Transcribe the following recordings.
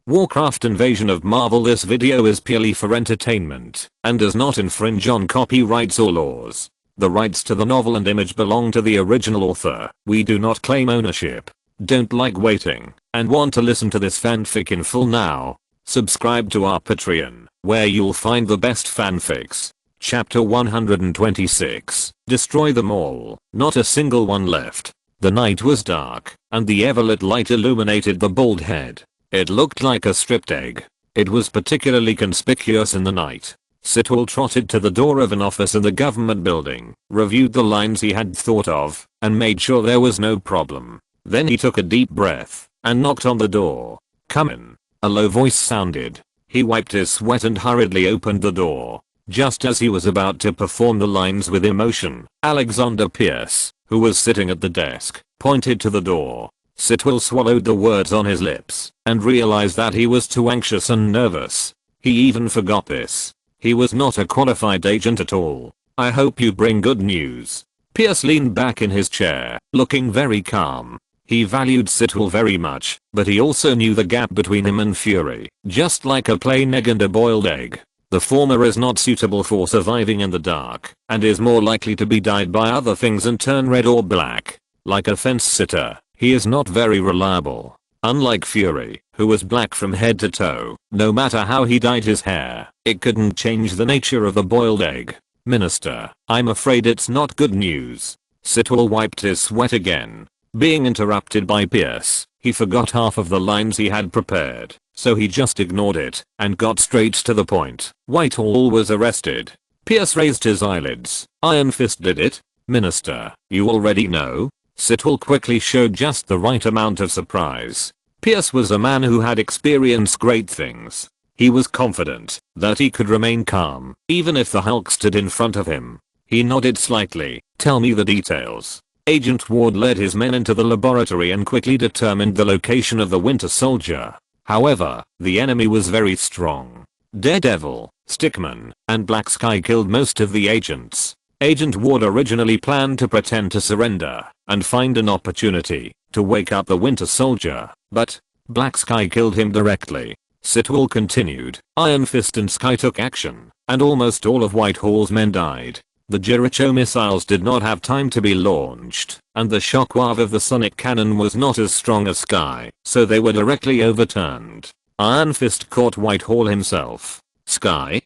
Warcraft Invasion of Marvel. This video is purely for entertainment and does not infringe on copyrights or laws. The rights to the novel and image belong to the original author. We do not claim ownership. Don't like waiting and want to listen to this fanfic in full now? Subscribe to our Patreon, where you'll find the best fanfics. Chapter 126. Destroy them all. Not a single one left. The night was dark, and the ever-lit light illuminated the bald head. It looked like a stripped egg. It was particularly conspicuous in the night. Sitwell trotted to the door of an office in the government building, reviewed the lines he had thought of, and made sure there was no problem. Then he took a deep breath and knocked on the door. "Come in." A low voice sounded. He wiped his sweat and hurriedly opened the door. Just as he was about to perform the lines with emotion, Alexander Pierce, who was sitting at the desk, pointed to the door. Sitwell swallowed the words on his lips and realized that he was too anxious and nervous. He even forgot this. He was not a qualified agent at all. "I hope you bring good news." Pierce leaned back in his chair, looking very calm. He valued Sitwell very much, but he also knew the gap between him and Fury, just like a plain egg and a boiled egg. The former is not suitable for surviving in the dark, and is more likely to be dyed by other things and turn red or black. Like a fence sitter, he is not very reliable. Unlike Fury, who was black from head to toe, no matter how he dyed his hair, it couldn't change the nature of the boiled egg. "Minister, I'm afraid it's not good news." Sitwell wiped his sweat again. Being interrupted by Pierce, he forgot half of the lines he had prepared, so he just ignored it and got straight to the point. "Whitehall was arrested." Pierce raised his eyelids. "Iron Fist did it?" "Minister, you already know?" Sitwell quickly showed just the right amount of surprise. Pierce was a man who had experienced great things. He was confident that he could remain calm, even if the Hulk stood in front of him. He nodded slightly. "Tell me the details." Agent Ward led his men into the laboratory and quickly determined the location of the Winter Soldier. However, the enemy was very strong. Daredevil, Stickman, and Black Sky killed most of the agents. Agent Ward originally planned to pretend to surrender and find an opportunity to wake up the Winter Soldier, but Black Sky killed him directly. Sitwell continued. "Iron Fist and Sky took action, and almost all of Whitehall's men died. The Jericho missiles did not have time to be launched, and the shockwave of the sonic cannon was not as strong as Sky, so they were directly overturned. Iron Fist caught Whitehall himself. Sky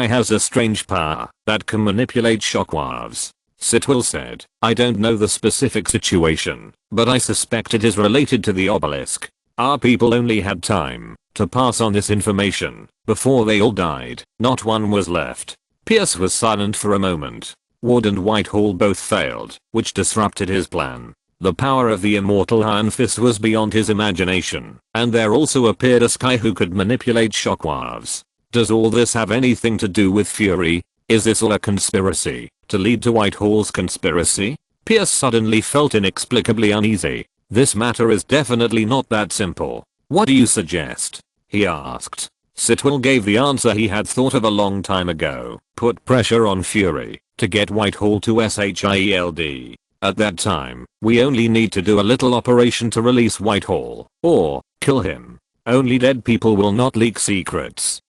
has a strange power that can manipulate shockwaves." Sitwell said. "I don't know the specific situation, but I suspect it is related to the obelisk. Our people only had time to pass on this information before they all died. Not one was left." Pierce was silent for a moment. Ward and Whitehall both failed, which disrupted his plan. The power of the immortal Iron Fist was beyond his imagination, and there also appeared a Sky who could manipulate shockwaves. Does all this have anything to do with Fury? Is this all a conspiracy to lead to Whitehall's conspiracy? Pierce suddenly felt inexplicably uneasy. "This matter is definitely not that simple. What do you suggest?" he asked. Sitwell gave the answer he had thought of a long time ago. "Put pressure on Fury to get Whitehall to SHIELD. At that time, we only need to do a little operation to release Whitehall, or kill him. Only dead people will not leak secrets.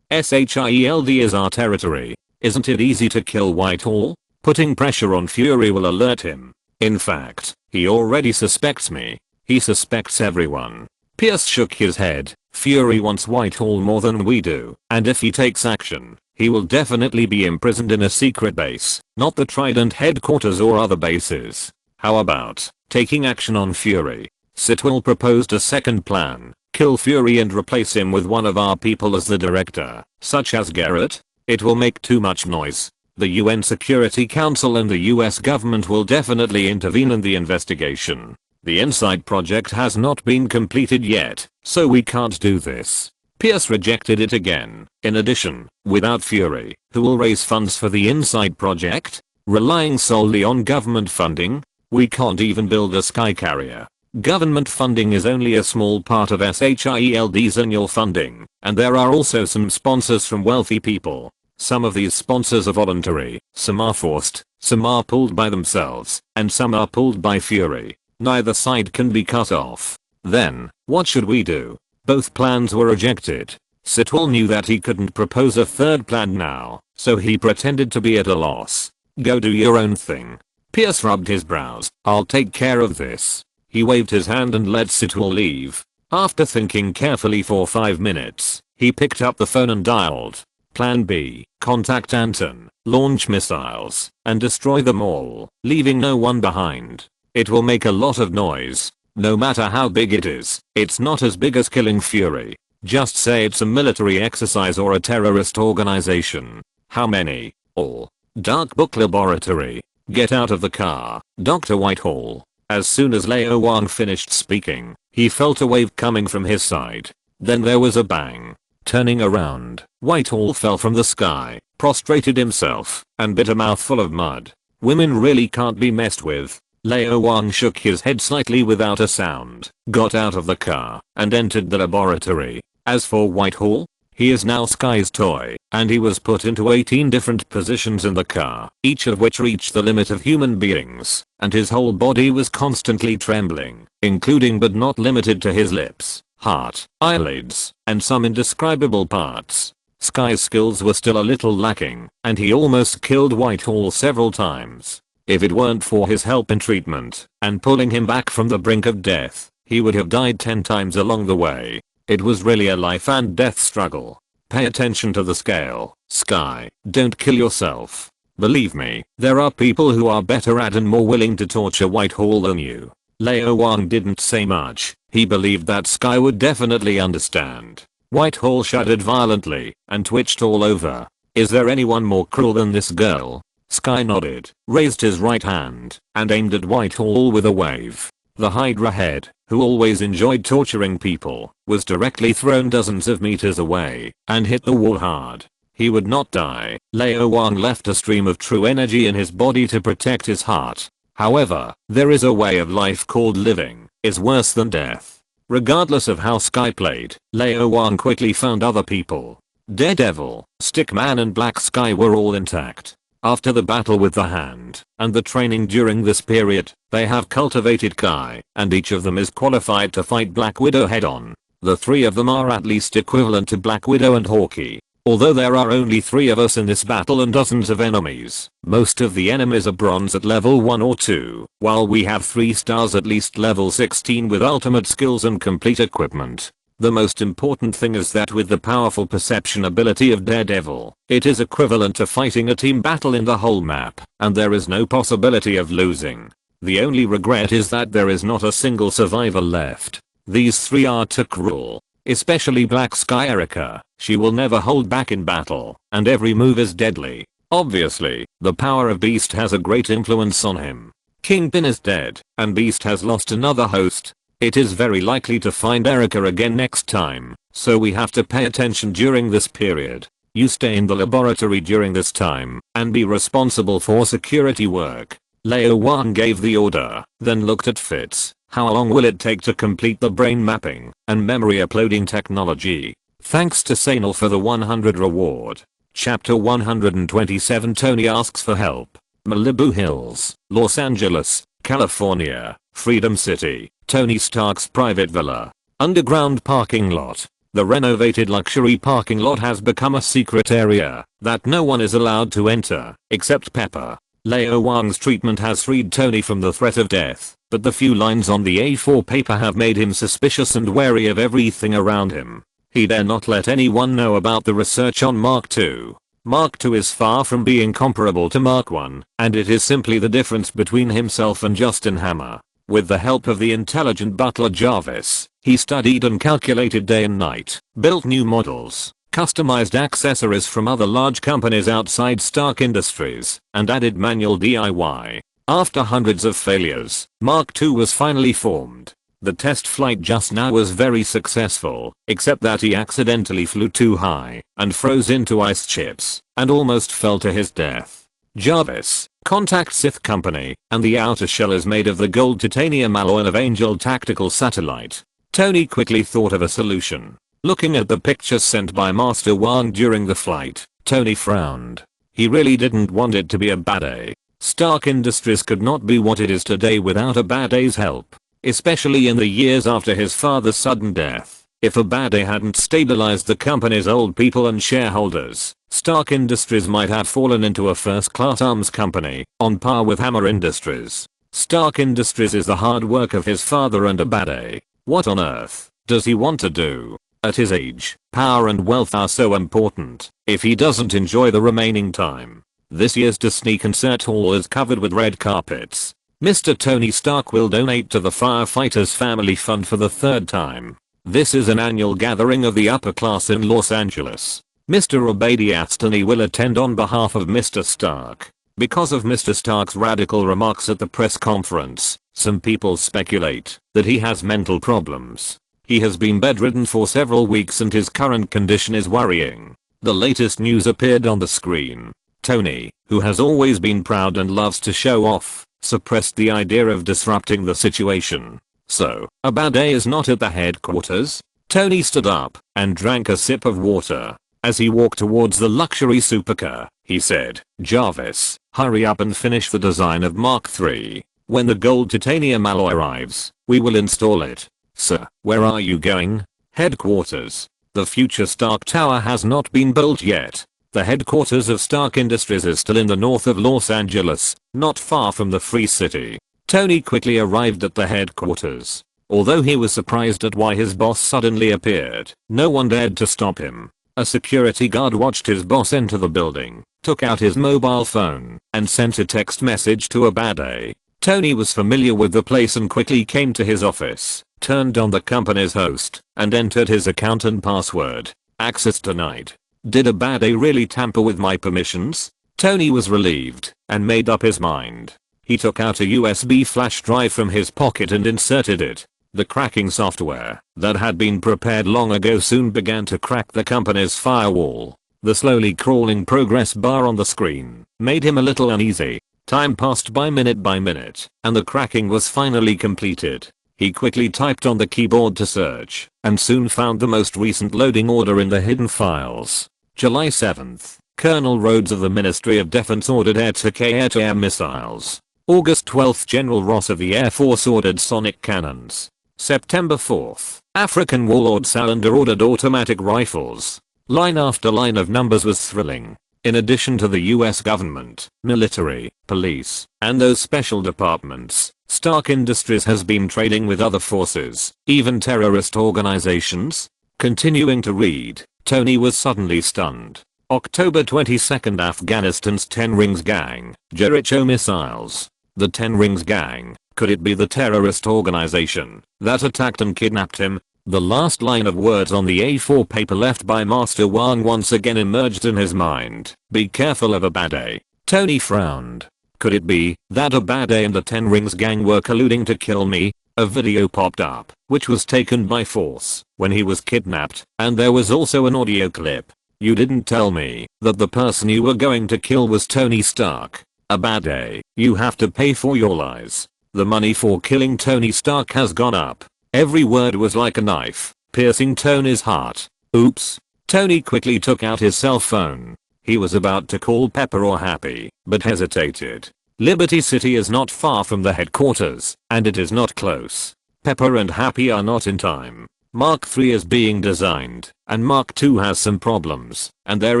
SHIELD is our territory. Isn't it easy to kill Whitehall? Putting pressure on Fury will alert him. In fact, he already suspects me. He suspects everyone." Pierce shook his head. "Fury wants Whitehall more than we do, and if he takes action, he will definitely be imprisoned in a secret base, not the Trident headquarters or other bases. How about taking action on Fury?" Sitwell proposed a second plan. "Kill Fury and replace him with one of our people as the director, such as Garrett. It will make too much noise. The UN Security Council and the US government will definitely intervene in the investigation. The Insight project has not been completed yet, so we can't do this." Pierce rejected it again. "In addition, without Fury, who will raise funds for the Insight project? Relying solely on government funding? We can't even build a Sky carrier. Government funding is only a small part of SHIELD's annual funding, and there are also some sponsors from wealthy people. Some of these sponsors are voluntary, some are forced, some are pulled by themselves, and some are pulled by Fury. Neither side can be cut off. Then, what should we do?" Both plans were rejected. Sitwell knew that he couldn't propose a third plan now, so he pretended to be at a loss. Go do your own thing. Pierce rubbed his brows. I'll take care of this. He waved his hand and let Sitwell leave. After thinking carefully for 5 minutes, he picked up the phone and dialed. Plan B, contact Anton, launch missiles, and destroy them all, leaving no one behind. It will make a lot of noise. No matter how big it is, it's not as big as killing Fury. Just say it's a military exercise or a terrorist organization. How many? All. Dark Book Laboratory. Get out of the car, Dr. Whitehall. As soon as Lao Wang finished speaking, he felt a wave coming from his side. Then there was a bang. Turning around, Whitehall fell from the sky, prostrated himself, and bit a mouthful of mud. Women really can't be messed with. Lao Wang shook his head slightly without a sound, got out of the car, and entered the laboratory. As for Whitehall, he is now Sky's toy, and he was put into 18 different positions in the car, each of which reached the limit of human beings, and his whole body was constantly trembling, including but not limited to his lips, heart, eyelids, and some indescribable parts. Sky's skills were still a little lacking, and he almost killed Whitehall several times. If it weren't for his help in treatment, and pulling him back from the brink of death, he would have died 10 times along the way. It was really a life and death struggle. Pay attention to the scale, Sky, don't kill yourself. Believe me, there are people who are better at and more willing to torture Whitehall than you. Lao Wang didn't say much, he believed that Sky would definitely understand. Whitehall shuddered violently, and twitched all over. Is there anyone more cruel than this girl? Sky nodded, raised his right hand, and aimed at Whitehall with a wave. The Hydra head, who always enjoyed torturing people, was directly thrown dozens of meters away, and hit the wall hard. He would not die. Lao Wang left a stream of true energy in his body to protect his heart. However, there is a way of life called living, is worse than death. Regardless of how Sky played, Lao Wang quickly found other people. Daredevil, Stickman and Black Sky were all intact. After the battle with the hand, and the training during this period, they have cultivated Kai, and each of them is qualified to fight Black Widow head-on. The 3 of them are at least equivalent to Black Widow and Hawkeye. Although there are only 3 of us in this battle and dozens of enemies, most of the enemies are bronze at level 1 or 2, while we have 3 stars at least level 16 with ultimate skills and complete equipment. The most important thing is that with the powerful perception ability of Daredevil, it is equivalent to fighting a team battle in the whole map, and there is no possibility of losing. The only regret is that there is not a single survivor left. These 3 are too cruel. Especially Black Sky Erica, she will never hold back in battle, and every move is deadly. Obviously, the power of Beast has a great influence on him. Kingpin is dead, and Beast has lost another host. It is very likely to find Erica again next time, so we have to pay attention during this period. You stay in the laboratory during this time, and be responsible for security work. Lao Wang gave the order, then looked at Fitz. How long will it take to complete the brain mapping and memory uploading technology? Thanks to Sanal for the 100 reward. Chapter 127 Tony asks for help. Malibu Hills, Los Angeles, California, Freedom City, Tony Stark's private villa. Underground parking lot. The renovated luxury parking lot has become a secret area that no one is allowed to enter, except Pepper. Lao Wang's treatment has freed Tony from the threat of death, but the few lines on the A4 paper have made him suspicious and wary of everything around him. He dare not let anyone know about the research on Mark II. Mark II is far from being comparable to Mark I, and it is simply the difference between himself and Justin Hammer. With the help of the intelligent butler Jarvis, he studied and calculated day and night, built new models, customized accessories from other large companies outside Stark Industries, and added manual DIY. After hundreds of failures, Mark II was finally formed. The test flight just now was very successful, except that he accidentally flew too high, and froze into ice chips, and almost fell to his death. Jarvis, contact Sith Company, and the outer shell is made of the gold titanium alloy of Angel tactical satellite. Tony quickly thought of a solution. Looking at the pictures sent by Master Wang during the flight, Tony frowned. He really didn't want it to be a bad day. Stark Industries could not be what it is today without a bad day's help. Especially in the years after his father's sudden death. If Abade hadn't stabilized the company's old people and shareholders, Stark Industries might have fallen into a first-class arms company, on par with Hammer Industries. Stark Industries is the hard work of his father and Abade. What on earth does he want to do? At his age, power and wealth are so important, if he doesn't enjoy the remaining time. This year's Disney concert hall is covered with red carpets. Mr. Tony Stark will donate to the Firefighters Family Fund for the third time. This is an annual gathering of the upper class in Los Angeles. Mr. Abade Astony will attend on behalf of Mr. Stark. Because of Mr. Stark's radical remarks at the press conference, some people speculate that he has mental problems. He has been bedridden for several weeks and his current condition is worrying. The latest news appeared on the screen. Tony, who has always been proud and loves to show off, suppressed the idea of disrupting the situation. So, Abade is not at the headquarters? Tony stood up and drank a sip of water. As he walked towards the luxury supercar, he said, "Jarvis, hurry up and finish the design of Mark III. When the gold titanium alloy arrives, we will install it." "Sir, where are you going?" "Headquarters. The future Stark Tower has not been built yet. The headquarters of Stark Industries is still in the north of Los Angeles, not far from the Free City." Tony quickly arrived at the headquarters. Although he was surprised at why his boss suddenly appeared, no one dared to stop him. A security guard watched his boss enter the building, took out his mobile phone, and sent a text message to Abade. Tony was familiar with the place and quickly came to his office, turned on the company's host, and entered his account and password. "Access denied. Did Abade really tamper with my permissions?" Tony was relieved, and made up his mind. He took out a USB flash drive from his pocket and inserted it. The cracking software that had been prepared long ago soon began to crack the company's firewall. The slowly crawling progress bar on the screen made him a little uneasy. Time passed by minute, and the cracking was finally completed. He quickly typed on the keyboard to search, and soon found the most recent loading order in the hidden files. July 7th, Colonel Rhodes of the Ministry of Defense ordered air-to-air missiles. August 12th, General Ross of the Air Force ordered sonic cannons. September 4th, African warlord Salander ordered automatic rifles. Line after line of numbers was thrilling. In addition to the US government, military, police, and those special departments, Stark Industries has been trading with other forces, even terrorist organizations. Continuing to read, Tony was suddenly stunned. October 22nd, Afghanistan's Ten Rings Gang, Jericho missiles. The Ten Rings Gang, could it be the terrorist organization that attacked and kidnapped him? The last line of words on the A4 paper left by Master Wang once again emerged in his mind. "Be careful of Abade." Tony frowned. Could it be that Abade and the Ten Rings Gang were colluding to kill me? A video popped up, which was taken by force when he was kidnapped, and there was also an audio clip. "You didn't tell me that the person you were going to kill was Tony Stark. Abade, you have to pay for your lies. The money for killing Tony Stark has gone up." Every word was like a knife, piercing Tony's heart. Oops. Tony quickly took out his cell phone. He was about to call Pepper or Happy, but hesitated. Liberty City is not far from the headquarters, and it is not close. Pepper and Happy are not in time. Mark III is being designed, and Mark II has some problems, and there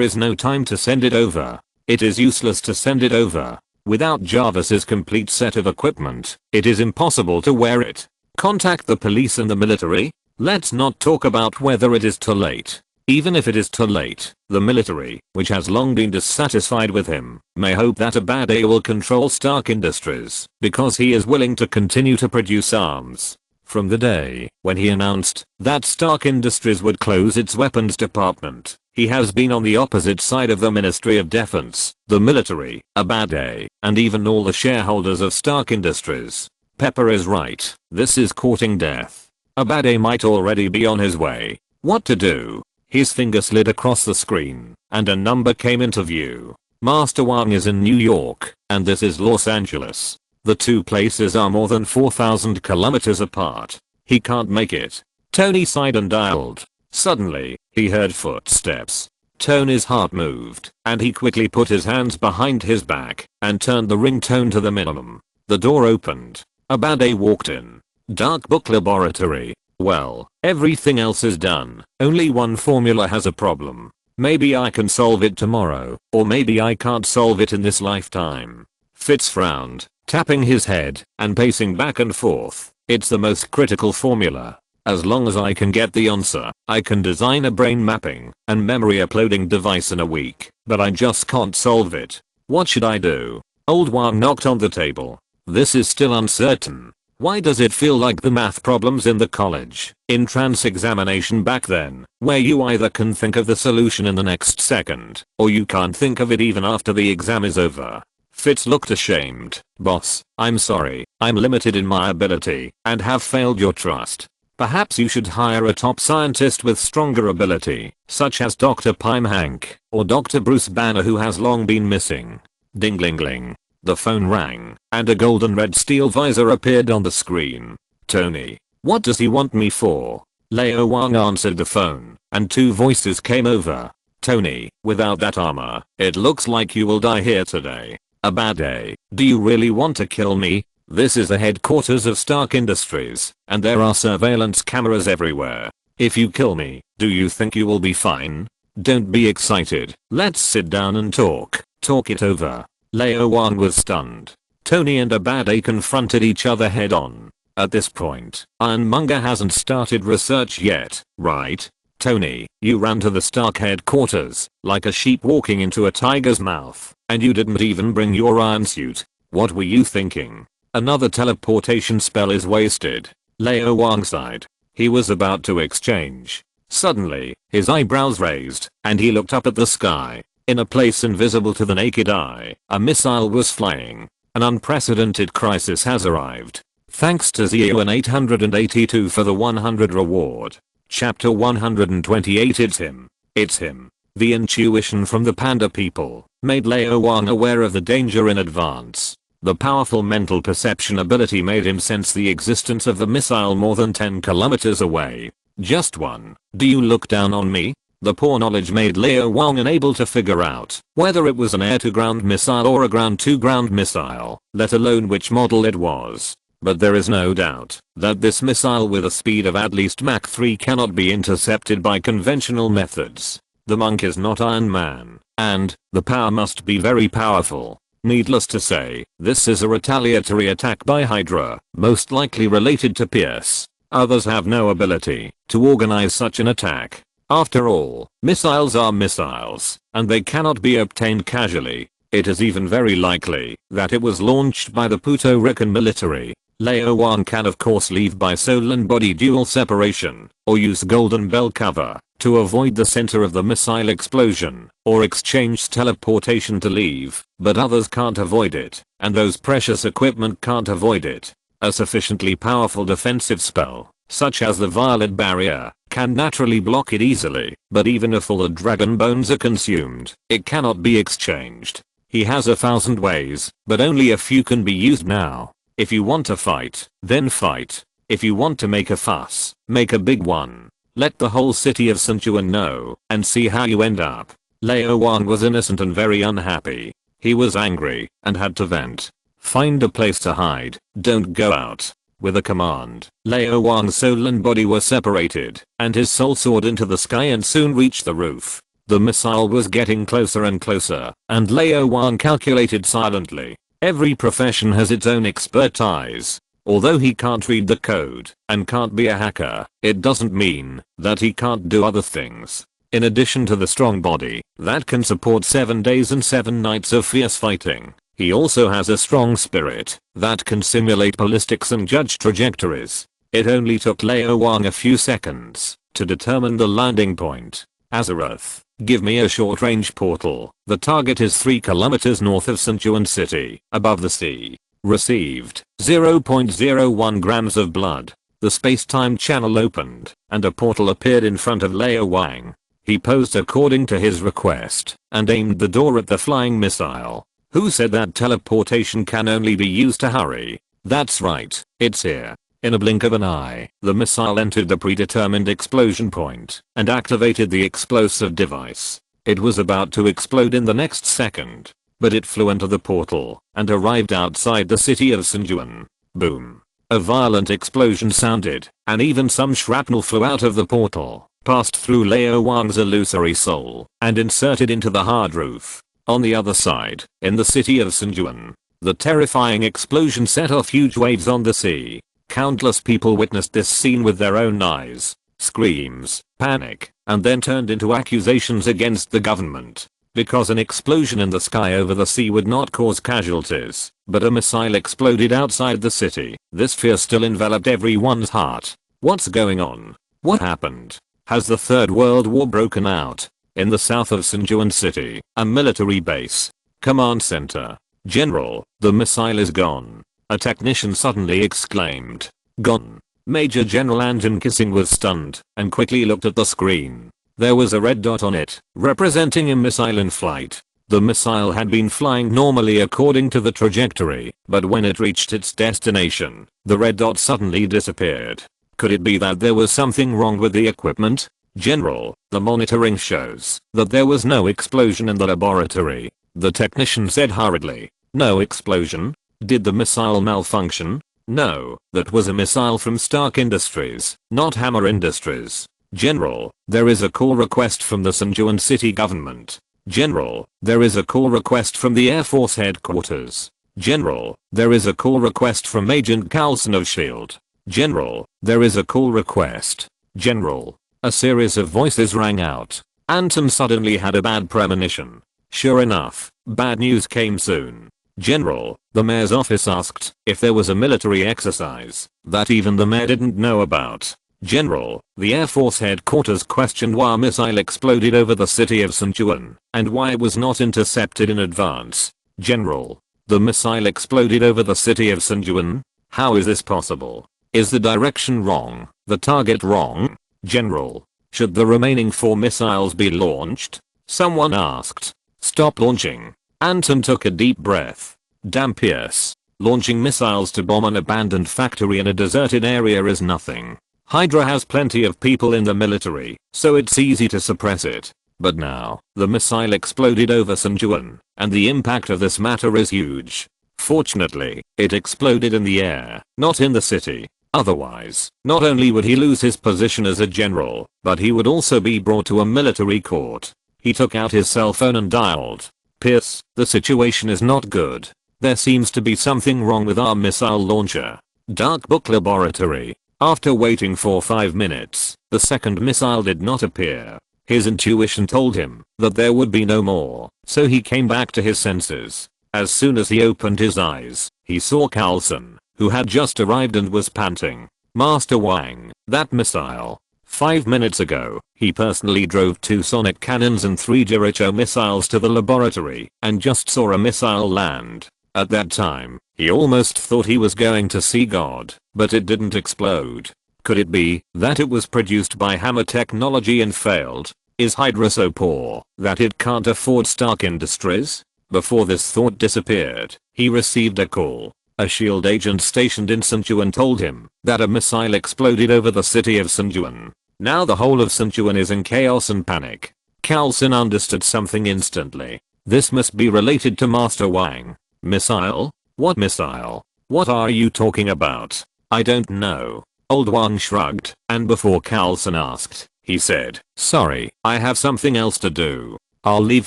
is no time to send it over. It is useless to send it over. Without Jarvis's complete set of equipment, it is impossible to wear it. Contact the police and the military? Let's not talk about whether it is too late. Even if it is too late, the military, which has long been dissatisfied with him, may hope that Abade will control Stark Industries, because he is willing to continue to produce arms. From the day when he announced that Stark Industries would close its weapons department, he has been on the opposite side of the Ministry of Defense, the military, Abade, and even all the shareholders of Stark Industries. Pepper is right. This is courting death. Abade might already be on his way. What to do? His finger slid across the screen, and a number came into view. Master Wang is in New York, and this is Los Angeles. The two places are more than 4,000 kilometers apart. He can't make it. Tony sighed and dialed. Suddenly, he heard footsteps. Tony's heart moved, and he quickly put his hands behind his back, and turned the ringtone to the minimum. The door opened. Abade walked in. Dark book laboratory. Well, everything else is done. Only one formula has a problem. Maybe I can solve it tomorrow, or maybe I can't solve it in this lifetime. Fitz frowned, tapping his head and pacing back and forth. It's the most critical formula. As long as I can get the answer, I can design a brain mapping and memory uploading device in a week, but I just can't solve it. What should I do? Old Wang knocked on the table. This is still uncertain. Why does it feel like the math problems in the college entrance examination back then, where you either can think of the solution in the next second, or you can't think of it even after the exam is over? Fitz looked ashamed. Boss, I'm sorry, I'm limited in my ability and have failed your trust. Perhaps you should hire a top scientist with stronger ability, such as Dr. Pime Hank or Dr. Bruce Banner, who has long been missing. Ding-ling-ling. The phone rang, and a golden red steel visor appeared on the screen. Tony. What does he want me for? Lao Wang answered the phone, and two voices came over. Tony, without that armor, it looks like you will die here today. A bad day. Do you really want to kill me? This is the headquarters of Stark Industries, and there are surveillance cameras everywhere. If you kill me, do you think you will be fine? Don't be excited. Let's sit down and talk. Talk it over. Lao Wang was stunned. Tony and Abade confronted each other head on. At this point, Ironmonger hasn't started research yet, right? Tony, you ran to the Stark headquarters, like a sheep walking into a tiger's mouth, and you didn't even bring your iron suit. What were you thinking? Another teleportation spell is wasted. Lao Wang sighed. He was about to exchange. Suddenly, his eyebrows raised, and he looked up at the sky. In a place invisible to the naked eye, a missile was flying. An unprecedented crisis has arrived. Thanks to Zeo 882 for the 100 reward. Chapter 128. It's him. It's him. The intuition from the panda people made Lao Wang aware of the danger in advance. The powerful mental perception ability made him sense the existence of the missile more than 10 kilometers away. Just one. Do you look down on me? The poor knowledge made Lao Wang unable to figure out whether it was an air-to-ground missile or a ground-to-ground missile, let alone which model it was. But there is no doubt that this missile with a speed of at least Mach 3 cannot be intercepted by conventional methods. The monk is not Iron Man, and the power must be very powerful. Needless to say, this is a retaliatory attack by Hydra, most likely related to Pierce. Others have no ability to organize such an attack. After all, missiles are missiles, and they cannot be obtained casually. It is even very likely that it was launched by the Puerto Rican military. Lao Wang can of course leave by soul and body dual separation, or use golden bell cover to avoid the center of the missile explosion, or exchange teleportation to leave, but others can't avoid it, and those precious equipment can't avoid it. A sufficiently powerful defensive spell, such as the Violet Barrier, can naturally block it easily, but even if all the dragon bones are consumed, it cannot be exchanged. He has 1,000 ways, but only a few can be used now. If you want to fight, then fight. If you want to make a fuss, make a big one. Let the whole city of Sinchuan know, and see how you end up. Lao Wang was innocent and very unhappy. He was angry, and had to vent. Find a place to hide, don't go out. With a command, Lao Wang's soul and body were separated, and his soul soared into the sky and soon reached the roof. The missile was getting closer and closer, and Lao Wang calculated silently. Every profession has its own expertise. Although he can't read the code and can't be a hacker, it doesn't mean that he can't do other things. In addition to the strong body that can support 7 days and 7 nights of fierce fighting, he also has a strong spirit that can simulate ballistics and judge trajectories. It only took Lao Wang a few seconds to determine the landing point. Azeroth, give me a short-range portal. The target is 3 kilometers north of Sinchuan City, above the sea. Received. 0.01 grams of blood. The space-time channel opened, and a portal appeared in front of Lao Wang. He posed according to his request, and aimed the door at the flying missile. Who said that teleportation can only be used to hurry? That's right, it's here. In a blink of an eye, the missile entered the predetermined explosion point, and activated the explosive device. It was about to explode in the next second. But it flew into the portal, and arrived outside the city of Sinchuan. Boom. A violent explosion sounded, and even some shrapnel flew out of the portal, passed through Lao Wang's illusory soul, and inserted into the hard roof. On the other side, in the city of Sinjuan, the terrifying explosion set off huge waves on the sea. Countless people witnessed this scene with their own eyes. Screams, panic, and then turned into accusations against the government. Because an explosion in the sky over the sea would not cause casualties, but a missile exploded outside the city. This fear still enveloped everyone's heart. What's going on? What happened? Has the Third World War broken out? In the south of Sinjuan City, a military base. Command center. General, the missile is gone. A technician suddenly exclaimed. Gone. Major General Anton Kissing was stunned and quickly looked at the screen. There was a red dot on it, representing a missile in flight. The missile had been flying normally according to the trajectory, but when it reached its destination, the red dot suddenly disappeared. Could it be that there was something wrong with the equipment? General, the monitoring shows that there was no explosion in the laboratory. The technician said hurriedly. No explosion? Did the missile malfunction? No, that was a missile from Stark Industries, not Hammer Industries. General, there is a call request from the Sinjuan city government. General, there is a call request from the Air Force headquarters. General, there is a call request from Agent Carlson of S.H.I.E.L.D. General, there is a call request. General. A series of voices rang out. Anton suddenly had a bad premonition. Sure enough, bad news came soon. General, the mayor's office asked if there was a military exercise that even the mayor didn't know about. General, the Air Force headquarters questioned why a missile exploded over the city of Sinjuan and why it was not intercepted in advance. General, the missile exploded over the city of Sinjuan? How is this possible? Is the direction wrong? The target wrong? General, should the remaining 4 missiles be launched? Someone asked. Stop launching. Anton took a deep breath. Damn Pierce. Launching missiles to bomb an abandoned factory in a deserted area is nothing. Hydra has plenty of people in the military, so it's easy to suppress it. But now, the missile exploded over Sinjuan, and the impact of this matter is huge. Fortunately, it exploded in the air, not in the city. Otherwise, not only would he lose his position as a general, but he would also be brought to a military court. He took out his cell phone and dialed. Pierce, the situation is not good. There seems to be something wrong with our missile launcher. Dark Book Laboratory. After waiting for 5 minutes, the second missile did not appear. His intuition told him that there would be no more, so he came back to his senses. As soon as he opened his eyes, he saw Carlson, who had just arrived and was panting. Master Wang, that missile. 5 minutes ago, he personally drove 2 sonic cannons and 3 Jericho missiles to the laboratory and just saw a missile land. At that time, he almost thought he was going to see God, but it didn't explode. Could it be that it was produced by Hammer Technology and failed? Is Hydra so poor that it can't afford Stark Industries? Before this thought disappeared, he received a call. A S.H.I.E.L.D. agent stationed in Sinjuan told him that a missile exploded over the city of Sinjuan. Now the whole of Sinjuan is in chaos and panic. Carlson understood something instantly. This must be related to Master Wang. Missile? What missile? What are you talking about? I don't know. Old Wang shrugged, and before Carlson asked, he said, sorry, I have something else to do. I'll leave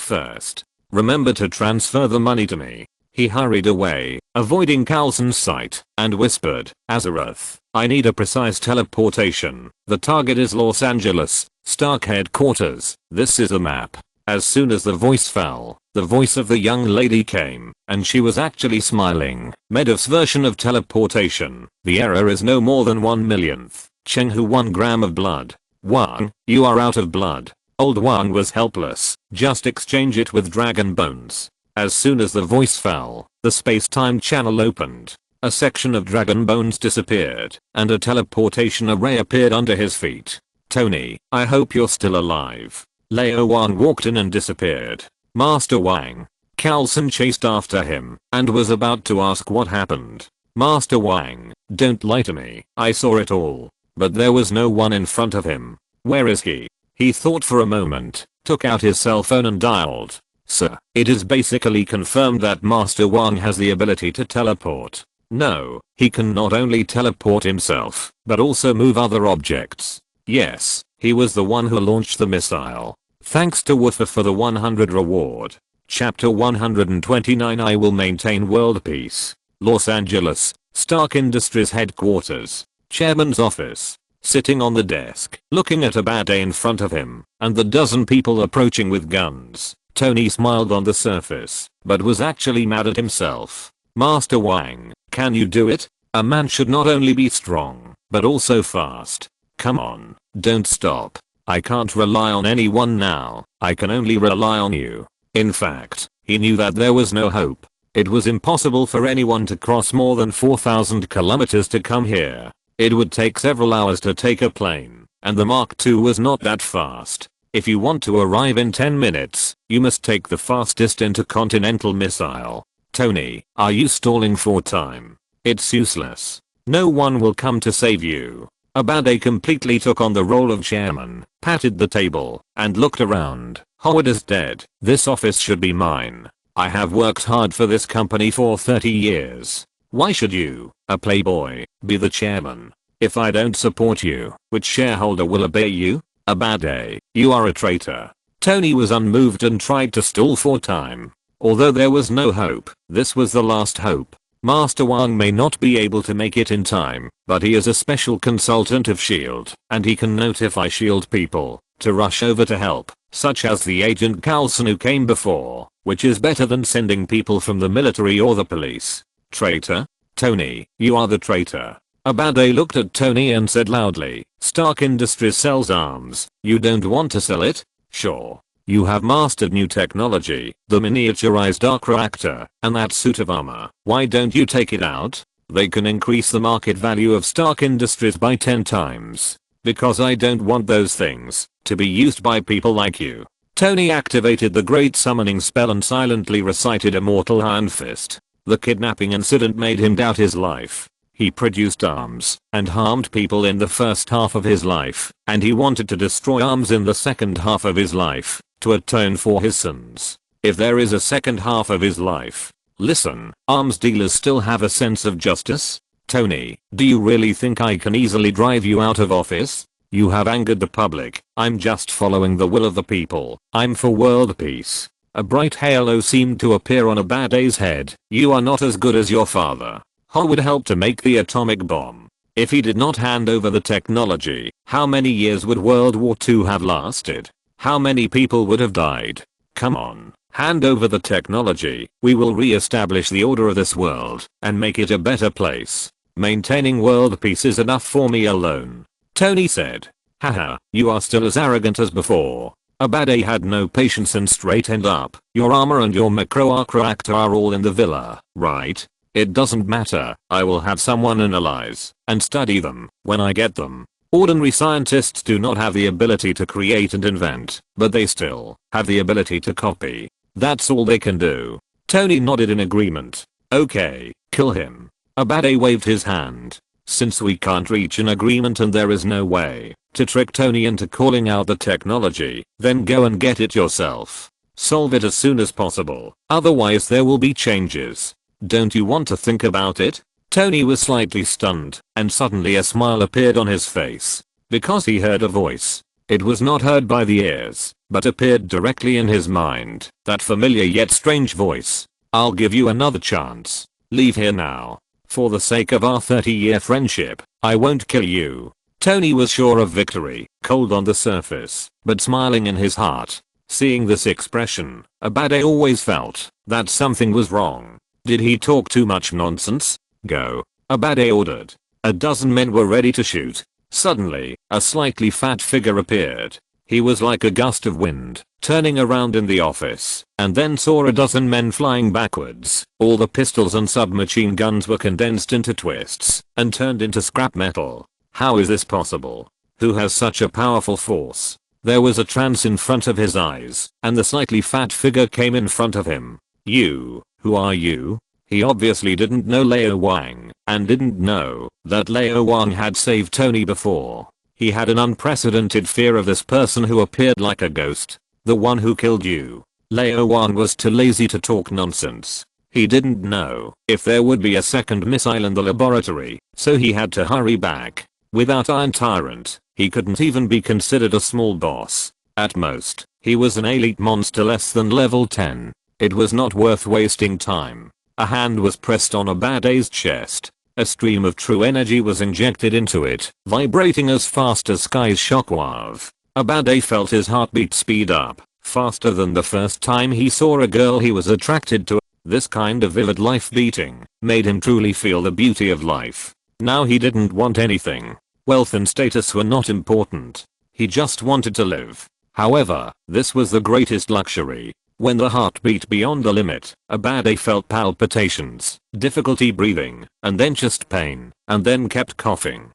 first. Remember to transfer the money to me. He hurried away, avoiding Carlson's sight, and whispered, Azeroth, I need a precise teleportation. The target is Los Angeles, Stark headquarters. This is the map. As soon as the voice fell, the voice of the young lady came, and she was actually smiling. Medivh's version of teleportation. The error is no more than 1/1,000,000th. Chenghu 1 gram of blood. Wang, you are out of blood. Old Wang was helpless. Just exchange it with dragon bones. As soon as the voice fell, the space-time channel opened. A section of dragon bones disappeared, and a teleportation array appeared under his feet. Tony, I hope you're still alive. Lao Wang walked in and disappeared. Master Wang. Carlson chased after him, and was about to ask what happened. Master Wang, don't lie to me. I saw it all. But there was no one in front of him. Where is he? He thought for a moment, took out his cell phone and dialed. Sir, it is basically confirmed that Master Wang has the ability to teleport. No, he can not only teleport himself, but also move other objects. Yes, he was the one who launched the missile. Thanks to Woofer for the 100 reward. Chapter 129. I will maintain world peace. Los Angeles, Stark Industries headquarters. Chairman's office. Sitting on the desk, looking at a bad day in front of him, and the dozen people approaching with guns. Tony smiled on the surface, but was actually mad at himself. Master Wang, can you do it? A man should not only be strong, but also fast. Come on, don't stop. I can't rely on anyone now, I can only rely on you. In fact, he knew that there was no hope. It was impossible for anyone to cross more than 4,000 kilometers to come here. It would take several hours to take a plane, and the Mark II was not that fast. If you want to arrive in 10 minutes, you must take the fastest intercontinental missile. Tony, are you stalling for time? It's useless. No one will come to save you. Abade completely took on the role of chairman, patted the table, and looked around. Howard is dead. This office should be mine. I have worked hard for this company for 30 years. Why should you, a playboy, be the chairman? If I don't support you, which shareholder will obey you? Abade, you are a traitor. Tony was unmoved and tried to stall for time. Although there was no hope, this was the last hope. Master Wang may not be able to make it in time, but he is a special consultant of SHIELD, and he can notify SHIELD people to rush over to help, such as the agent Carlson who came before, which is better than sending people from the military or the police. Traitor? Tony, you are the traitor. Abade looked at Tony and said loudly, Stark Industries sells arms, you don't want to sell it? Sure. You have mastered new technology, the miniaturized arc reactor, and that suit of armor. Why don't you take it out? They can increase the market value of Stark Industries by 10 times. Because I don't want those things to be used by people like you. Tony activated the great summoning spell and silently recited Immortal Iron Fist. The kidnapping incident made him doubt his life. He produced arms and harmed people in the first half of his life, and he wanted to destroy arms in the second half of his life to atone for his sins. If there is a second half of his life. Listen, arms dealers still have a sense of justice? Tony, do you really think I can easily drive you out of office? You have angered the public. I'm just following the will of the people. I'm for world peace. A bright halo seemed to appear on Abade's head. You are not as good as your father. Howard helped to make the atomic bomb. If he did not hand over the technology, how many years would World War II have lasted? How many people would have died? Come on, hand over the technology. We will re-establish the order of this world and make it a better place. Maintaining world peace is enough for me alone. Tony said. Haha, you are still as arrogant as before. Abade had no patience and straightened up. Your armor and your macro arc reactor are all in the villa, right? It doesn't matter. I will have someone analyze and study them when I get them. Ordinary scientists do not have the ability to create and invent, but they still have the ability to copy. That's all they can do. Tony nodded in agreement. Okay, kill him. Abade waved his hand. Since we can't reach an agreement and there is no way to trick Tony into calling out the technology, then go and get it yourself. Solve it as soon as possible, otherwise there will be changes. Don't you want to think about it? Tony was slightly stunned, and suddenly a smile appeared on his face. Because he heard a voice. It was not heard by the ears, but appeared directly in his mind. That familiar yet strange voice. I'll give you another chance. Leave here now. For the sake of our 30-year friendship, I won't kill you. Tony was sure of victory, cold on the surface, but smiling in his heart. Seeing this expression, Abade always felt that something was wrong. Did he talk too much nonsense? Go. Abade ordered. A dozen men were ready to shoot. Suddenly, a slightly fat figure appeared. He was like a gust of wind, turning around in the office, and then saw a dozen men flying backwards. All the pistols and submachine guns were condensed into twists and turned into scrap metal. How is this possible? Who has such a powerful force? There was a trance in front of his eyes, and the slightly fat figure came in front of him. You, who are you? He obviously didn't know Lao Wang, and didn't know that Lao Wang had saved Tony before. He had an unprecedented fear of this person who appeared like a ghost. The one who killed you. Lao Wang was too lazy to talk nonsense. He didn't know if there would be a second missile in the laboratory, so he had to hurry back. Without Iron Tyrant, he couldn't even be considered a small boss. At most, he was an elite monster less than level 10. It was not worth wasting time. A hand was pressed on Abade's chest. A stream of true energy was injected into it, vibrating as fast as Sky's shockwave. Abade felt his heartbeat speed up, faster than the first time he saw a girl he was attracted to. This kind of vivid life beating made him truly feel the beauty of life. Now he didn't want anything. Wealth and status were not important. He just wanted to live. However, this was the greatest luxury. When the heart beat beyond the limit, Abade felt palpitations, difficulty breathing, and then chest pain, and then kept coughing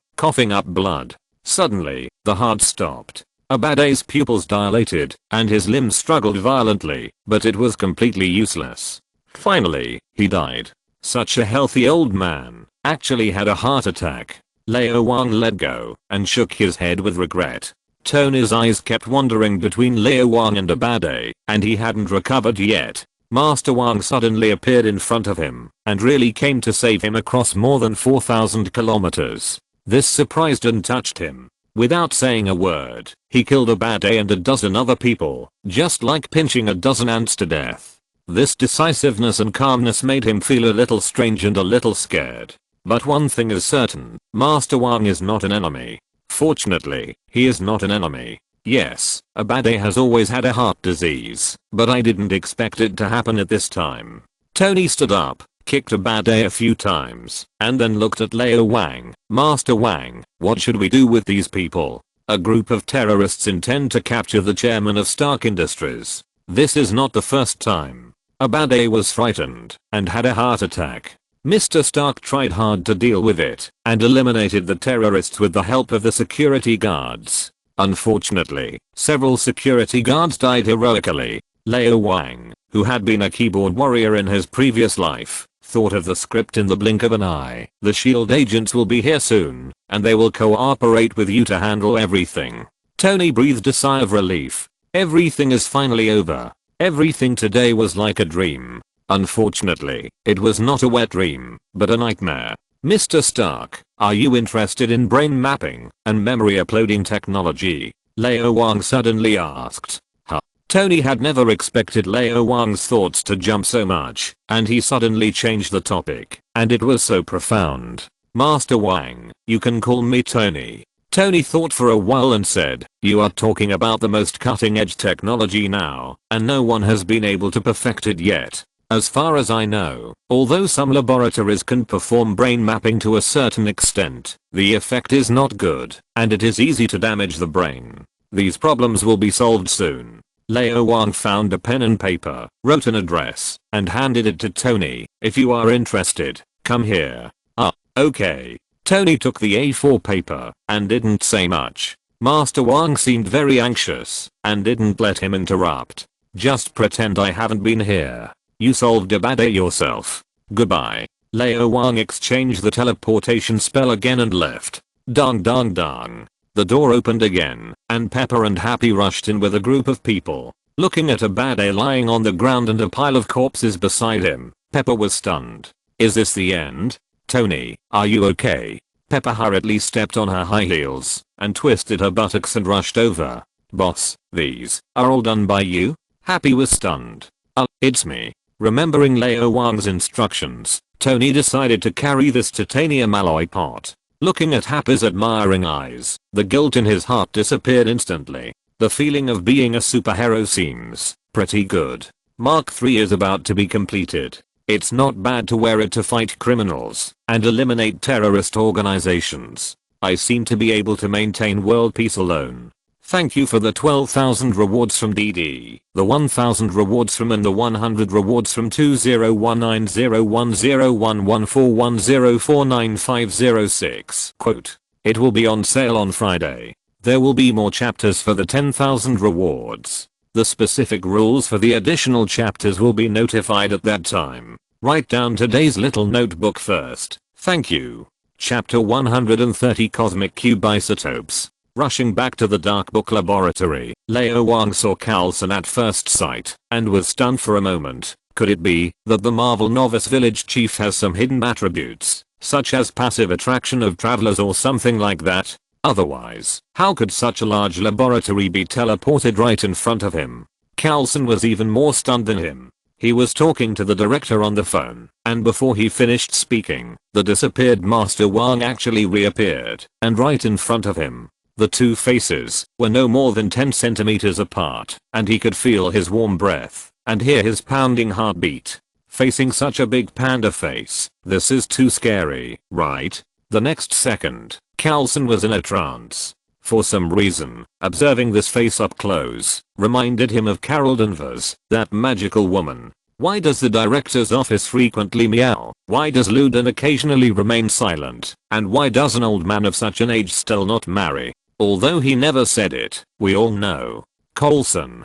up blood. Suddenly, the heart stopped. Abade's pupils dilated, and his limbs struggled violently, but it was completely useless. Finally, he died. Such a healthy old man actually had a heart attack. Lao Wang let go and shook his head with regret. Tony's eyes kept wandering between Lao Wang and Abade, and he hadn't recovered yet. Master Wang suddenly appeared in front of him and really came to save him across more than 4,000 kilometers. This surprised and touched him. Without saying a word, he killed Abade and a dozen other people, just like pinching a dozen ants to death. This decisiveness and calmness made him feel a little strange and a little scared. But one thing is certain, Master Wang is not an enemy. Fortunately, he is not an enemy. Yes, Abade has always had a heart disease, but I didn't expect it to happen at this time. Tony stood up, kicked Abade a few times, and then looked at Lao Wang. Master Wang, what should we do with these people? A group of terrorists intend to capture the chairman of Stark Industries. This is not the first time. Abade was frightened and had a heart attack. Mr. Stark tried hard to deal with it and eliminated the terrorists with the help of the security guards. Unfortunately, several security guards died heroically. Lao Wang, who had been a keyboard warrior in his previous life, thought of the script in the blink of an eye. The SHIELD agents will be here soon, and they will cooperate with you to handle everything. Tony breathed a sigh of relief. Everything is finally over. Everything today was like a dream. Unfortunately, it was not a wet dream, but a nightmare. Mr. Stark, are you interested in brain mapping and memory uploading technology? Lao Wang suddenly asked. Huh? Tony had never expected Lao Wang's thoughts to jump so much, and he suddenly changed the topic, and it was so profound. Master Wang, you can call me Tony. Tony thought for a while and said, you are talking about the most cutting-edge technology now, and no one has been able to perfect it yet. As far as I know, although some laboratories can perform brain mapping to a certain extent, the effect is not good, and it is easy to damage the brain. These problems will be solved soon. Lao Wang found a pen and paper, wrote an address, and handed it to Tony. If you are interested, come here. Okay. Tony took the A4 paper and didn't say much. Master Wang seemed very anxious and didn't let him interrupt. Just pretend I haven't been here. You solved Abade yourself. Goodbye. Lao Wang exchanged the teleportation spell again and left. Dong dong dong. The door opened again, and Pepper and Happy rushed in with a group of people. Looking at Abade lying on the ground and a pile of corpses beside him, Pepper was stunned. Is this the end? Tony, are you okay? Pepper hurriedly stepped on her high heels and twisted her buttocks and rushed over. Boss, these are all done by you? Happy was stunned. It's me. Remembering Lao Wang's instructions, Tony decided to carry this titanium alloy pot. Looking at Happy's admiring eyes, the guilt in his heart disappeared instantly. The feeling of being a superhero seems pretty good. Mark 3 is about to be completed. It's not bad to wear it to fight criminals and eliminate terrorist organizations. I seem to be able to maintain world peace alone. Thank you for the 12,000 rewards from DD, the 1,000 rewards from and the 100 rewards from 201901101141049506. Quote. It will be on sale on Friday. There will be more chapters for the 10,000 rewards. The specific rules for the additional chapters will be notified at that time. Write down today's little notebook first. Thank you. Chapter 130 Cosmic Cube Isotopes. Rushing back to the Dark Book Laboratory, Lao Wang saw Carlson at first sight and was stunned for a moment. Could it be that the Marvel Novice Village Chief has some hidden attributes, such as passive attraction of travelers or something like that? Otherwise, how could such a large laboratory be teleported right in front of him? Carlson was even more stunned than him. He was talking to the director on the phone, and before he finished speaking, the disappeared Master Wang actually reappeared, and right in front of him. The two faces were no more than 10 centimeters apart, and he could feel his warm breath and hear his pounding heartbeat. Facing such a big panda face, this is too scary, right? The next second, Carlson was in a trance. For some reason, observing this face up close reminded him of Carol Danvers, that magical woman. Why does the director's office frequently meow? Why does Luden occasionally remain silent? And why does an old man of such an age still not marry? Although he never said it, we all know. Carlson?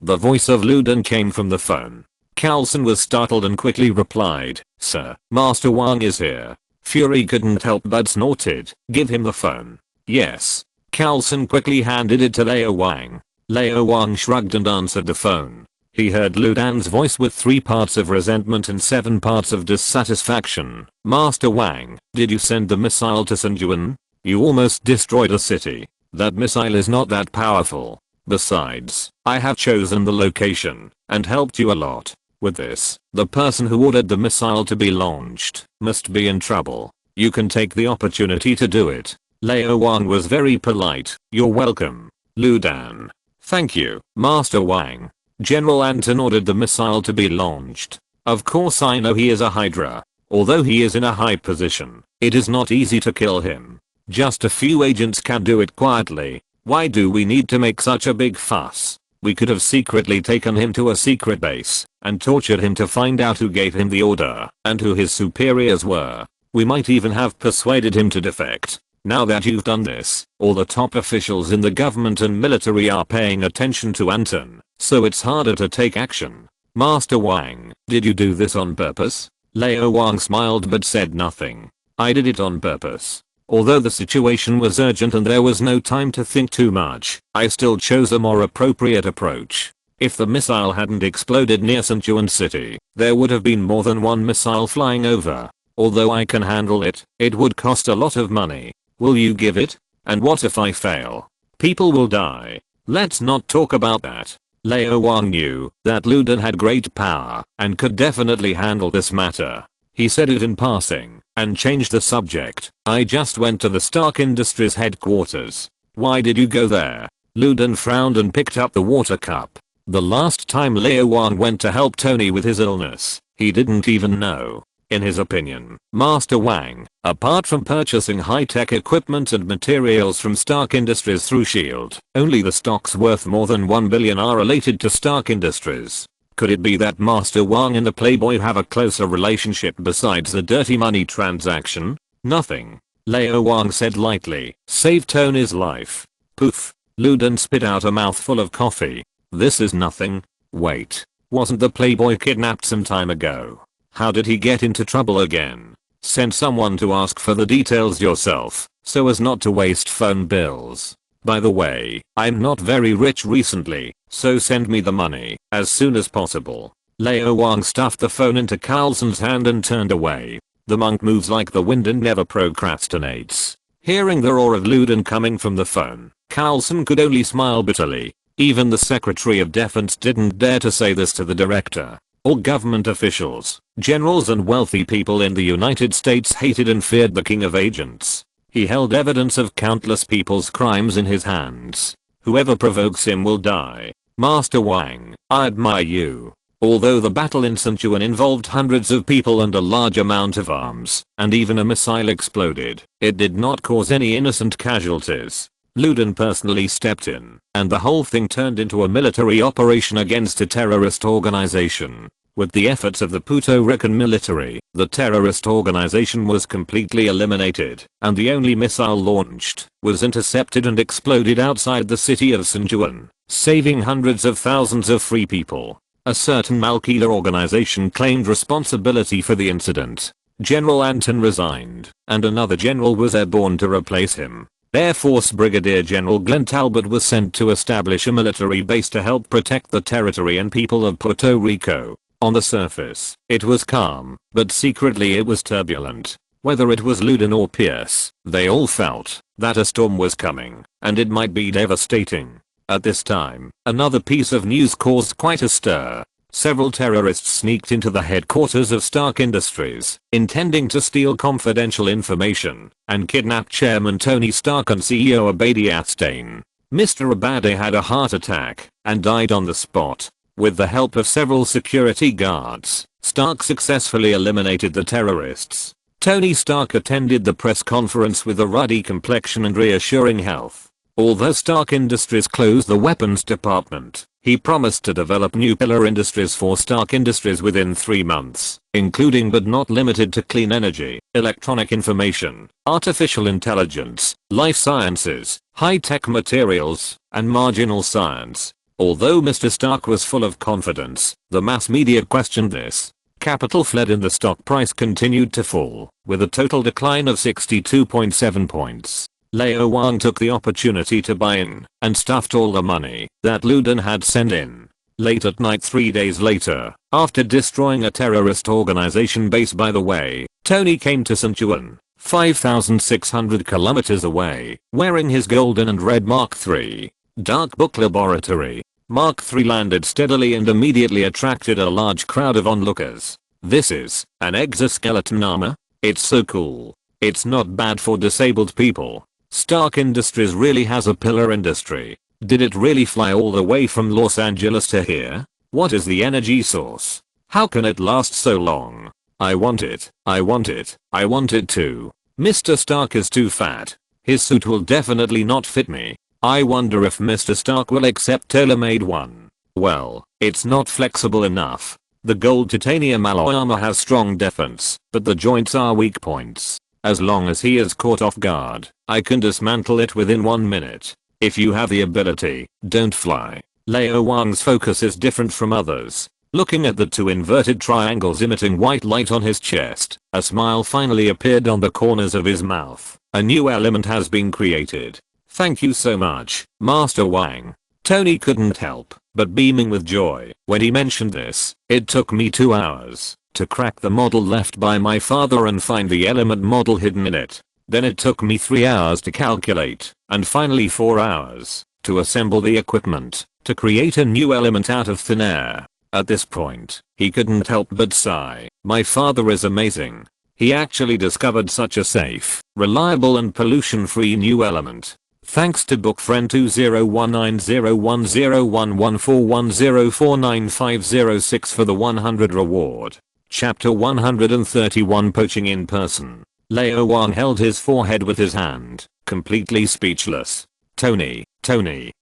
The voice of Luden came from the phone. Carlson was startled and quickly replied, "Sir, Master Wang is here." Fury couldn't help but snorted. "Give him the phone." "Yes." Carlson quickly handed it to Lao Wang. Lao Wang shrugged and answered the phone. He heard Ludan's voice with 3 parts of resentment and 7 parts of dissatisfaction. "Master Wang, did you send the missile to Sanjuan? You almost destroyed a city. That missile is not that powerful. Besides, I have chosen the location and helped you a lot. With this, the person who ordered the missile to be launched must be in trouble. You can take the opportunity to do it." Lao Wang was very polite. "You're welcome, Ludan." "Thank you, Master Wang." General Anton ordered the missile to be launched. Of course I know he is a Hydra. Although he is in a high position, it is not easy to kill him. Just a few agents can do it quietly. Why do we need to make such a big fuss? We could have secretly taken him to a secret base and tortured him to find out who gave him the order and who his superiors were. We might even have persuaded him to defect. Now that you've done this, all the top officials in the government and military are paying attention to Anton, so it's harder to take action. Master Wang, did you do this on purpose? Lao Wang smiled but said nothing. I did it on purpose. Although the situation was urgent and there was no time to think too much, I still chose a more appropriate approach. If the missile hadn't exploded near Sanjuan City, there would have been more than one missile flying over. Although I can handle it, it would cost a lot of money. Will you give it? And what if I fail? People will die. Let's not talk about that. Lao Wang knew that Luden had great power and could definitely handle this matter. He said it in passing and changed the subject. I just went to the Stark Industries headquarters. Why did you go there? Luden frowned and picked up the water cup. The last time Lao Wang went to help Tony with his illness, he didn't even know. In his opinion, Master Wang, apart from purchasing high-tech equipment and materials from Stark Industries through S.H.I.E.L.D., only the stocks worth more than 1 billion are related to Stark Industries. Could it be that Master Wang and the Playboy have a closer relationship besides the dirty money transaction? Nothing. Lao Wang said lightly. Save Tony's life. Poof. Luden spit out a mouthful of coffee. This is nothing. Wait. Wasn't the Playboy kidnapped some time ago? How did he get into trouble again? Send someone to ask for the details yourself, so as not to waste phone bills. By the way, I'm not very rich recently, so send me the money as soon as possible. Lao Wang stuffed the phone into Carlson's hand and turned away. The monk moves like the wind and never procrastinates. Hearing the roar of Luden coming from the phone, Carlson could only smile bitterly. Even the Secretary of Defense didn't dare to say this to the director. All government officials, generals and wealthy people in the United States hated and feared the king of agents. He held evidence of countless people's crimes in his hands. Whoever provokes him will die. Master Wang, I admire you. Although the battle in Sanjuan involved hundreds of people and a large amount of arms, and even a missile exploded, it did not cause any innocent casualties. Luden personally stepped in, and the whole thing turned into a military operation against a terrorist organization. With the efforts of the Puerto Rican military, the terrorist organization was completely eliminated, and the only missile launched was intercepted and exploded outside the city of Sanjuan, saving hundreds of thousands of free people. A certain Al-Qaeda organization claimed responsibility for the incident. General Anton resigned, and another general was airborne to replace him. Air Force Brigadier General Glenn Talbot was sent to establish a military base to help protect the territory and people of Puerto Rico. On the surface, it was calm, but secretly it was turbulent. Whether it was Ludin or Pierce, they all felt that a storm was coming, and it might be devastating. At this time, another piece of news caused quite a stir. Several terrorists sneaked into the headquarters of Stark Industries, intending to steal confidential information, and kidnap Chairman Tony Stark and CEO Abadi Atstein. Mr. Abadi had a heart attack, and died on the spot. With the help of several security guards, Stark successfully eliminated the terrorists. Tony Stark attended the press conference with a ruddy complexion and reassuring health. Although Stark Industries closed the weapons department, he promised to develop new pillar industries for Stark Industries within 3 months, including but not limited to clean energy, electronic information, artificial intelligence, life sciences, high-tech materials, and marginal science. Although Mr. Stark was full of confidence, the mass media questioned this. Capital fled and the stock price continued to fall, with a total decline of 62.7 points. Lao Wang took the opportunity to buy in, and stuffed all the money that Ludin had sent in. Late at night 3 days later, after destroying a terrorist organization base by the way, Tony came to St. Juan, 5,600 kilometers away, wearing his golden and red Mark III. Dark Book Laboratory. Mark III landed steadily and immediately attracted a large crowd of onlookers. This is an exoskeleton armor? It's so cool. It's not bad for disabled people. Stark Industries really has a pillar industry. Did it really fly all the way from Los Angeles to here? What is the energy source? How can it last so long? I want it. I want it. I want it too. Mr. Stark is too fat. His suit will definitely not fit me. I wonder if Mr. Stark will accept tailor-made one. Well, it's not flexible enough. The gold titanium alloy armor has strong defense, but the joints are weak points. As long as he is caught off guard, I can dismantle it within 1 minute. If you have the ability, don't fly. Lao Wang's focus is different from others. Looking at the 2 inverted triangles emitting white light on his chest, a smile finally appeared on the corners of his mouth. A new element has been created. Thank you so much, Master Wang. Tony couldn't help but beaming with joy when he mentioned this. It took me 2 hours to crack the model left by my father and find the element model hidden in it. Then it took me 3 hours to calculate, and finally 4 hours to assemble the equipment to create a new element out of thin air. At this point, he couldn't help but sigh. My father is amazing. He actually discovered such a safe, reliable and pollution-free new element. Thanks to bookfriend 201901014104104950 for the 100 reward. Chapter 131 Poaching in Person. Lao Wang held his forehead with his hand, completely speechless. Tony,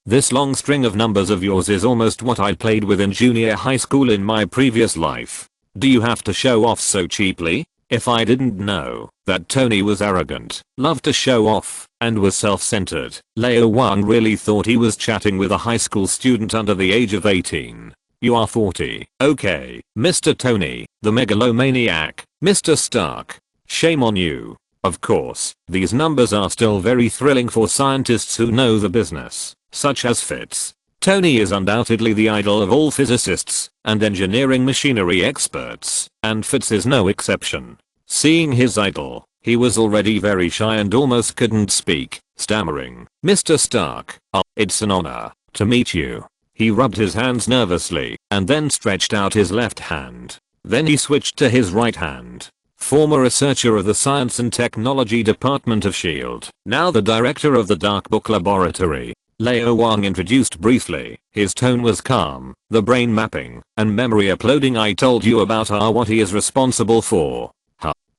this long string of numbers of yours is almost what I played with in junior high school in my previous life. Do you have to show off so cheaply? If I didn't know that Tony was arrogant, loved to show off, and was self-centered, Lao Wang really thought he was chatting with a high school student under the age of 18. You are 40. Okay, Mr. Tony, the megalomaniac, Mr. Stark. Shame on you. Of course, these numbers are still very thrilling for scientists who know the business, such as Fitz. Tony is undoubtedly the idol of all physicists and engineering machinery experts, and Fitz is no exception. Seeing his idol, he was already very shy and almost couldn't speak, stammering, Mr. Stark, it's an honor to meet you. He rubbed his hands nervously and then stretched out his left hand. Then he switched to his right hand. Former researcher of the Science and Technology Department of S.H.I.E.L.D., now the director of the Dark Book Laboratory. Lao Wang introduced briefly. His tone was calm. The brain mapping and memory uploading I told you about are what he is responsible for.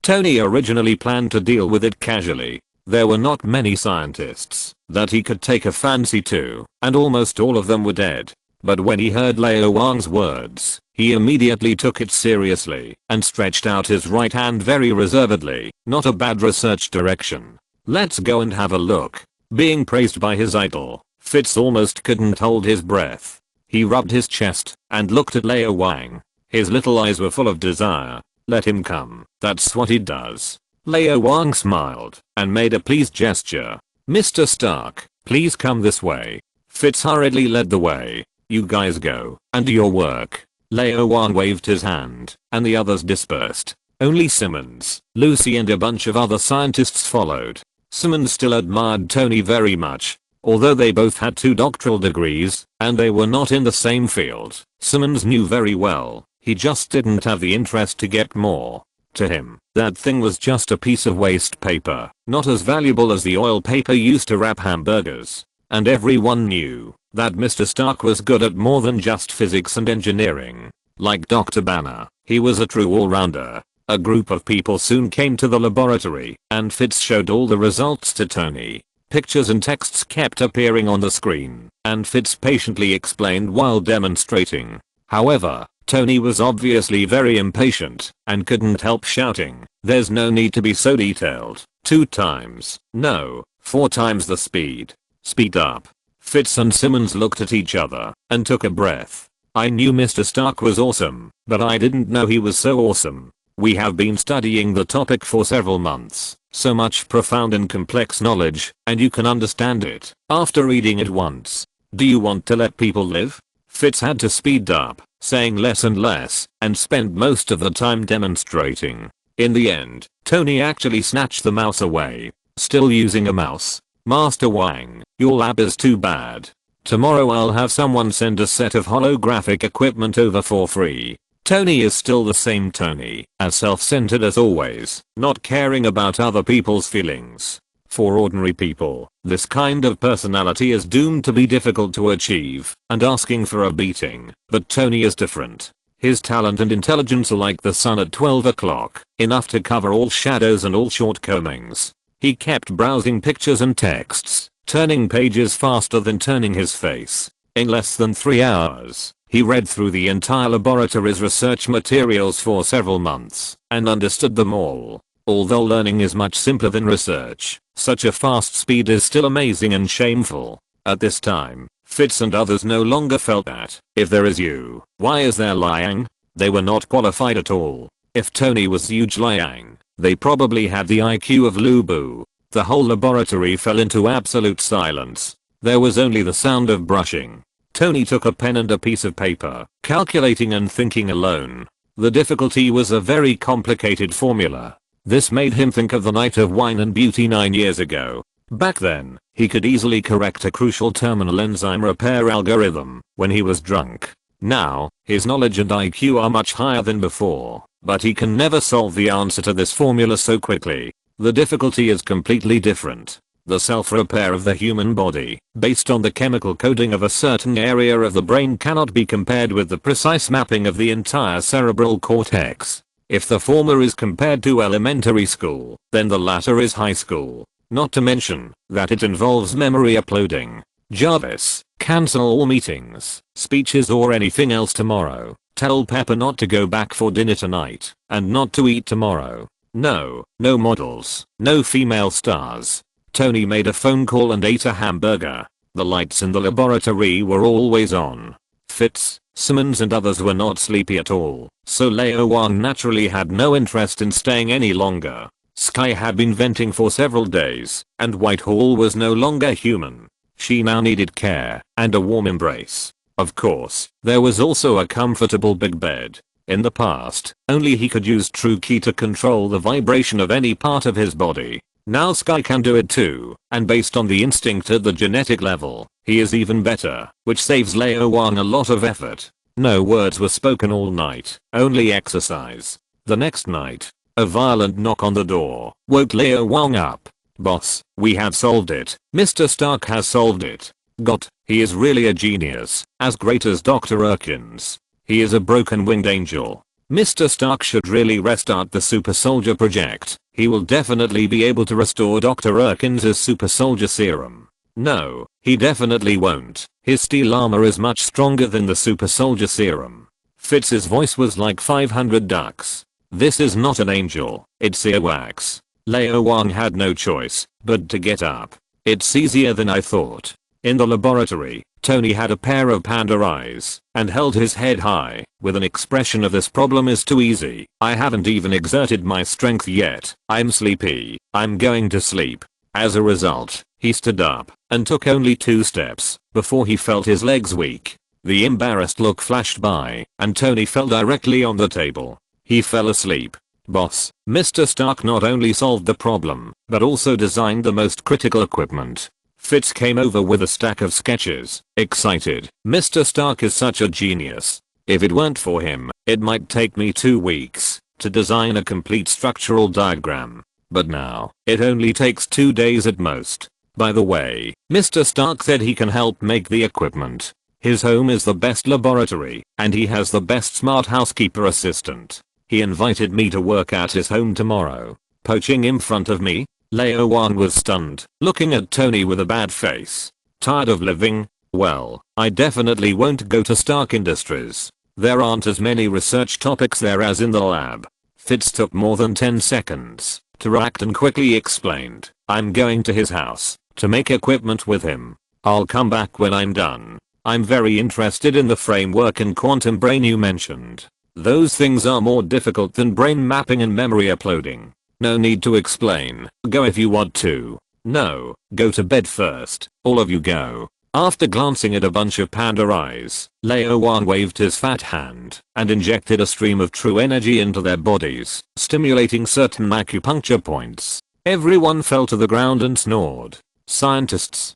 Tony originally planned to deal with it casually. There were not many scientists that he could take a fancy to, and almost all of them were dead. But when he heard Lao Wang's words, he immediately took it seriously and stretched out his right hand very reservedly. Not a bad research direction. Let's go and have a look. Being praised by his idol, Fitz almost couldn't hold his breath. He rubbed his chest and looked at Lao Wang. His little eyes were full of desire. Let him come. That's what he does. Lao Wang smiled and made a pleased gesture. Mr. Stark, please come this way. Fitz hurriedly led the way. You guys go and do your work. Lao Wang waved his hand, and the others dispersed. Only Simmons, Lucy and a bunch of other scientists followed. Simmons still admired Tony very much. Although they both had 2 doctoral degrees, and they were not in the same field, Simmons knew very well, he just didn't have the interest to get more. To him, that thing was just a piece of waste paper, not as valuable as the oil paper used to wrap hamburgers. And everyone knew that Mr. Stark was good at more than just physics and engineering. Like Dr. Banner, he was a true all-rounder. A group of people soon came to the laboratory, and Fitz showed all the results to Tony. Pictures and texts kept appearing on the screen, and Fitz patiently explained while demonstrating. However, Tony was obviously very impatient, and couldn't help shouting, "There's no need to be so detailed. 2 times, no, 4 times the speed. Speed up." Fitz and Simmons looked at each other, and took a breath. I knew Mr. Stark was awesome, but I didn't know he was so awesome. We have been studying the topic for several months. So much profound and complex knowledge, and you can understand it after reading it once. Do you want to let people live? Fitz had to speed up, saying less and less, and spend most of the time demonstrating. In the end, Tony actually snatched the mouse away. Still using a mouse? Master Wang, your lab is too bad. Tomorrow I'll have someone send a set of holographic equipment over for free. Tony is still the same Tony, as self-centered as always, not caring about other people's feelings. For ordinary people, this kind of personality is doomed to be difficult to achieve, and asking for a beating, but Tony is different. His talent and intelligence are like the sun at 12 o'clock, enough to cover all shadows and all shortcomings. He kept browsing pictures and texts, turning pages faster than turning his face. In less than 3 hours, he read through the entire laboratory's research materials for several months, and understood them all. Although learning is much simpler than research, such a fast speed is still amazing and shameful. At this time, Fitz and others no longer felt that. If there is you, why is there Liang? They were not qualified at all. If Tony was huge Liang, they probably had the IQ of Lu Bu. The whole laboratory fell into absolute silence. There was only the sound of brushing. Tony took a pen and a piece of paper, calculating and thinking alone. The difficulty was a very complicated formula. This made him think of the night of wine and beauty 9 years ago. Back then, he could easily correct a crucial terminal enzyme repair algorithm when he was drunk. Now, his knowledge and IQ are much higher than before, but he can never solve the answer to this formula so quickly. The difficulty is completely different. The self-repair of the human body, based on the chemical coding of a certain area of the brain, cannot be compared with the precise mapping of the entire cerebral cortex. If the former is compared to elementary school, then the latter is high school. Not to mention that it involves memory uploading. Jarvis, cancel all meetings, speeches or anything else tomorrow. Tell Pepper not to go back for dinner tonight, and not to eat tomorrow. No models, no female stars. Tony made a phone call and ate a hamburger. The lights in the laboratory were always on. Fitz, Simmons and others were not sleepy at all, so Lao Wang naturally had no interest in staying any longer. Sky had been venting for several days, and Whitehall was no longer human. She now needed care and a warm embrace. Of course, there was also a comfortable big bed. In the past, only he could use True Key to control the vibration of any part of his body. Now Sky can do it too, and based on the instinct at the genetic level, he is even better, which saves Lao Wang a lot of effort. No words were spoken all night, only exercise. The next night, a violent knock on the door woke Lao Wang up. "Boss, we have solved it. Mr. Stark has solved it." "God, he is really a genius, as great as Dr. Erkins. He is a broken-winged angel. Mr. Stark should really restart the Super Soldier project. He will definitely be able to restore Dr. Erkins' Super Soldier Serum." "No, he definitely won't. His steel armor is much stronger than the Super Soldier Serum." Fitz's voice was like 500 ducks. "This is not an angel, it's earwax." Lao Wang had no choice but to get up. "It's easier than I thought." In the laboratory, Tony had a pair of panda eyes and held his head high with an expression of "this problem is too easy. I haven't even exerted my strength yet. I'm sleepy. I'm going to sleep." As a result, he stood up and took only 2 steps before he felt his legs weak. The embarrassed look flashed by, and Tony fell directly on the table. He fell asleep. Boss, Mr. Stark not only solved the problem, but also designed the most critical equipment. Fitz came over with a stack of sketches, excited. Mr. Stark is such a genius. If it weren't for him, it might take me 2 weeks to design a complete structural diagram. But now, it only takes 2 days at most. By the way, Mr. Stark said he can help make the equipment. His home is the best laboratory, and he has the best smart housekeeper assistant. He invited me to work at his home tomorrow. Poaching in front of me? Lao Wang was stunned, looking at Tony with a bad face. Tired of living? Well, I definitely won't go to Stark Industries. There aren't as many research topics there as in the lab. Fitz took more than 10 seconds to react and quickly explained, I'm going to his house to make equipment with him. I'll come back when I'm done. I'm very interested in the framework and quantum brain you mentioned. Those things are more difficult than brain mapping and memory uploading. No need to explain. Go if you want to. No, go to bed first. All of you go. After glancing at a bunch of panda eyes, Lao Wang waved his fat hand and injected a stream of true energy into their bodies, stimulating certain acupuncture points. Everyone fell to the ground and snored. Scientists,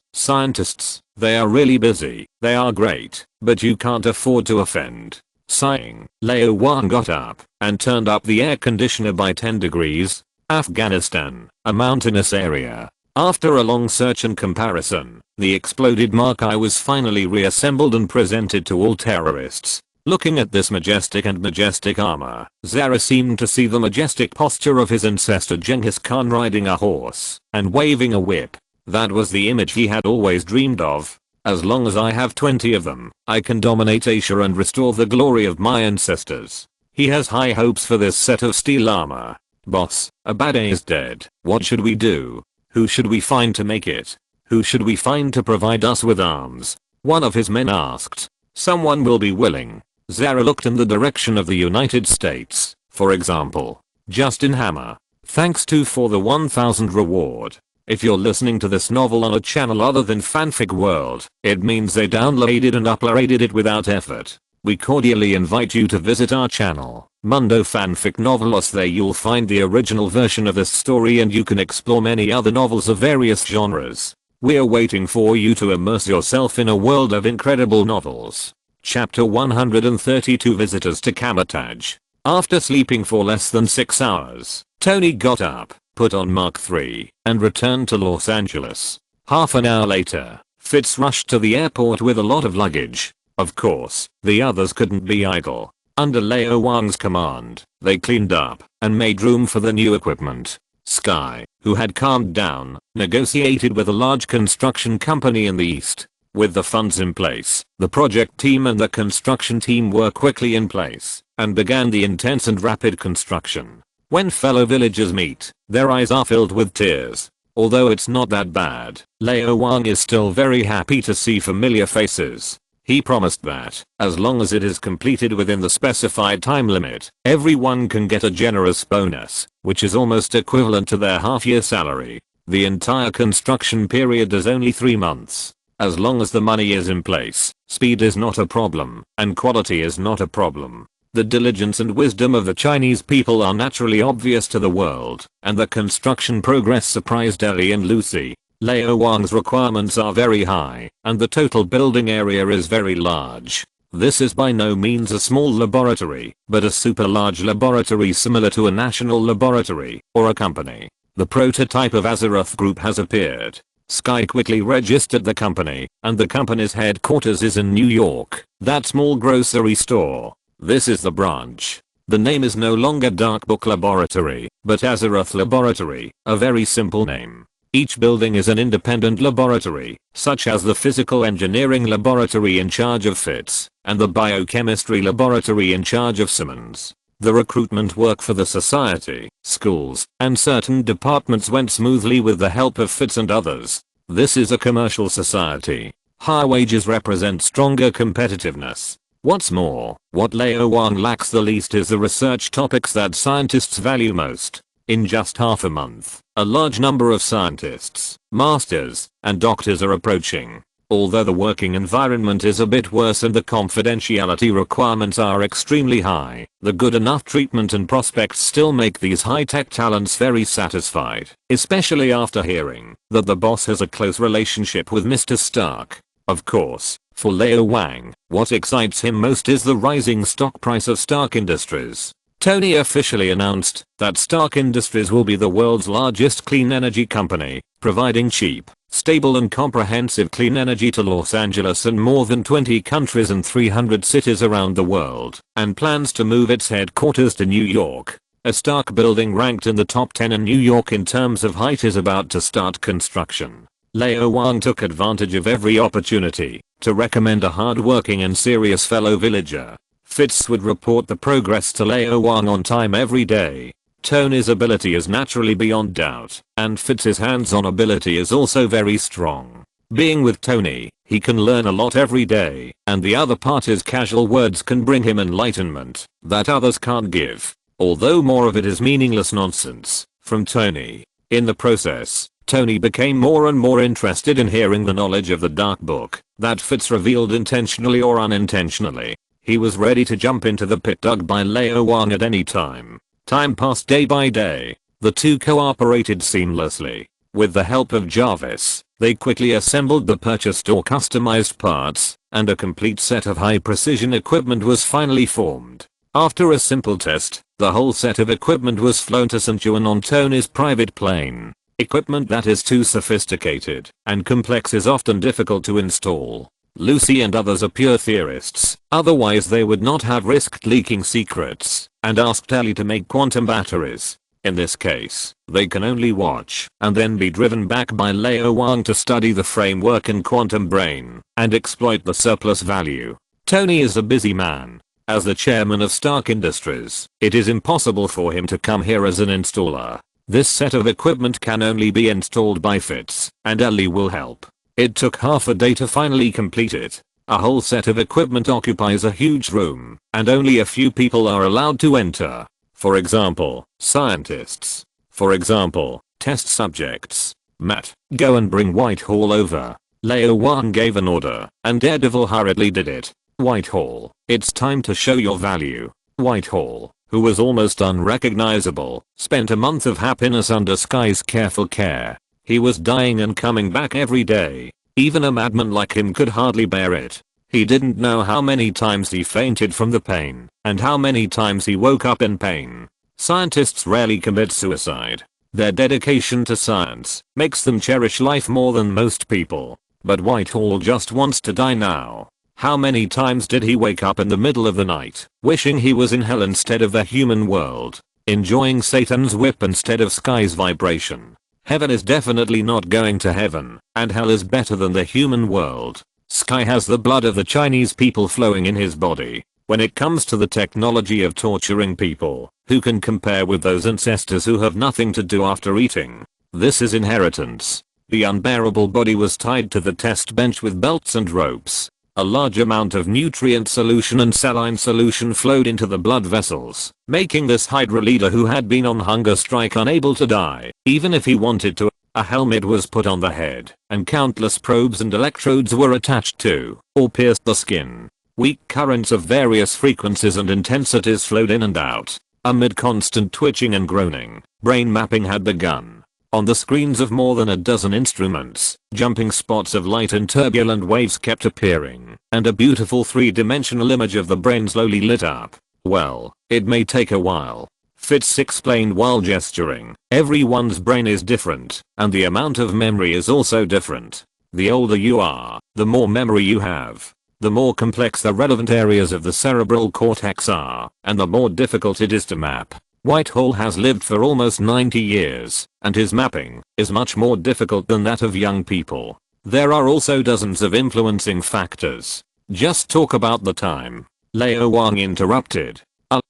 they are really busy. They are great, but you can't afford to offend. Sighing, Lao Wang got up and turned up the air conditioner by 10 degrees. Afghanistan, a mountainous area. After a long search and comparison, the exploded Markai was finally reassembled and presented to all terrorists. Looking at this majestic armor, Zara seemed to see the majestic posture of his ancestor Genghis Khan riding a horse and waving a whip. That was the image he had always dreamed of. As long as I have 20 of them, I can dominate Asia and restore the glory of my ancestors. He has high hopes for this set of steel armor. Boss, Abade is dead. What should we do? Who should we find to make it? Who should we find to provide us with arms? One of his men asked. Someone will be willing. Zara looked in the direction of the United States, for example. Justin Hammer. Thanks to for the 1000 reward. If you're listening to this novel on a channel other than Fanfic World, it means they downloaded and uploaded it without effort. We cordially invite you to visit our channel, Mundo Fanfic Novelos. There you'll find the original version of this story and you can explore many other novels of various genres. We're waiting for you to immerse yourself in a world of incredible novels. Chapter 132 Visitors to Kamataj. After sleeping for less than 6 hours, Tony got up, put on Mark III, and returned to Los Angeles. Half an hour later, Fitz rushed to the airport with a lot of luggage. Of course, the others couldn't be idle. Under Lao Wang's command, they cleaned up and made room for the new equipment. Sky, who had calmed down, negotiated with a large construction company in the east. With the funds in place, the project team and the construction team were quickly in place and began the intense and rapid construction. When fellow villagers meet, their eyes are filled with tears. Although it's not that bad, Lao Wang is still very happy to see familiar faces. He promised that, as long as it is completed within the specified time limit, everyone can get a generous bonus, which is almost equivalent to their half-year salary. The entire construction period is only 3 months. As long as the money is in place, speed is not a problem, and quality is not a problem. The diligence and wisdom of the Chinese people are naturally obvious to the world, and the construction progress surprised Ellie and Lucy. Lao Wang's requirements are very high, and the total building area is very large. This is by no means a small laboratory, but a super large laboratory similar to a national laboratory, or a company. The prototype of Azeroth Group has appeared. Sky quickly registered the company, and the company's headquarters is in New York. That small grocery store. This is the branch. The name is no longer Dark Book Laboratory, but Azeroth Laboratory, a very simple name. Each building is an independent laboratory, such as the Physical Engineering Laboratory in charge of Fitz, and the Biochemistry Laboratory in charge of Simmons. The recruitment work for the society, schools, and certain departments went smoothly with the help of Fitz and others. This is a commercial society. Higher wages represent stronger competitiveness. What's more, what Lao Wang lacks the least is the research topics that scientists value most. In just half a month, a large number of scientists, masters, and doctors are approaching. Although the working environment is a bit worse and the confidentiality requirements are extremely high, the good enough treatment and prospects still make these high-tech talents very satisfied, especially after hearing that the boss has a close relationship with Mr. Stark. Of course, for Lao Wang, what excites him most is the rising stock price of Stark Industries. Tony officially announced that Stark Industries will be the world's largest clean energy company, providing cheap, stable and comprehensive clean energy to Los Angeles and more than 20 countries and 300 cities around the world, and plans to move its headquarters to New York. A Stark building ranked in the top 10 in New York in terms of height is about to start construction. Lao Wang took advantage of every opportunity to recommend a hard-working and serious fellow villager. Fitz would report the progress to Lao Wang on time every day. Tony's ability is naturally beyond doubt, and Fitz's hands-on ability is also very strong. Being with Tony, he can learn a lot every day, and the other part is casual words can bring him enlightenment that others can't give, although more of it is meaningless nonsense from Tony. In the process, Tony became more and more interested in hearing the knowledge of the Dark Book that Fitz revealed intentionally or unintentionally. He was ready to jump into the pit dug by Lao Wang at any time. Time passed day by day. The two cooperated seamlessly. With the help of Jarvis, they quickly assembled the purchased or customized parts, and a complete set of high-precision equipment was finally formed. After a simple test, the whole set of equipment was flown to St. Juan on Tony's private plane. Equipment that is too sophisticated and complex is often difficult to install. Lucy and others are pure theorists, otherwise they would not have risked leaking secrets and asked Ellie to make quantum batteries. In this case, they can only watch and then be driven back by Lao Wang to study the framework in quantum brain and exploit the surplus value. Tony is a busy man. As the chairman of Stark Industries, it is impossible for him to come here as an installer. This set of equipment can only be installed by Fitz, and Ellie will help. It took half a day to finally complete it. A whole set of equipment occupies a huge room, and only a few people are allowed to enter. For example, scientists. For example, test subjects. Matt, go and bring Whitehall over. Lao Wang gave an order, and Daredevil hurriedly did it. Whitehall, it's time to show your value. Whitehall, who was almost unrecognizable, spent a month of happiness under Sky's careful care. He was dying and coming back every day. Even a madman like him could hardly bear it. He didn't know how many times he fainted from the pain, and how many times he woke up in pain. Scientists rarely commit suicide. Their dedication to science makes them cherish life more than most people. But Whitehall just wants to die now. How many times did he wake up in the middle of the night, wishing he was in hell instead of the human world, enjoying Satan's whip instead of Sky's vibration? Heaven is definitely not going to heaven, and hell is better than the human world. Sky has the blood of the Chinese people flowing in his body. When it comes to the technology of torturing people, who can compare with those ancestors who have nothing to do after eating? This is inheritance. The unbearable body was tied to the test bench with belts and ropes. A large amount of nutrient solution and saline solution flowed into the blood vessels, making this Hydra leader who had been on hunger strike unable to die, even if he wanted to. A helmet was put on the head, and countless probes and electrodes were attached to, or pierced the skin. Weak currents of various frequencies and intensities flowed in and out. Amid constant twitching and groaning, brain mapping had begun. On the screens of more than a dozen instruments, jumping spots of light and turbulent waves kept appearing, and a beautiful three-dimensional image of the brain slowly lit up. Well, it may take a while. Fitz explained while gesturing. Everyone's brain is different, and the amount of memory is also different. The older you are, the more memory you have. The more complex the relevant areas of the cerebral cortex are, and the more difficult it is to map. Whitehall has lived for almost 90 years, and his mapping is much more difficult than that of young people. There are also dozens of influencing factors. Just talk about the time. Lao Wang interrupted.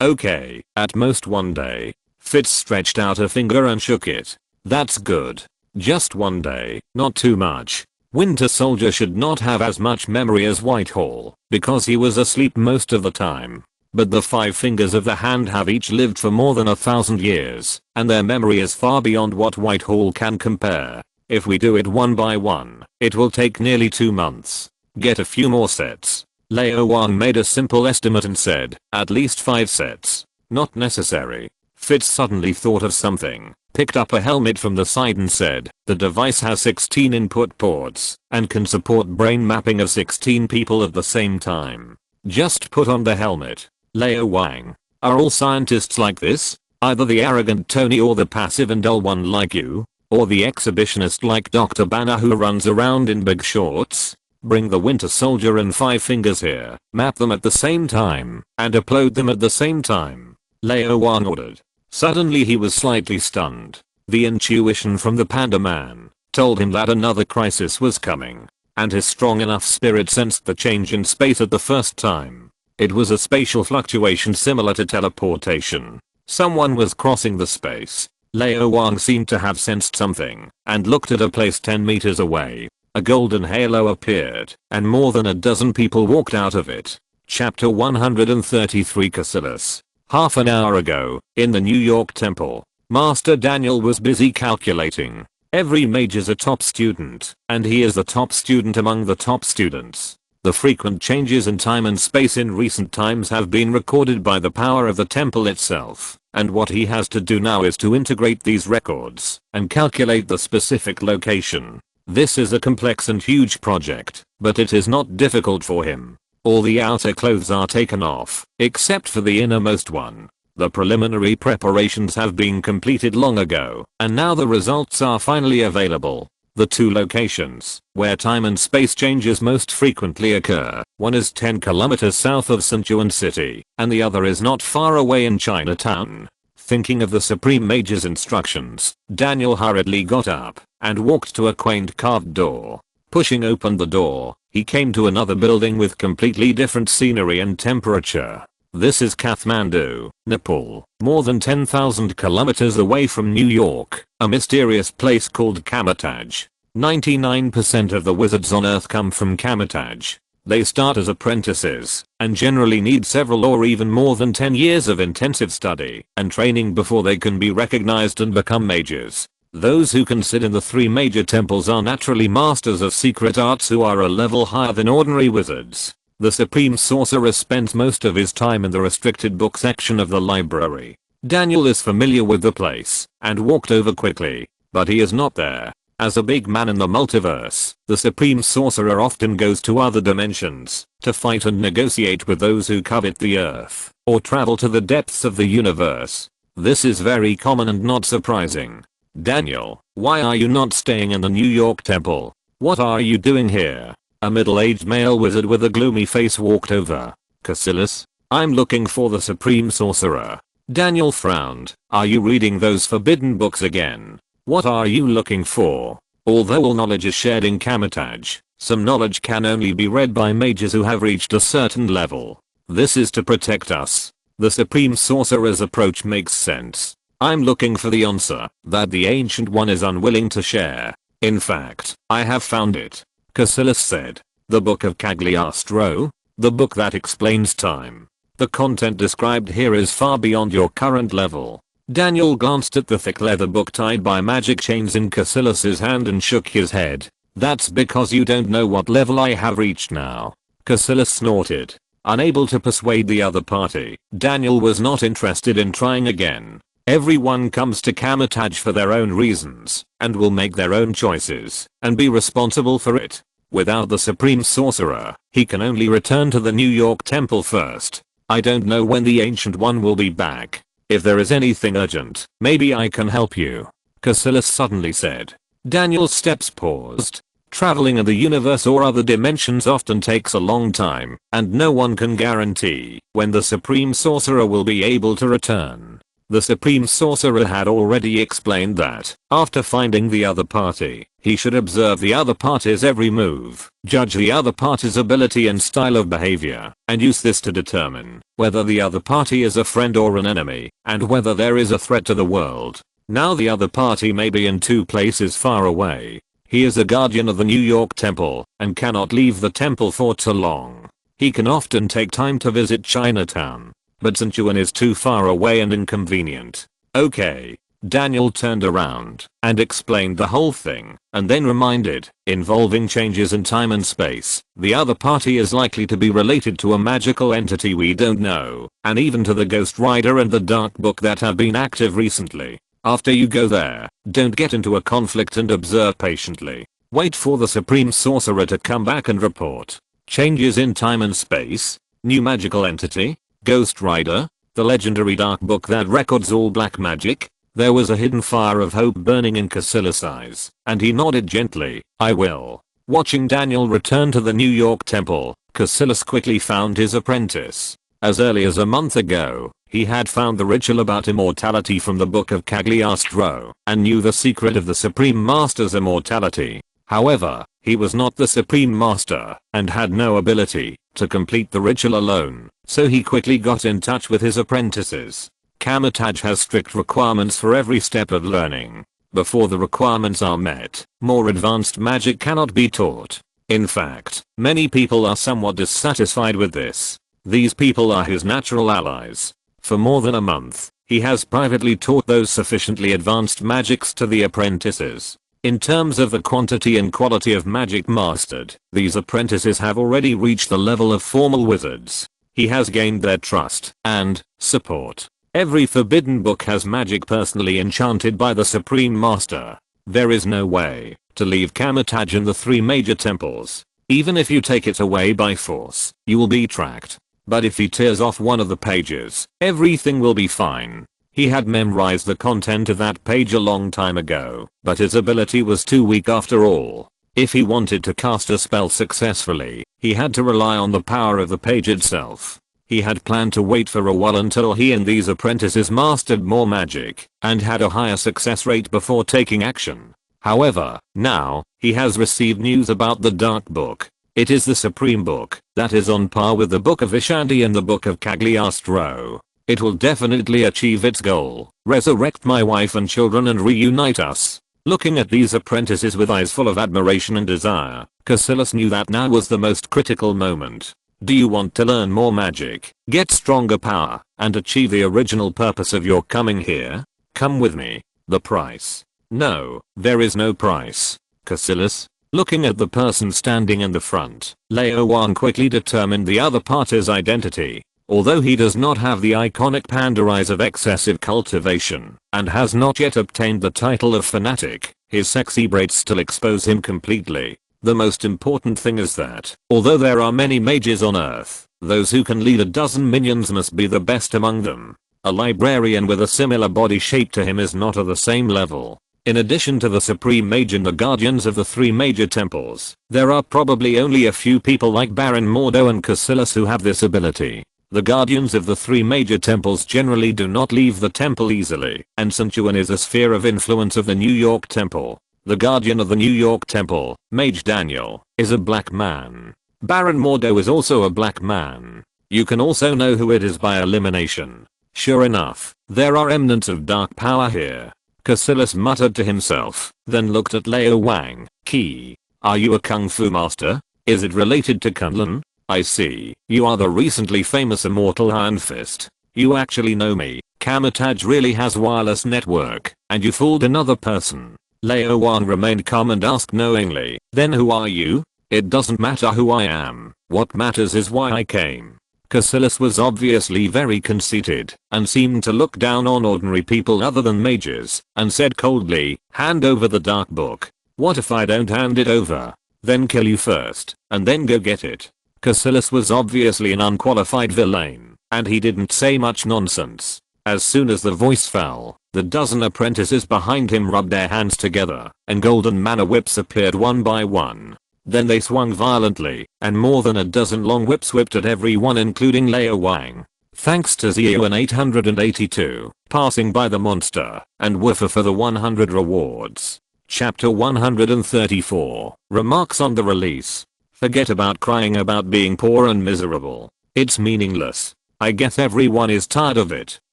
Okay, at most one day. Fitz stretched out a finger and shook it. That's good. Just one day, not too much. Winter Soldier should not have as much memory as Whitehall, because he was asleep most of the time. But the 5 fingers of the hand have each lived for more than 1,000 years, and their memory is far beyond what Whitehall can compare. If we do it one by one, it will take nearly 2 months. Get a few more sets. Lao Wang made a simple estimate and said, at least 5 sets. Not necessary. Fitz suddenly thought of something, picked up a helmet from the side and said, the device has 16 input ports and can support brain mapping of 16 people at the same time. Just put on the helmet. Lao Wang. Are all scientists like this? Either the arrogant Tony or the passive and dull one like you? Or the exhibitionist like Dr. Banner who runs around in big shorts? Bring the Winter Soldier and 5 fingers here, map them at the same time, and upload them at the same time. Lao Wang ordered. Suddenly he was slightly stunned. The intuition from the Panda Man told him that another crisis was coming, and his strong enough spirit sensed the change in space at the first time. It was a spatial fluctuation similar to teleportation. Someone was crossing the space. Lao Wang seemed to have sensed something, and looked at a place 10 meters away. A golden halo appeared, and more than a dozen people walked out of it. Chapter 133 Cassilis. Half an hour ago, in the New York temple, Master Daniel was busy calculating. Every mage's a top student, and he is the top student among the top students. The frequent changes in time and space in recent times have been recorded by the power of the temple itself, and what he has to do now is to integrate these records and calculate the specific location. This is a complex and huge project, but it is not difficult for him. All the outer clothes are taken off, except for the innermost one. The preliminary preparations have been completed long ago, and now the results are finally available. The 2 locations, where time and space changes most frequently occur, one is 10 kilometers south of Sichuan City, and the other is not far away in Chinatown. Thinking of the Supreme Mage's instructions, Daniel hurriedly got up and walked to a quaint carved door. Pushing open the door, he came to another building with completely different scenery and temperature. This is Kathmandu, Nepal, more than 10,000 kilometers away from New York, a mysterious place called Kamataj. 99% of the wizards on Earth come from Kamataj. They start as apprentices, and generally need several or even more than 10 years of intensive study and training before they can be recognized and become mages. Those who can sit in the 3 major temples are naturally masters of secret arts who are a level higher than ordinary wizards. The Supreme Sorcerer spends most of his time in the restricted book section of the library. Daniel is familiar with the place and walked over quickly, but he is not there. As a big man in the multiverse, the Supreme Sorcerer often goes to other dimensions to fight and negotiate with those who covet the earth, or travel to the depths of the universe. This is very common and not surprising. Daniel, why are you not staying in the New York temple? What are you doing here? A middle-aged male wizard with a gloomy face walked over. Cassilis, I'm looking for the Supreme Sorcerer. Daniel frowned. Are you reading those forbidden books again? What are you looking for? Although all knowledge is shared in Kamataj, some knowledge can only be read by mages who have reached a certain level. This is to protect us. The Supreme Sorcerer's approach makes sense. I'm looking for the answer that the Ancient One is unwilling to share. In fact, I have found it. Cassilis said. The Book of Cagliostro? The book that explains time. The content described here is far beyond your current level. Daniel glanced at the thick leather book tied by magic chains in Cassilis's hand and shook his head. That's because you don't know what level I have reached now. Cassilis snorted. Unable to persuade the other party, Daniel was not interested in trying again. Everyone comes to Kamataj for their own reasons, and will make their own choices, and be responsible for it. Without the Supreme Sorcerer, he can only return to the New York temple first. I don't know when the Ancient One will be back. If there is anything urgent, maybe I can help you. Cassilis suddenly said. Daniel's steps paused. Traveling in the universe or other dimensions often takes a long time, and no one can guarantee when the Supreme Sorcerer will be able to return. The Supreme Sorcerer had already explained that, after finding the other party, he should observe the other party's every move, judge the other party's ability and style of behavior, and use this to determine whether the other party is a friend or an enemy, and whether there is a threat to the world. Now the other party may be in 2 places far away. He is a guardian of the New York temple, and cannot leave the temple for too long. He can often take time to visit Chinatown. But Sichuan is too far away and inconvenient. Okay. Daniel turned around and explained the whole thing, and then reminded, involving changes in time and space, the other party is likely to be related to a magical entity we don't know, and even to the Ghost Rider and the Dark Book that have been active recently. After you go there, don't get into a conflict and observe patiently. Wait for the Supreme Sorcerer to come back and report. Changes in time and space? New magical entity? Ghost Rider? The legendary Dark Book that records all black magic? There was a hidden fire of hope burning in Cassilis' eyes, and he nodded gently. I will. Watching Daniel return to the New York temple, Cassilis quickly found his apprentice. As early as a month ago, he had found the ritual about immortality from the Book of Cagliostro, and knew the secret of the Supreme Master's immortality. However, he was not the Supreme Master, and had no ability to complete the ritual alone, so he quickly got in touch with his apprentices. Kamatage has strict requirements for every step of learning. Before the requirements are met, more advanced magic cannot be taught. In fact, many people are somewhat dissatisfied with this. These people are his natural allies. For more than a month, he has privately taught those sufficiently advanced magics to the apprentices. In terms of the quantity and quality of magic mastered, these apprentices have already reached the level of formal wizards. He has gained their trust and support. Every forbidden book has magic personally enchanted by the Supreme Master. There is no way to leave Kamatage in the 3 major temples. Even if you take it away by force, you will be tracked. But if he tears off one of the pages, everything will be fine. He had memorized the content of that page a long time ago, but his ability was too weak after all. If he wanted to cast a spell successfully, he had to rely on the power of the page itself. He had planned to wait for a while until he and these apprentices mastered more magic and had a higher success rate before taking action. However, now, he has received news about the Dark Book. It is the Supreme Book that is on par with the Book of Ishandi and the Book of Cagliostro. It will definitely achieve its goal, resurrect my wife and children and reunite us. Looking at these apprentices with eyes full of admiration and desire, Cassilis knew that now was the most critical moment. Do you want to learn more magic, get stronger power, and achieve the original purpose of your coming here? Come with me. The price? No, there is no price. Cassilis? Looking at the person standing in the front, Lao Wang quickly determined the other party's identity. Although he does not have the iconic panda eyes of excessive cultivation, and has not yet obtained the title of fanatic, his sexy braids still expose him completely. The most important thing is that, although there are many mages on Earth, those who can lead a dozen minions must be the best among them. A librarian with a similar body shape to him is not at the same level. In addition to the Supreme Mage and the Guardians of the 3 major temples, there are probably only a few people like Baron Mordo and Cassilis who have this ability. The Guardians of the 3 major temples generally do not leave the temple easily, and Sanchuan is a sphere of influence of the New York temple. The Guardian of the New York temple, Mage Daniel, is a black man. Baron Mordo is also a black man. You can also know who it is by elimination. Sure enough, there are remnants of dark power here. Cassilis muttered to himself, then looked at Lao Wang. Key. Are you a kung fu master? Is it related to Kunlun? I see. You are the recently famous Immortal Iron Fist. You actually know me. Kamatage really has wireless network, and you fooled another person. Lao Wang remained calm and asked knowingly, then who are you? It doesn't matter who I am. What matters is why I came. Cassilis was obviously very conceited, and seemed to look down on ordinary people other than mages, and said coldly, hand over the Dark Book. What if I don't hand it over? Then kill you first, and then go get it. Cassilis was obviously an unqualified villain, and he didn't say much nonsense. As soon as the voice fell, the dozen apprentices behind him rubbed their hands together, and golden mana whips appeared one by one. Then they swung violently, and more than a dozen long whips whipped at everyone including Lao Wang. Thanks to Zio 882, passing by the monster, and Woofer for the 100 rewards. Chapter 134, Remarks on the release. Forget about crying about being poor and miserable. It's meaningless. I guess everyone is tired of it.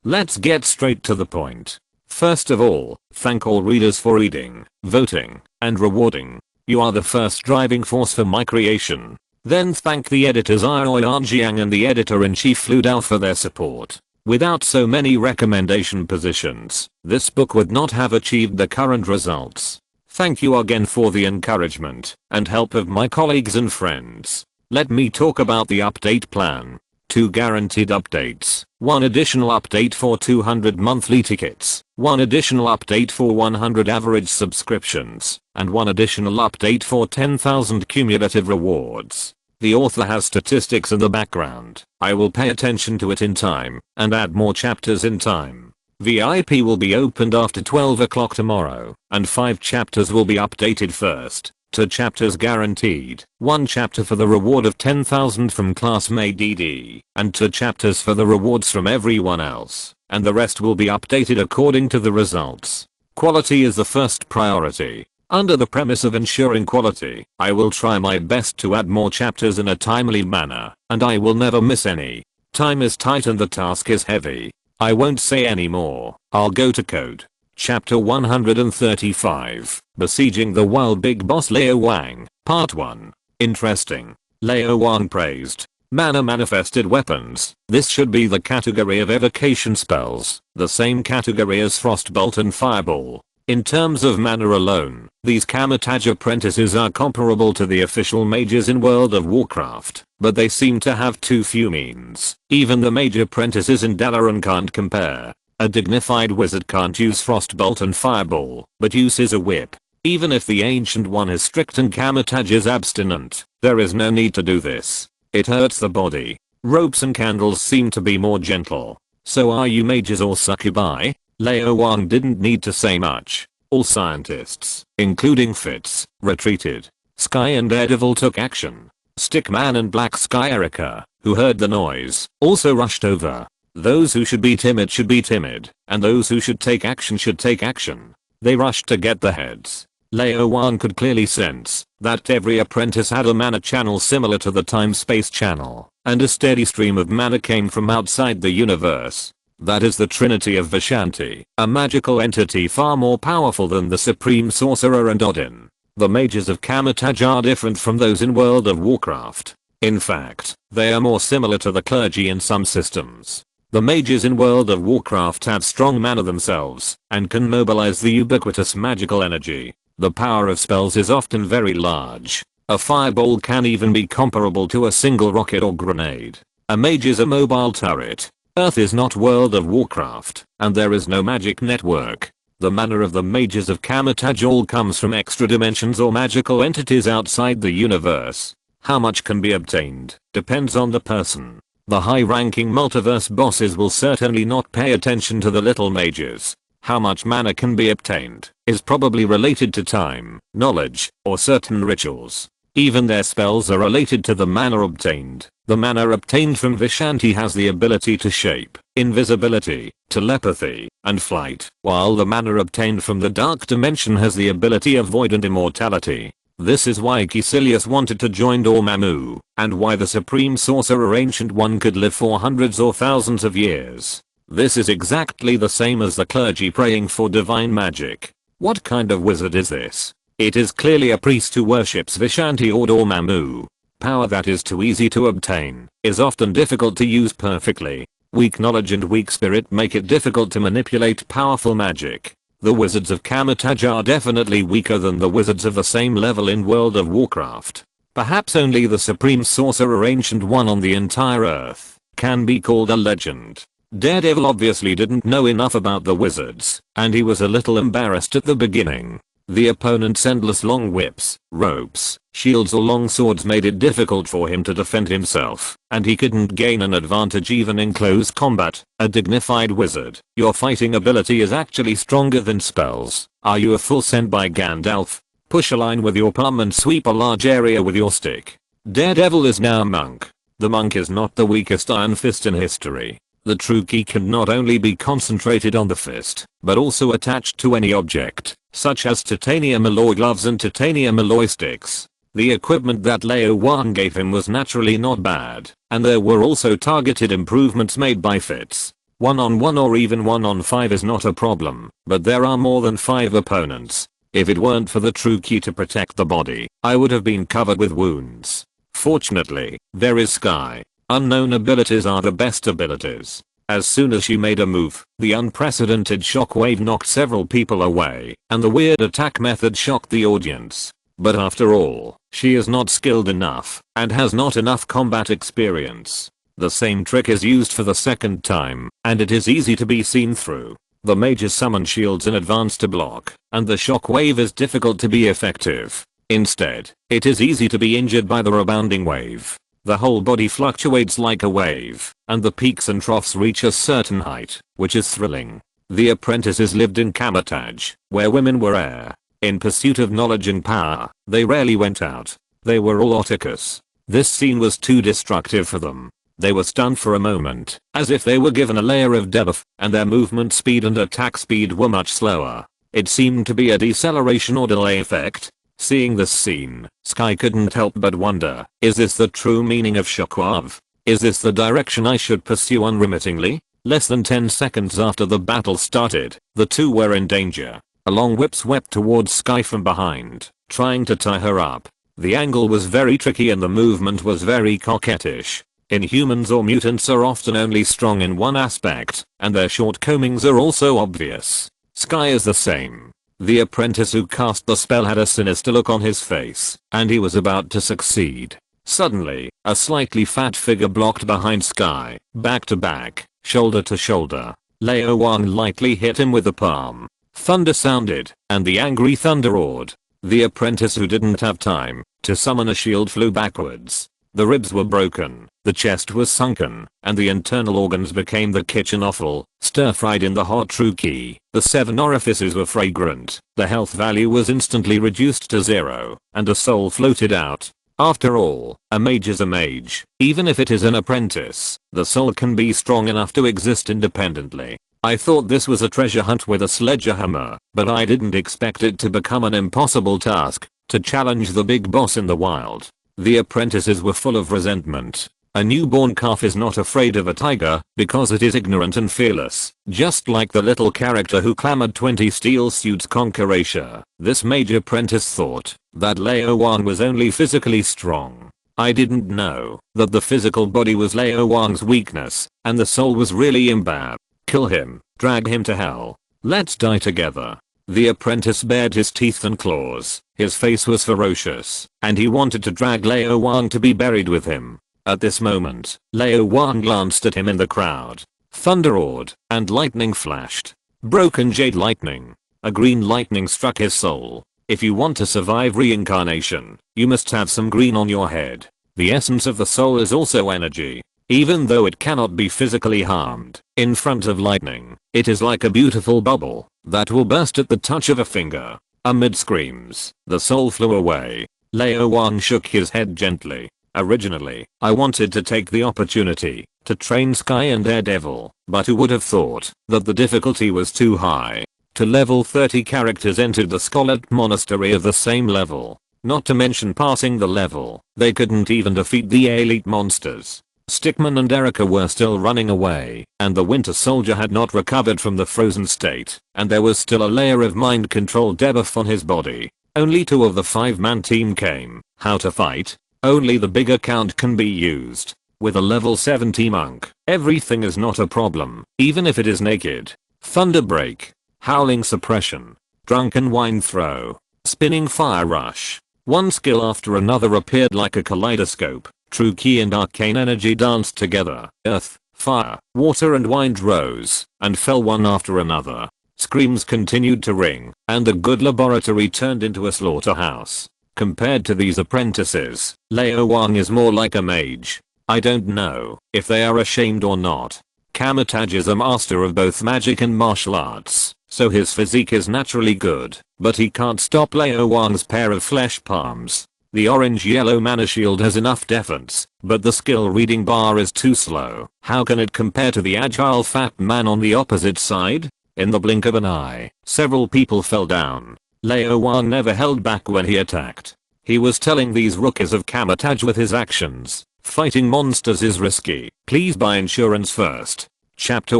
Let's get straight to the point. First of all, thank all readers for reading, voting, and rewarding. You are the first driving force for my creation. Then thank the editors Aoi Arjiang and the editor-in-chief Lu Dao for their support. Without so many recommendation positions, this book would not have achieved the current results. Thank you again for the encouragement and help of my colleagues and friends. Let me talk about the update plan. 2 guaranteed updates, 1 additional update for 200 monthly tickets, 1 additional update for 100 average subscriptions, and 1 additional update for 10,000 cumulative rewards. The author has statistics in the background. I will pay attention to it in time and add more chapters in time. VIP will be opened after 12 o'clock tomorrow, and 5 chapters will be updated first. 2 chapters guaranteed, 1 chapter for the reward of 10,000 from classmate DD, and 2 chapters for the rewards from everyone else, and the rest will be updated according to the results. Quality is the first priority. Under the premise of ensuring quality, I will try my best to add more chapters in a timely manner, and I will never miss any. Time is tight and the task is heavy. I won't say any more. I'll go to code. Chapter 135, Besieging the Wild Big Boss Lao Wang, Part 1. Interesting. Lao Wang praised. Mana manifested weapons. This should be the category of evocation spells, the same category as Frostbolt and Fireball. In terms of mana alone, these Kamatage apprentices are comparable to the official mages in World of Warcraft, but they seem to have too few means. Even the mage apprentices in Dalaran can't compare. A dignified wizard can't use Frostbolt and Fireball, but uses a whip. Even if the ancient one is strict and Kamatage is abstinent, there is no need to do this. It hurts the body. Ropes and candles seem to be more gentle. So are you mages or succubi? Lao Wang didn't need to say much. All scientists, including Fitz, retreated. Sky and Daredevil took action. Stickman and Black Sky Erica, who heard the noise, also rushed over. Those who should be timid, and those who should take action should take action. They rushed to get the heads. Lao Wang could clearly sense that every apprentice had a mana channel similar to the time-space channel, and a steady stream of mana came from outside the universe. That is the Trinity of Vishanti, a magical entity far more powerful than the Supreme Sorcerer and Odin. The mages of Kamatage are different from those in World of Warcraft. In fact, they are more similar to the clergy in some systems. The mages in World of Warcraft have strong mana themselves, and can mobilize the ubiquitous magical energy. The power of spells is often very large. A fireball can even be comparable to a single rocket or grenade. A mage is a mobile turret. Earth is not World of Warcraft, and there is no magic network. The mana of the mages of Kamatage all comes from extra dimensions or magical entities outside the universe. How much can be obtained depends on the person. The high-ranking multiverse bosses will certainly not pay attention to the little mages. How much mana can be obtained is probably related to time, knowledge, or certain rituals. Even their spells are related to the mana obtained. The mana obtained from Vishanti has the ability to shape, invisibility, telepathy, and flight, while the mana obtained from the dark dimension has the ability of void and immortality. This is why Caecilius wanted to join Dormammu, and why the Supreme Sorcerer Ancient One could live for hundreds or thousands of years. This is exactly the same as the clergy praying for divine magic. What kind of wizard is this? It is clearly a priest who worships Vishanti or Dormammu. Power that is too easy to obtain is often difficult to use perfectly. Weak knowledge and weak spirit make it difficult to manipulate powerful magic. The wizards of Kamatage are definitely weaker than the wizards of the same level in World of Warcraft. Perhaps only the Supreme Sorcerer Ancient One on the entire Earth can be called a legend. Daredevil obviously didn't know enough about the wizards, and he was a little embarrassed at the beginning. The opponent's endless long whips, ropes, shields or long swords made it difficult for him to defend himself, and he couldn't gain an advantage even in close combat. A dignified wizard, your fighting ability is actually stronger than spells. Are you a full send by Gandalf? Push a line with your palm and sweep a large area with your stick. Daredevil is now a monk. The monk is not the weakest iron fist in history. The true key can not only be concentrated on the fist, but also attached to any object, such as titanium alloy gloves and titanium alloy sticks. The equipment that Lao Wang gave him was naturally not bad, and there were also targeted improvements made by Fitz. 1-on-1 or even 1-on-5 is not a problem, but there are more than 5 opponents. If it weren't for the true key to protect the body, I would have been covered with wounds. Fortunately, there is Sky. Unknown abilities are the best abilities. As soon as she made a move, the unprecedented shockwave knocked several people away, and the weird attack method shocked the audience. But after all, she is not skilled enough, and has not enough combat experience. The same trick is used for the second time, and it is easy to be seen through. The mages summon shields in advance to block, and the shockwave is difficult to be effective. Instead, it is easy to be injured by the rebounding wave. The whole body fluctuates like a wave, and the peaks and troughs reach a certain height, which is thrilling. The apprentices lived in Kamataj, where women were rare. In pursuit of knowledge and power, they rarely went out. They were all otakus. This scene was too destructive for them. They were stunned for a moment, as if they were given a layer of debuff, and their movement speed and attack speed were much slower. It seemed to be a deceleration or delay effect. Seeing this scene, Sky couldn't help but wonder, is this the true meaning of shockwave? Is this the direction I should pursue unremittingly? Less than 10 seconds after the battle started, the two were in danger. A long whip swept towards Sky from behind, trying to tie her up. The angle was very tricky and the movement was very coquettish. Inhumans or mutants are often only strong in one aspect, and their shortcomings are also obvious. Sky is the same. The apprentice who cast the spell had a sinister look on his face, and he was about to succeed. Suddenly, a slightly fat figure blocked behind Sky, back to back, shoulder to shoulder. Lao Wang lightly hit him with the palm. Thunder sounded, and the angry thunder roared. The apprentice who didn't have time to summon a shield flew backwards. The ribs were broken, the chest was sunken, and the internal organs became the kitchen offal, stir-fried in the hot true key. The 7 orifices were fragrant, the health value was instantly reduced to 0, and a soul floated out. After all, a mage is a mage. Even if it is an apprentice, the soul can be strong enough to exist independently. I thought this was a treasure hunt with a sledgehammer, but I didn't expect it to become an impossible task, to challenge the big boss in the wild. The apprentices were full of resentment. A newborn calf is not afraid of a tiger because it is ignorant and fearless, just like the little character who clamored 20 steel suits conquer Asia. This mage apprentice thought that Lao Wang was only physically strong. I didn't know that the physical body was Lao Wang's weakness, and the soul was really Imbab. Kill him, drag him to hell. Let's die together. The apprentice bared his teeth and claws. His face was ferocious, and he wanted to drag Lao Wang to be buried with him. At this moment, Lao Wang glanced at him in the crowd. Thunder roared, and lightning flashed. Broken jade lightning. A green lightning struck his soul. If you want to survive reincarnation, you must have some green on your head. The essence of the soul is also energy. Even though it cannot be physically harmed, in front of lightning, it is like a beautiful bubble that will burst at the touch of a finger. Amid screams, the soul flew away. Lao Wang shook his head gently. Originally, I wanted to take the opportunity to train Sky and Daredevil, but who would have thought that the difficulty was too high? To level 30 characters entered the Scarlet Monastery of the same level. Not to mention passing the level, they couldn't even defeat the elite monsters. Stickman and Erica were still running away, and the Winter Soldier had not recovered from the frozen state, and there was still a layer of mind control debuff on his body. Only 2 of the 5-man team came. How to fight? Only the big account can be used. With a level 70 monk, everything is not a problem, even if it is naked. Thunder break. Howling suppression. Drunken wine throw. Spinning fire rush. One skill after another appeared like a kaleidoscope. True Ki and Arcane Energy danced together. Earth, fire, water and wind rose and fell one after another. Screams continued to ring, and the good laboratory turned into a slaughterhouse. Compared to these apprentices, Lao Wang is more like a mage. I don't know if they are ashamed or not. Kamataj is a master of both magic and martial arts, so his physique is naturally good, but he can't stop Lao Wang's pair of flesh palms. The orange-yellow mana shield has enough defense, but the skill reading bar is too slow. How can it compare to the agile fat man on the opposite side? In the blink of an eye, several people fell down. Lao Wang never held back when he attacked. He was telling these rookies of Kamataj with his actions. Fighting monsters is risky. Please buy insurance first. Chapter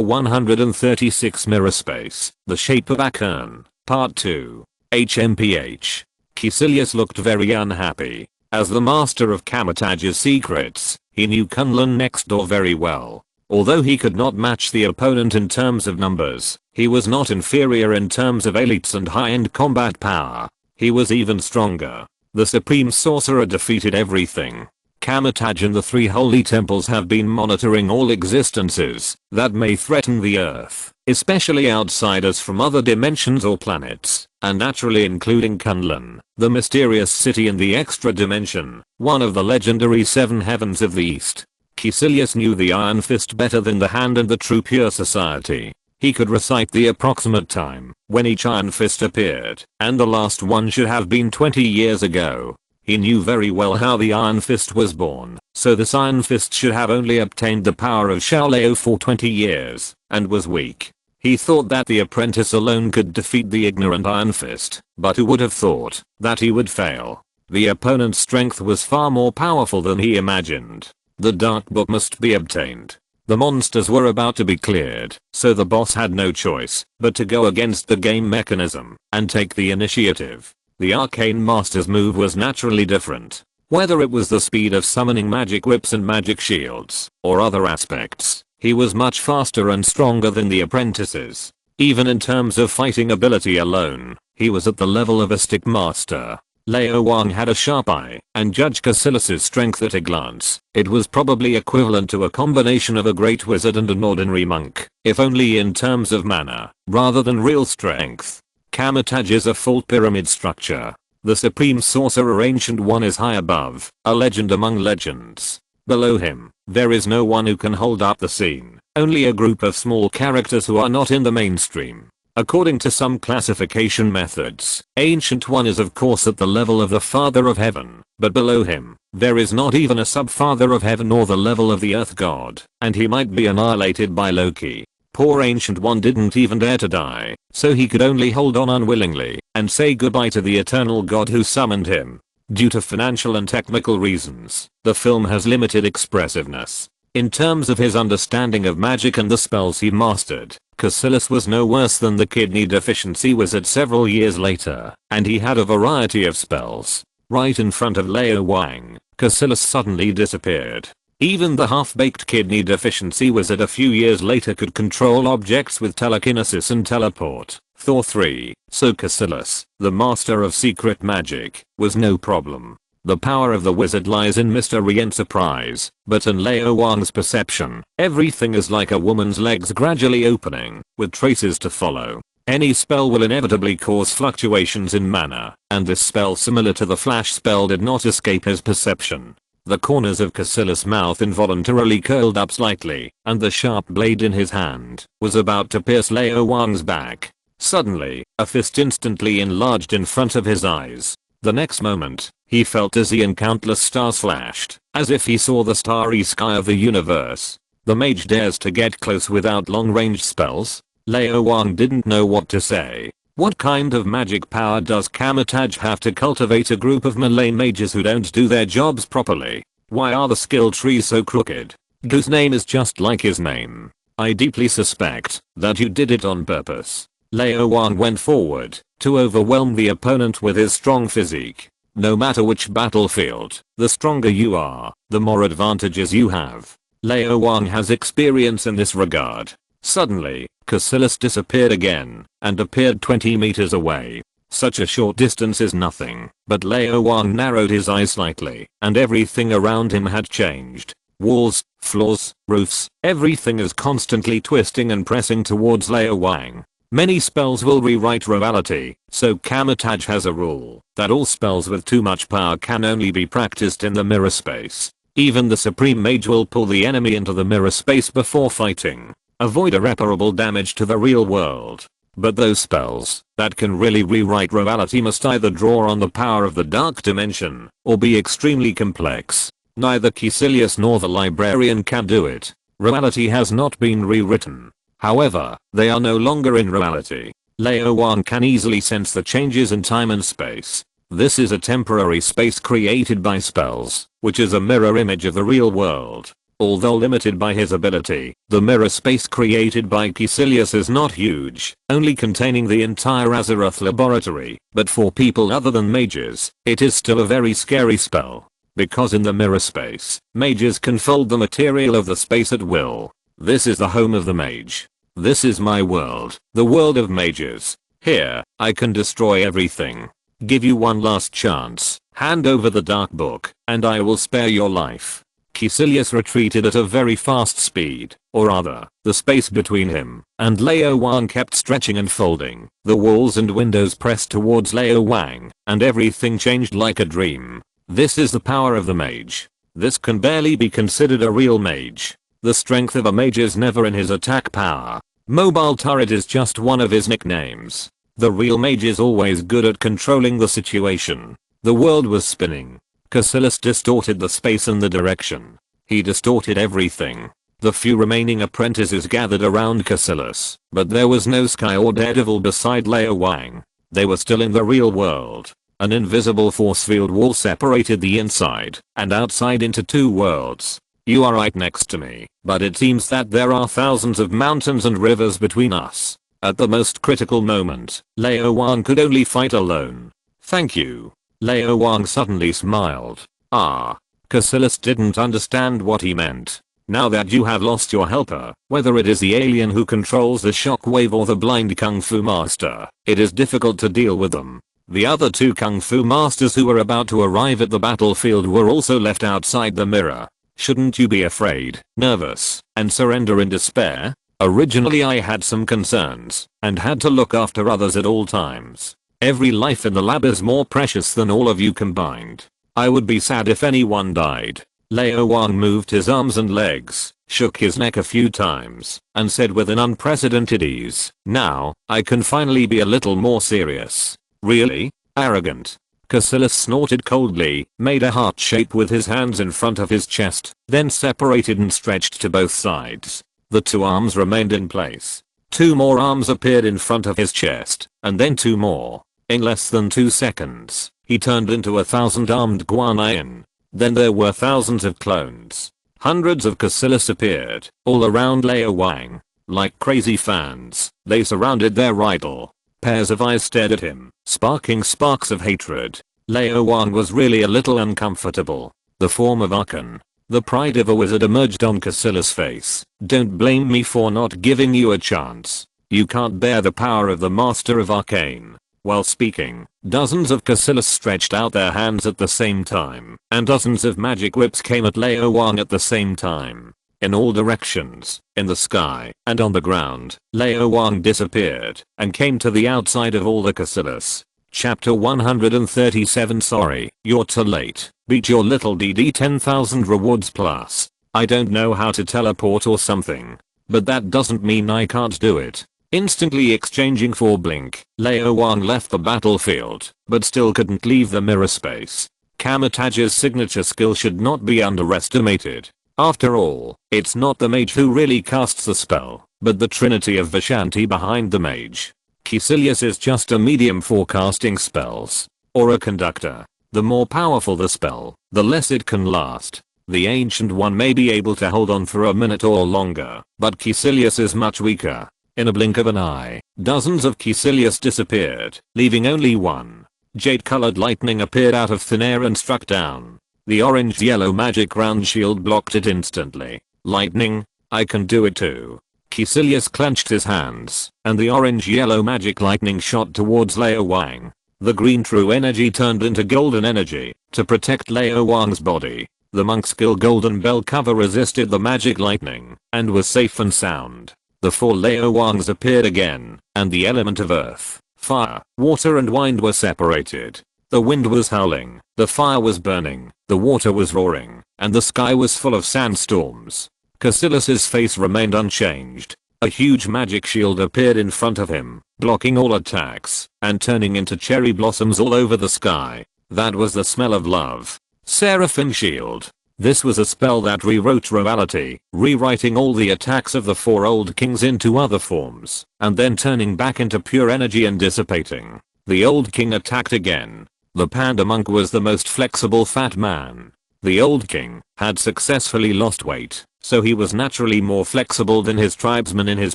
136 Mirror Space, The Shape of Akhern, Part 2. HMPH. Caecilius looked very unhappy. As the master of Kamataj's secrets, he knew Kunlun next door very well. Although he could not match the opponent in terms of numbers, he was not inferior in terms of elites and high-end combat power. He was even stronger. The Supreme Sorcerer defeated everything. Kamataj and the three holy temples have been monitoring all existences that may threaten the Earth, especially outsiders from other dimensions or planets, and naturally including Kunlun, the mysterious city in the extra dimension, one of the legendary seven heavens of the East. Caecilius knew the Iron Fist better than the Hand and the True Pure Society. He could recite the approximate time when each Iron Fist appeared, and the last one should have been 20 years ago. He knew very well how the Iron Fist was born, so this Iron Fist should have only obtained the power of Shaolao for 20 years, and was weak. He thought that the apprentice alone could defeat the ignorant Iron Fist, but who would have thought that he would fail? The opponent's strength was far more powerful than he imagined. The Dark Book must be obtained. The monsters were about to be cleared, so the boss had no choice but to go against the game mechanism and take the initiative. The Arcane Master's move was naturally different. Whether it was the speed of summoning magic whips and magic shields, or other aspects, he was much faster and stronger than the apprentices. Even in terms of fighting ability alone, he was at the level of a stick master. Lao Wang had a sharp eye and judged Caecilius' strength at a glance. It was probably equivalent to a combination of a great wizard and an ordinary monk, if only in terms of mana, rather than real strength. Kamataj is a full pyramid structure. The Supreme Sorcerer Ancient One is high above, a legend among legends. Below him, there is no one who can hold up the scene, only a group of small characters who are not in the mainstream. According to some classification methods, Ancient One is of course at the level of the Father of Heaven, but below him, there is not even a sub-Father of Heaven or the level of the Earth God, and he might be annihilated by Loki. Poor Ancient One didn't even dare to die, so he could only hold on unwillingly and say goodbye to the eternal God who summoned him. Due to financial and technical reasons, the film has limited expressiveness. In terms of his understanding of magic and the spells he mastered, Caecilius was no worse than the kidney deficiency wizard several years later, and he had a variety of spells. Right in front of Lao Wang, Caecilius suddenly disappeared. Even the half-baked kidney deficiency wizard a few years later could control objects with telekinesis and teleport. Thor 3. So Caecilius, the master of secret magic, was no problem. The power of the wizard lies in mystery and surprise, but in Lao Wang's perception, everything is like a woman's legs gradually opening, with traces to follow. Any spell will inevitably cause fluctuations in mana, and this spell similar to the flash spell did not escape his perception. The corners of Caecilius' mouth involuntarily curled up slightly, and the sharp blade in his hand was about to pierce Lao Wang's back. Suddenly, a fist instantly enlarged in front of his eyes. The next moment, he felt dizzy and countless stars flashed, as if he saw the starry sky of the universe. The mage dares to get close without long-range spells? Lao Wang didn't know what to say. What kind of magic power does Kamataj have to cultivate a group of Malay mages who don't do their jobs properly? Why are the skill trees so crooked? Whose name is just like his name? I deeply suspect that you did it on purpose. Lao Wang went forward to overwhelm the opponent with his strong physique. No matter which battlefield, the stronger you are, the more advantages you have. Lao Wang has experience in this regard. Suddenly, Caecilius disappeared again, and appeared 20 meters away. Such a short distance is nothing, but Lao Wang narrowed his eyes slightly, and everything around him had changed. Walls, floors, roofs, everything is constantly twisting and pressing towards Lao Wang. Many spells will rewrite reality, so Kamataj has a rule that all spells with too much power can only be practiced in the mirror space. Even the Supreme Mage will pull the enemy into the mirror space before fighting. Avoid irreparable damage to the real world. But those spells that can really rewrite reality must either draw on the power of the dark dimension, or be extremely complex. Neither Caecilius nor the librarian can do it. Reality has not been rewritten. However, they are no longer in reality. Lao Wang can easily sense the changes in time and space. This is a temporary space created by spells, which is a mirror image of the real world. Although limited by his ability, the mirror space created by Caecilius is not huge, only containing the entire Azeroth laboratory, but for people other than mages, it is still a very scary spell. Because in the mirror space, mages can fold the material of the space at will. This is the home of the mage. This is my world, the world of mages. Here, I can destroy everything. Give you one last chance. Hand over the dark book, and I will spare your life. Caecilius retreated at a very fast speed, or rather, the space between him and Lao Wang kept stretching and folding. The walls and windows pressed towards Lao Wang, and everything changed like a dream. This is the power of the mage. This can barely be considered a real mage. The strength of a mage is never in his attack power. Mobile turret is just one of his nicknames. The real mage is always good at controlling the situation. The world was spinning. Caecilius distorted the space and the direction. He distorted everything. The few remaining apprentices gathered around Caecilius, but there was no sky or daredevil beside Lao Wang. They were still in the real world. An invisible force field wall separated the inside and outside into two worlds. You are right next to me, but it seems that there are thousands of mountains and rivers between us. At the most critical moment, Lao Wang could only fight alone. Thank you. Lao Wang suddenly smiled. Ah. Caecilius didn't understand what he meant. Now that you have lost your helper, whether it is the alien who controls the shockwave or the blind kung fu master, it is difficult to deal with them. The other two kung fu masters who were about to arrive at the battlefield were also left outside the mirror. Shouldn't you be afraid, nervous, and surrender in despair? Originally I had some concerns, and had to look after others at all times. Every life in the lab is more precious than all of you combined. I would be sad if anyone died. Lao Wang moved his arms and legs, shook his neck a few times, and said with an unprecedented ease, now, I can finally be a little more serious. Really? Arrogant. Caecilius snorted coldly, made a heart shape with his hands in front of his chest, then separated and stretched to both sides. The two arms remained in place. Two more arms appeared in front of his chest, and then two more. In less than 2 seconds, he turned into 1,000 armed Guanyin. Then there were thousands of clones. Hundreds of Caecilius appeared, all around Lao Wang. Like crazy fans, they surrounded their idol. Pairs of eyes stared at him, sparking sparks of hatred. Lao Wang was really a little uncomfortable. The form of Archon, the pride of a wizard, emerged on Caecilius' face. Don't blame me for not giving you a chance. You can't bear the power of the Master of Arcane. While speaking, dozens of Caecilius stretched out their hands at the same time, and dozens of magic whips came at Lao Wang at the same time. In all directions, in the sky, and on the ground, Lao Wang disappeared, and came to the outside of all the Caecilius. Chapter 137. Sorry, you're too late. Beat your little DD 10,000 rewards plus. I don't know how to teleport or something. But that doesn't mean I can't do it. Instantly exchanging for blink, Lao Wang left the battlefield, but still couldn't leave the mirror space. Kamitage's signature skill should not be underestimated. After all, it's not the mage who really casts the spell, but the trinity of Vishanti behind the mage. Caecilius is just a medium for casting spells, or a conductor. The more powerful the spell, the less it can last. The ancient one may be able to hold on for a minute or longer, but Caecilius is much weaker. In a blink of an eye, dozens of Caecilius disappeared, leaving only one. Jade-colored lightning appeared out of thin air and struck down. The orange-yellow magic round shield blocked it instantly. Lightning? I can do it too. Caecilius clenched his hands, and the orange-yellow magic lightning shot towards Lao Wang. The green true energy turned into golden energy to protect Lao Wang's body. The monk's skill golden bell cover resisted the magic lightning and was safe and sound. The 4 Lao Wangs appeared again, and the element of earth, fire, water and wind were separated. The wind was howling, the fire was burning, the water was roaring, and the sky was full of sandstorms. Caecilius's face remained unchanged. A huge magic shield appeared in front of him, blocking all attacks, and turning into cherry blossoms all over the sky. That was the smell of love. Seraphim Shield. This was a spell that rewrote reality, rewriting all the attacks of the 4 old kings into other forms, and then turning back into pure energy and dissipating. The old king attacked again. The panda monk was the most flexible fat man. The old king had successfully lost weight, so he was naturally more flexible than his tribesmen in his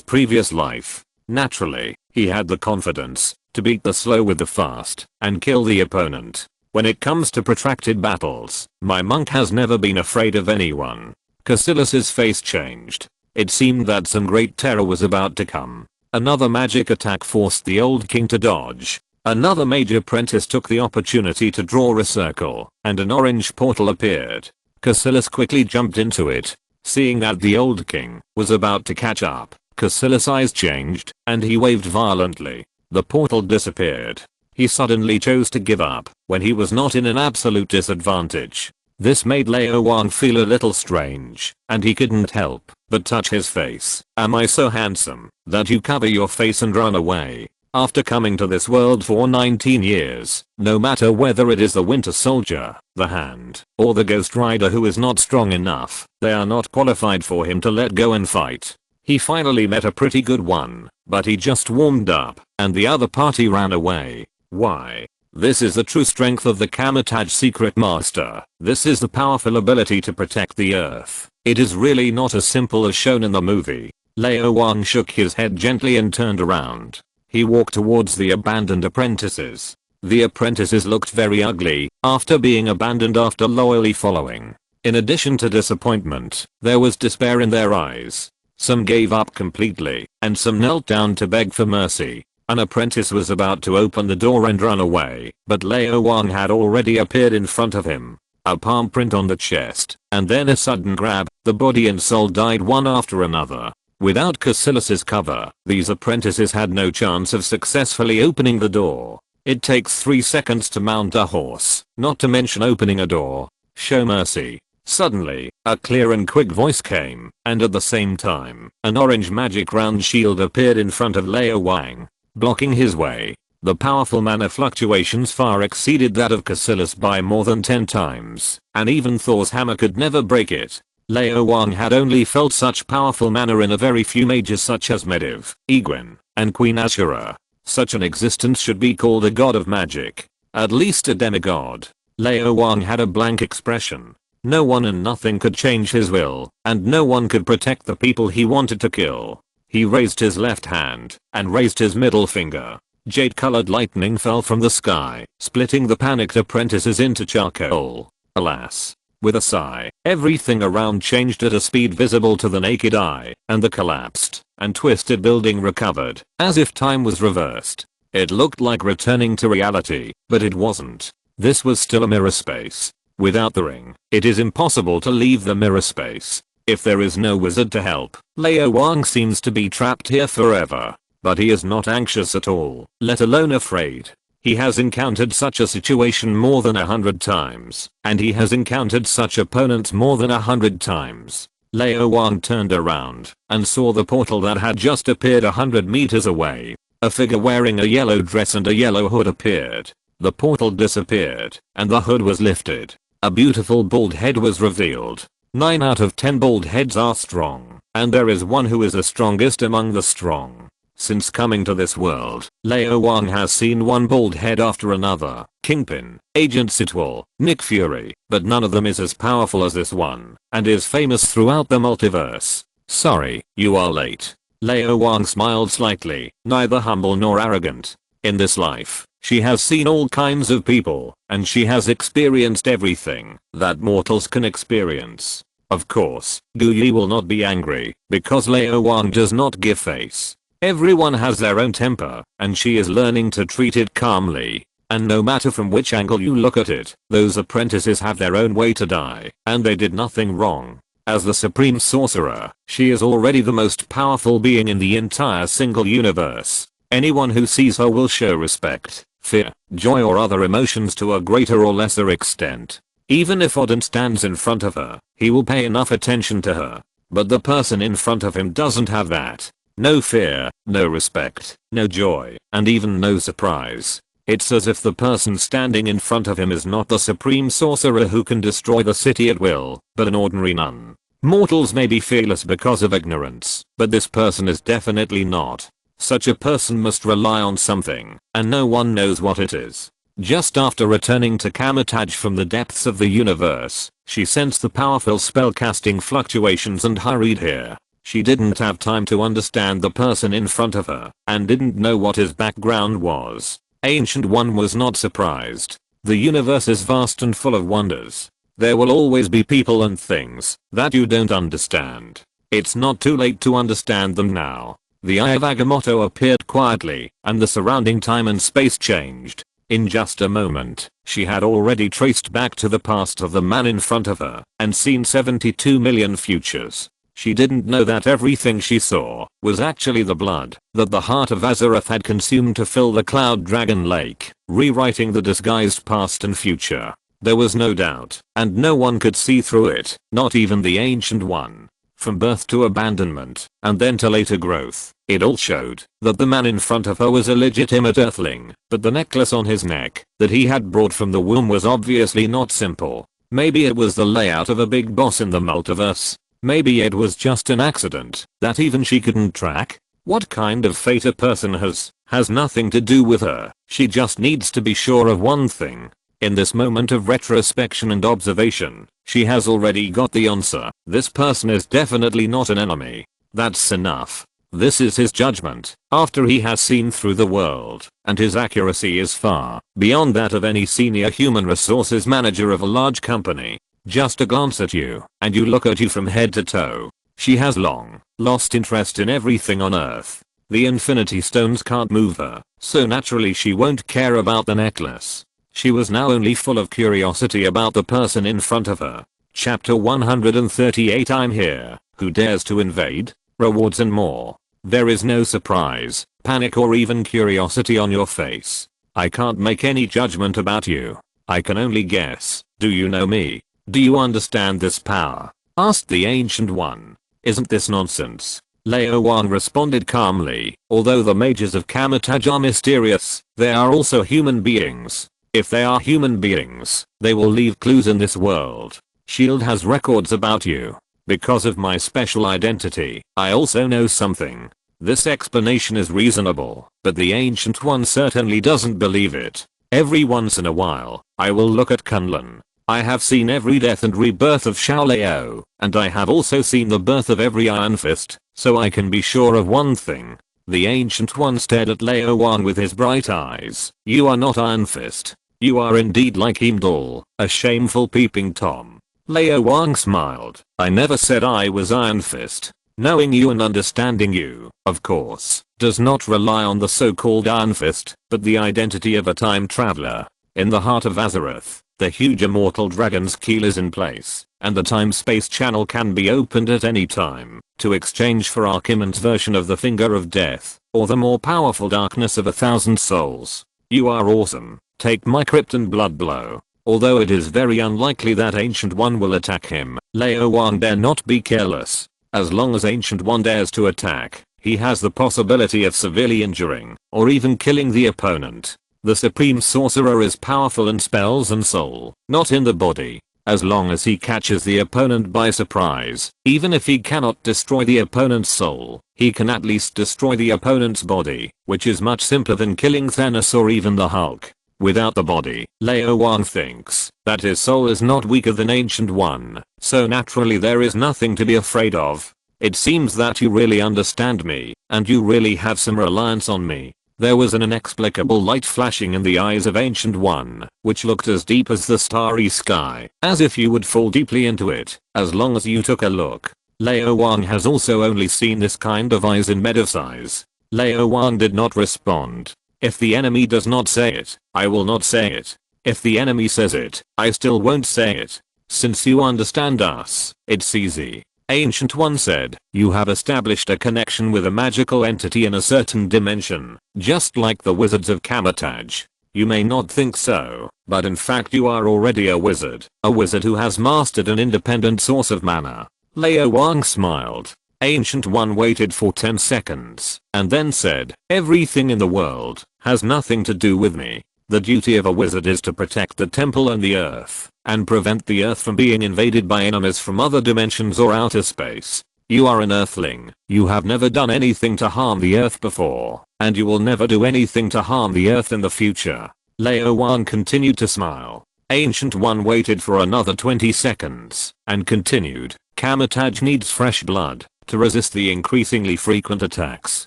previous life. Naturally, he had the confidence to beat the slow with the fast and kill the opponent. When it comes to protracted battles, my monk has never been afraid of anyone. Caecilius's face changed. It seemed that some great terror was about to come. Another magic attack forced the old king to dodge. Another mage apprentice took the opportunity to draw a circle, and an orange portal appeared. Cassilis quickly jumped into it. Seeing that the old king was about to catch up, Cassilis' eyes changed, and he waved violently. The portal disappeared. He suddenly chose to give up, when he was not in an absolute disadvantage. This made Lao Wang feel a little strange, and he couldn't help but touch his face. Am I so handsome that you cover your face and run away? After coming to this world for 19 years, no matter whether it is the Winter Soldier, the Hand, or the Ghost Rider who is not strong enough, they are not qualified for him to let go and fight. He finally met a pretty good one, but he just warmed up, and the other party ran away. Why? This is the true strength of the Camotage Secret Master. This is the powerful ability to protect the earth. It is really not as simple as shown in the movie. Lao Wang shook his head gently and turned around. He walked towards the abandoned apprentices. The apprentices looked very ugly after being abandoned after loyally following. In addition to disappointment, there was despair in their eyes. Some gave up completely, and some knelt down to beg for mercy. An apprentice was about to open the door and run away, but Lao Wang had already appeared in front of him. A palm print on the chest, and then a sudden grab. The body and soul died one after another. Without Cassilis' cover, these apprentices had no chance of successfully opening the door. It takes 3 seconds to mount a horse, not to mention opening a door. Show mercy. Suddenly, a clear and quick voice came, and at the same time, an orange magic round shield appeared in front of Lao Wang, blocking his way. The powerful mana fluctuations far exceeded that of Cassilis by more than 10 times, and even Thor's hammer could never break it. Lao Wang had only felt such powerful mana in a very few mages such as Medivh, Egwene, and Queen Ashura. Such an existence should be called a god of magic. At least a demigod. Lao Wang had a blank expression. No one and nothing could change his will, and no one could protect the people he wanted to kill. He raised his left hand, and raised his middle finger. Jade-colored lightning fell from the sky, splitting the panicked apprentices into charcoal. Alas. With a sigh, everything around changed at a speed visible to the naked eye, and the collapsed and twisted building recovered, as if time was reversed. It looked like returning to reality, but it wasn't. This was still a mirror space. Without the ring, it is impossible to leave the mirror space. If there is no wizard to help, Lao Wang seems to be trapped here forever. But he is not anxious at all, let alone afraid. He has encountered such a situation more than 100 times, and he has encountered such opponents more than 100 times. Lao Wang turned around and saw the portal that had just appeared 100 meters away. A figure wearing a yellow dress and a yellow hood appeared. The portal disappeared, and the hood was lifted. A beautiful bald head was revealed. 9 out of 10 bald heads are strong, and there is one who is the strongest among the strong. Since coming to this world, Lao Wang has seen one bald head after another. Kingpin, Agent Sitwell, Nick Fury, but none of them is as powerful as this one, and is famous throughout the multiverse. Sorry, you are late. Lao Wang smiled slightly, neither humble nor arrogant. In this life, she has seen all kinds of people, and she has experienced everything that mortals can experience. Of course, Gu Yi will not be angry, because Lao Wang does not give face. Everyone has their own temper, and she is learning to treat it calmly. And no matter from which angle you look at it, those apprentices have their own way to die, and they did nothing wrong. As the supreme sorcerer, she is already the most powerful being in the entire single universe. Anyone who sees her will show respect, fear, joy or other emotions to a greater or lesser extent. Even if Odin stands in front of her, he will pay enough attention to her. But the person in front of him doesn't have that. No fear, no respect, no joy, and even no surprise. It's as if the person standing in front of him is not the supreme sorcerer who can destroy the city at will, but an ordinary nun. Mortals may be fearless because of ignorance, but this person is definitely not. Such a person must rely on something, and no one knows what it is. Just after returning to Camotage from the depths of the universe, she sensed the powerful spellcasting fluctuations and hurried here. She didn't have time to understand the person in front of her, and didn't know what his background was. Ancient One was not surprised. The universe is vast and full of wonders. There will always be people and things that you don't understand. It's not too late to understand them now. The Eye of Agamotto appeared quietly, and the surrounding time and space changed. In just a moment, she had already traced back to the past of the man in front of her, and seen 72 million futures. She didn't know that everything she saw was actually the blood that the Heart of Azeroth had consumed to fill the Cloud Dragon Lake, rewriting the disguised past and future. There was no doubt, and no one could see through it, not even the Ancient One. From birth to abandonment, and then to later growth, it all showed that the man in front of her was a legitimate Earthling, but the necklace on his neck that he had brought from the womb was obviously not simple. Maybe it was the layout of a big boss in the multiverse. Maybe it was just an accident that even she couldn't track. What kind of fate a person has nothing to do with her. She just needs to be sure of one thing. In this moment of retrospection and observation, she has already got the answer. This person is definitely not an enemy. That's enough. This is his judgment, after he has seen through the world, and his accuracy is far beyond that of any senior human resources manager of a large company. Just a glance at you, and you look at you from head to toe. She has long lost interest in everything on Earth. The Infinity Stones can't move her, so naturally she won't care about the necklace. She was now only full of curiosity about the person in front of her. Chapter 138. I'm here. Who dares to invade? Rewards and more. There is no surprise, panic or even curiosity on your face. I can't make any judgment about you. I can only guess. Do you know me? Do you understand this power? Asked the Ancient One. Isn't this nonsense? Lao Wang responded calmly. Although the mages of Kamataj are mysterious, they are also human beings. If they are human beings, they will leave clues in this world. Shield has records about you. Because of my special identity, I also know something. This explanation is reasonable, but the Ancient One certainly doesn't believe it. Every once in a while, I will look at Kunlun. I have seen every death and rebirth of Shaolao, and I have also seen the birth of every Iron Fist, so I can be sure of one thing. The Ancient One stared at Lao Wang with his bright eyes. You are not Iron Fist. You are indeed like Heimdall, a shameful peeping Tom. Lao Wang smiled. I never said I was Iron Fist. Knowing you and understanding you, of course, does not rely on the so-called Iron Fist, but the identity of a time traveler. In the Heart of Azeroth, the huge immortal dragon's keel is in place, and the time-space channel can be opened at any time, to exchange for Archimonde's version of the Finger of Death, or the more powerful Darkness of 1,000 Souls. You are awesome. Take my Krypton blood blow. Although it is very unlikely that Ancient One will attack him, Lao Wang dare not be careless. As long as Ancient One dares to attack, he has the possibility of severely injuring, or even killing the opponent. The Supreme Sorcerer is powerful in spells and soul, not in the body. As long as he catches the opponent by surprise, even if he cannot destroy the opponent's soul, he can at least destroy the opponent's body, which is much simpler than killing Thanos or even the Hulk. Without the body, Lao Wang thinks that his soul is not weaker than Ancient One, so naturally there is nothing to be afraid of. It seems that you really understand me, and you really have some reliance on me. There was an inexplicable light flashing in the eyes of Ancient One, which looked as deep as the starry sky, as if you would fall deeply into it, as long as you took a look. Lao Wang has also only seen this kind of eyes in Medosize. Lao Wang did not respond. If the enemy does not say it, I will not say it. If the enemy says it, I still won't say it. Since you understand us, it's easy. Ancient One said, you have established a connection with a magical entity in a certain dimension, just like the wizards of Kamataj. You may not think so, but in fact you are already a wizard who has mastered an independent source of mana. Lao Wang smiled. Ancient One waited for 10 seconds, and then said, everything in the world has nothing to do with me. The duty of a wizard is to protect the temple and the earth, and prevent the earth from being invaded by enemies from other dimensions or outer space. You are an earthling. You have never done anything to harm the earth before, and you will never do anything to harm the earth in the future. Lao Wang continued to smile. Ancient One waited for another 20 seconds, and continued, Kamataj needs fresh blood to resist the increasingly frequent attacks.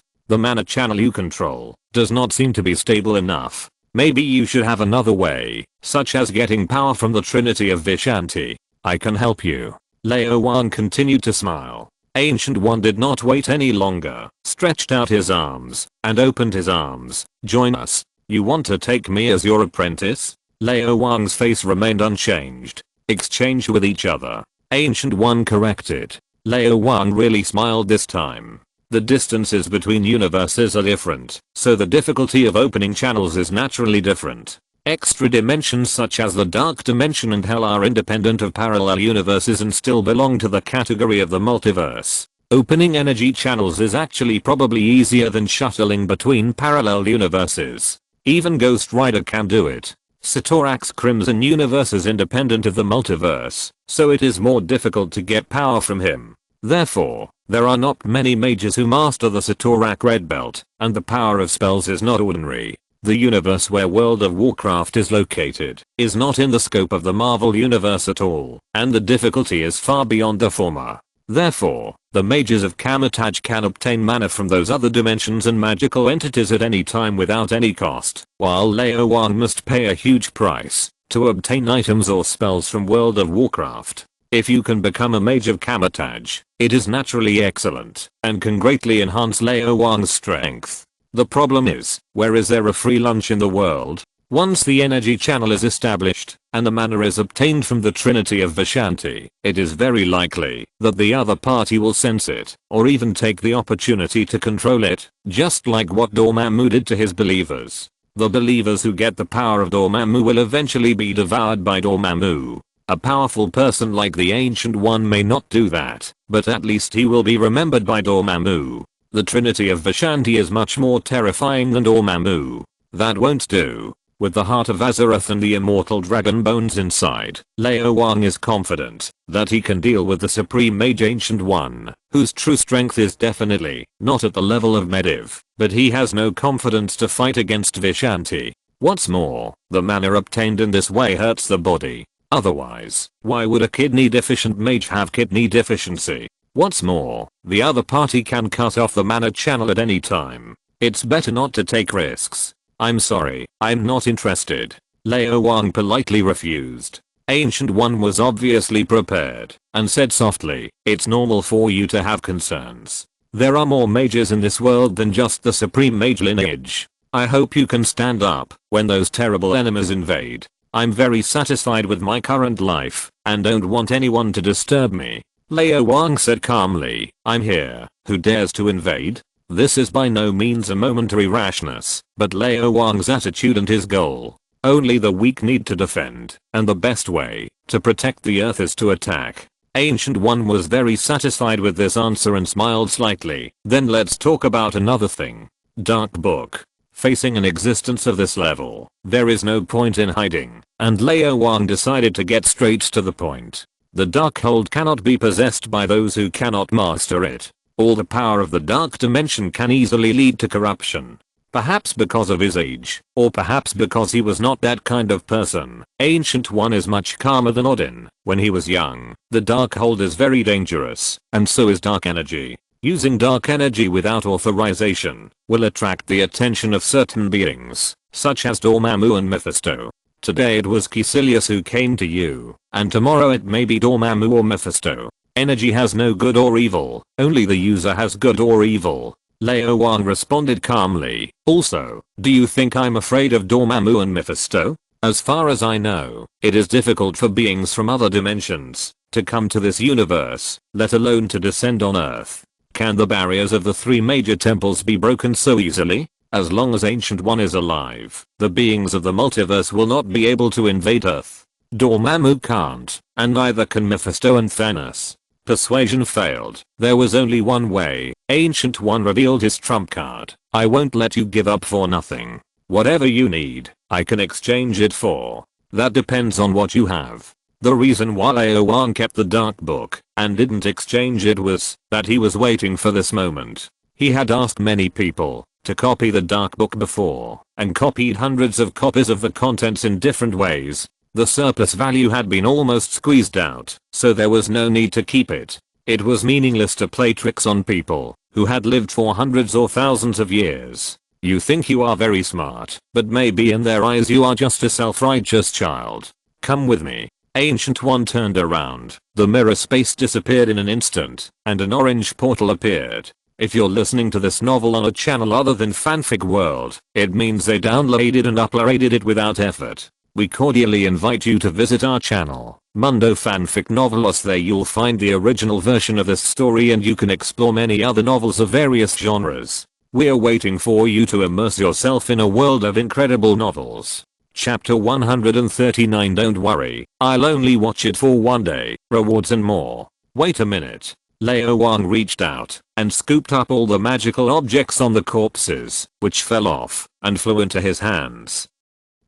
The mana channel you control does not seem to be stable enough. Maybe you should have another way, such as getting power from the Trinity of Vishanti. I can help you. Lao Wang continued to smile. Ancient One did not wait any longer, stretched out his arms, and opened his arms. Join us. You want to take me as your apprentice? Lao Wang's face remained unchanged. Exchange with each other. Ancient One corrected. Lao Wang really smiled this time. The distances between universes are different, so the difficulty of opening channels is naturally different. Extra dimensions such as the Dark Dimension and Hell are independent of parallel universes and still belong to the category of the multiverse. Opening energy channels is actually probably easier than shuttling between parallel universes. Even Ghost Rider can do it. Satorak's Crimson universe is independent of the multiverse, so it is more difficult to get power from him. Therefore, there are not many mages who master the Satorak Red Belt, and the power of spells is not ordinary. The universe where World of Warcraft is located is not in the scope of the Marvel universe at all, and the difficulty is far beyond the former. Therefore, the mages of Kamataj can obtain mana from those other dimensions and magical entities at any time without any cost, while Lao Wang must pay a huge price to obtain items or spells from World of Warcraft. If you can become a mage of Kamataj, it is naturally excellent and can greatly enhance Lao Wang's strength. The problem is, where is there a free lunch in the world? Once the energy channel is established, and the mana is obtained from the Trinity of Vishanti, it is very likely that the other party will sense it, or even take the opportunity to control it, just like what Dormammu did to his believers. The believers who get the power of Dormammu will eventually be devoured by Dormammu. A powerful person like the Ancient One may not do that, but at least he will be remembered by Dormammu. The Trinity of Vishanti is much more terrifying than Dormammu. That won't do. With the Heart of Azeroth and the immortal dragon bones inside, Lao Wang is confident that he can deal with the Supreme Mage Ancient One, whose true strength is definitely not at the level of Medivh, but he has no confidence to fight against Vishanti. What's more, the mana obtained in this way hurts the body. Otherwise, why would a kidney deficient mage have kidney deficiency? What's more, the other party can cut off the mana channel at any time. It's better not to take risks. I'm sorry, I'm not interested. Lao Wang politely refused. Ancient One was obviously prepared, and said softly, it's normal for you to have concerns. There are more mages in this world than just the Supreme Mage lineage. I hope you can stand up when those terrible enemies invade. I'm very satisfied with my current life, and don't want anyone to disturb me. Lao Wang said calmly, I'm here. Who dares to invade? This is by no means a momentary rashness, but Lao Wang's attitude and his goal. Only the weak need to defend, and the best way to protect the earth is to attack. Ancient One was very satisfied with this answer and smiled slightly. Then let's talk about another thing. Dark Book. Facing an existence of this level, there is no point in hiding, and Lao Wang decided to get straight to the point. The Darkhold cannot be possessed by those who cannot master it. All the power of the Dark Dimension can easily lead to corruption. Perhaps because of his age, or perhaps because he was not that kind of person. Ancient One is much calmer than Odin. When he was young, the Darkhold is very dangerous, and so is dark energy. Using dark energy without authorization will attract the attention of certain beings, such as Dormammu and Mephisto. Today it was Caecilius who came to you, and tomorrow it may be Dormammu or Mephisto. Energy has no good or evil, only the user has good or evil. Lao Wang responded calmly. Also, do you think I'm afraid of Dormammu and Mephisto? As far as I know, it is difficult for beings from other dimensions to come to this universe, let alone to descend on Earth. Can the barriers of the three major temples be broken so easily? As long as Ancient One is alive, the beings of the multiverse will not be able to invade Earth. Dormammu can't, and neither can Mephisto and Thanos. Persuasion failed. There was only one way. Ancient One revealed his trump card. I won't let you give up for nothing. Whatever you need, I can exchange it for. That depends on what you have. The reason why Lao Wang kept the Dark Book and didn't exchange it was that he was waiting for this moment. He had asked many people to copy the Dark Book before, and copied hundreds of copies of the contents in different ways. The surplus value had been almost squeezed out, so there was no need to keep it. It was meaningless to play tricks on people who had lived for hundreds or thousands of years. You think you are very smart, but maybe in their eyes you are just a self-righteous child. Come with me. Ancient One turned around, the mirror space disappeared in an instant, and an orange portal appeared. If you're listening to this novel on a channel other than Fanfic World, it means they downloaded and uploaded it without effort. We cordially invite you to visit our channel, Mundo Fanfic Novelos. There you'll find the original version of this story and you can explore many other novels of various genres. We're waiting for you to immerse yourself in a world of incredible novels. Chapter 139. Don't worry, I'll only watch it for one day, rewards and more. Wait a minute. Lao Wang reached out and scooped up all the magical objects on the corpses, which fell off and flew into his hands.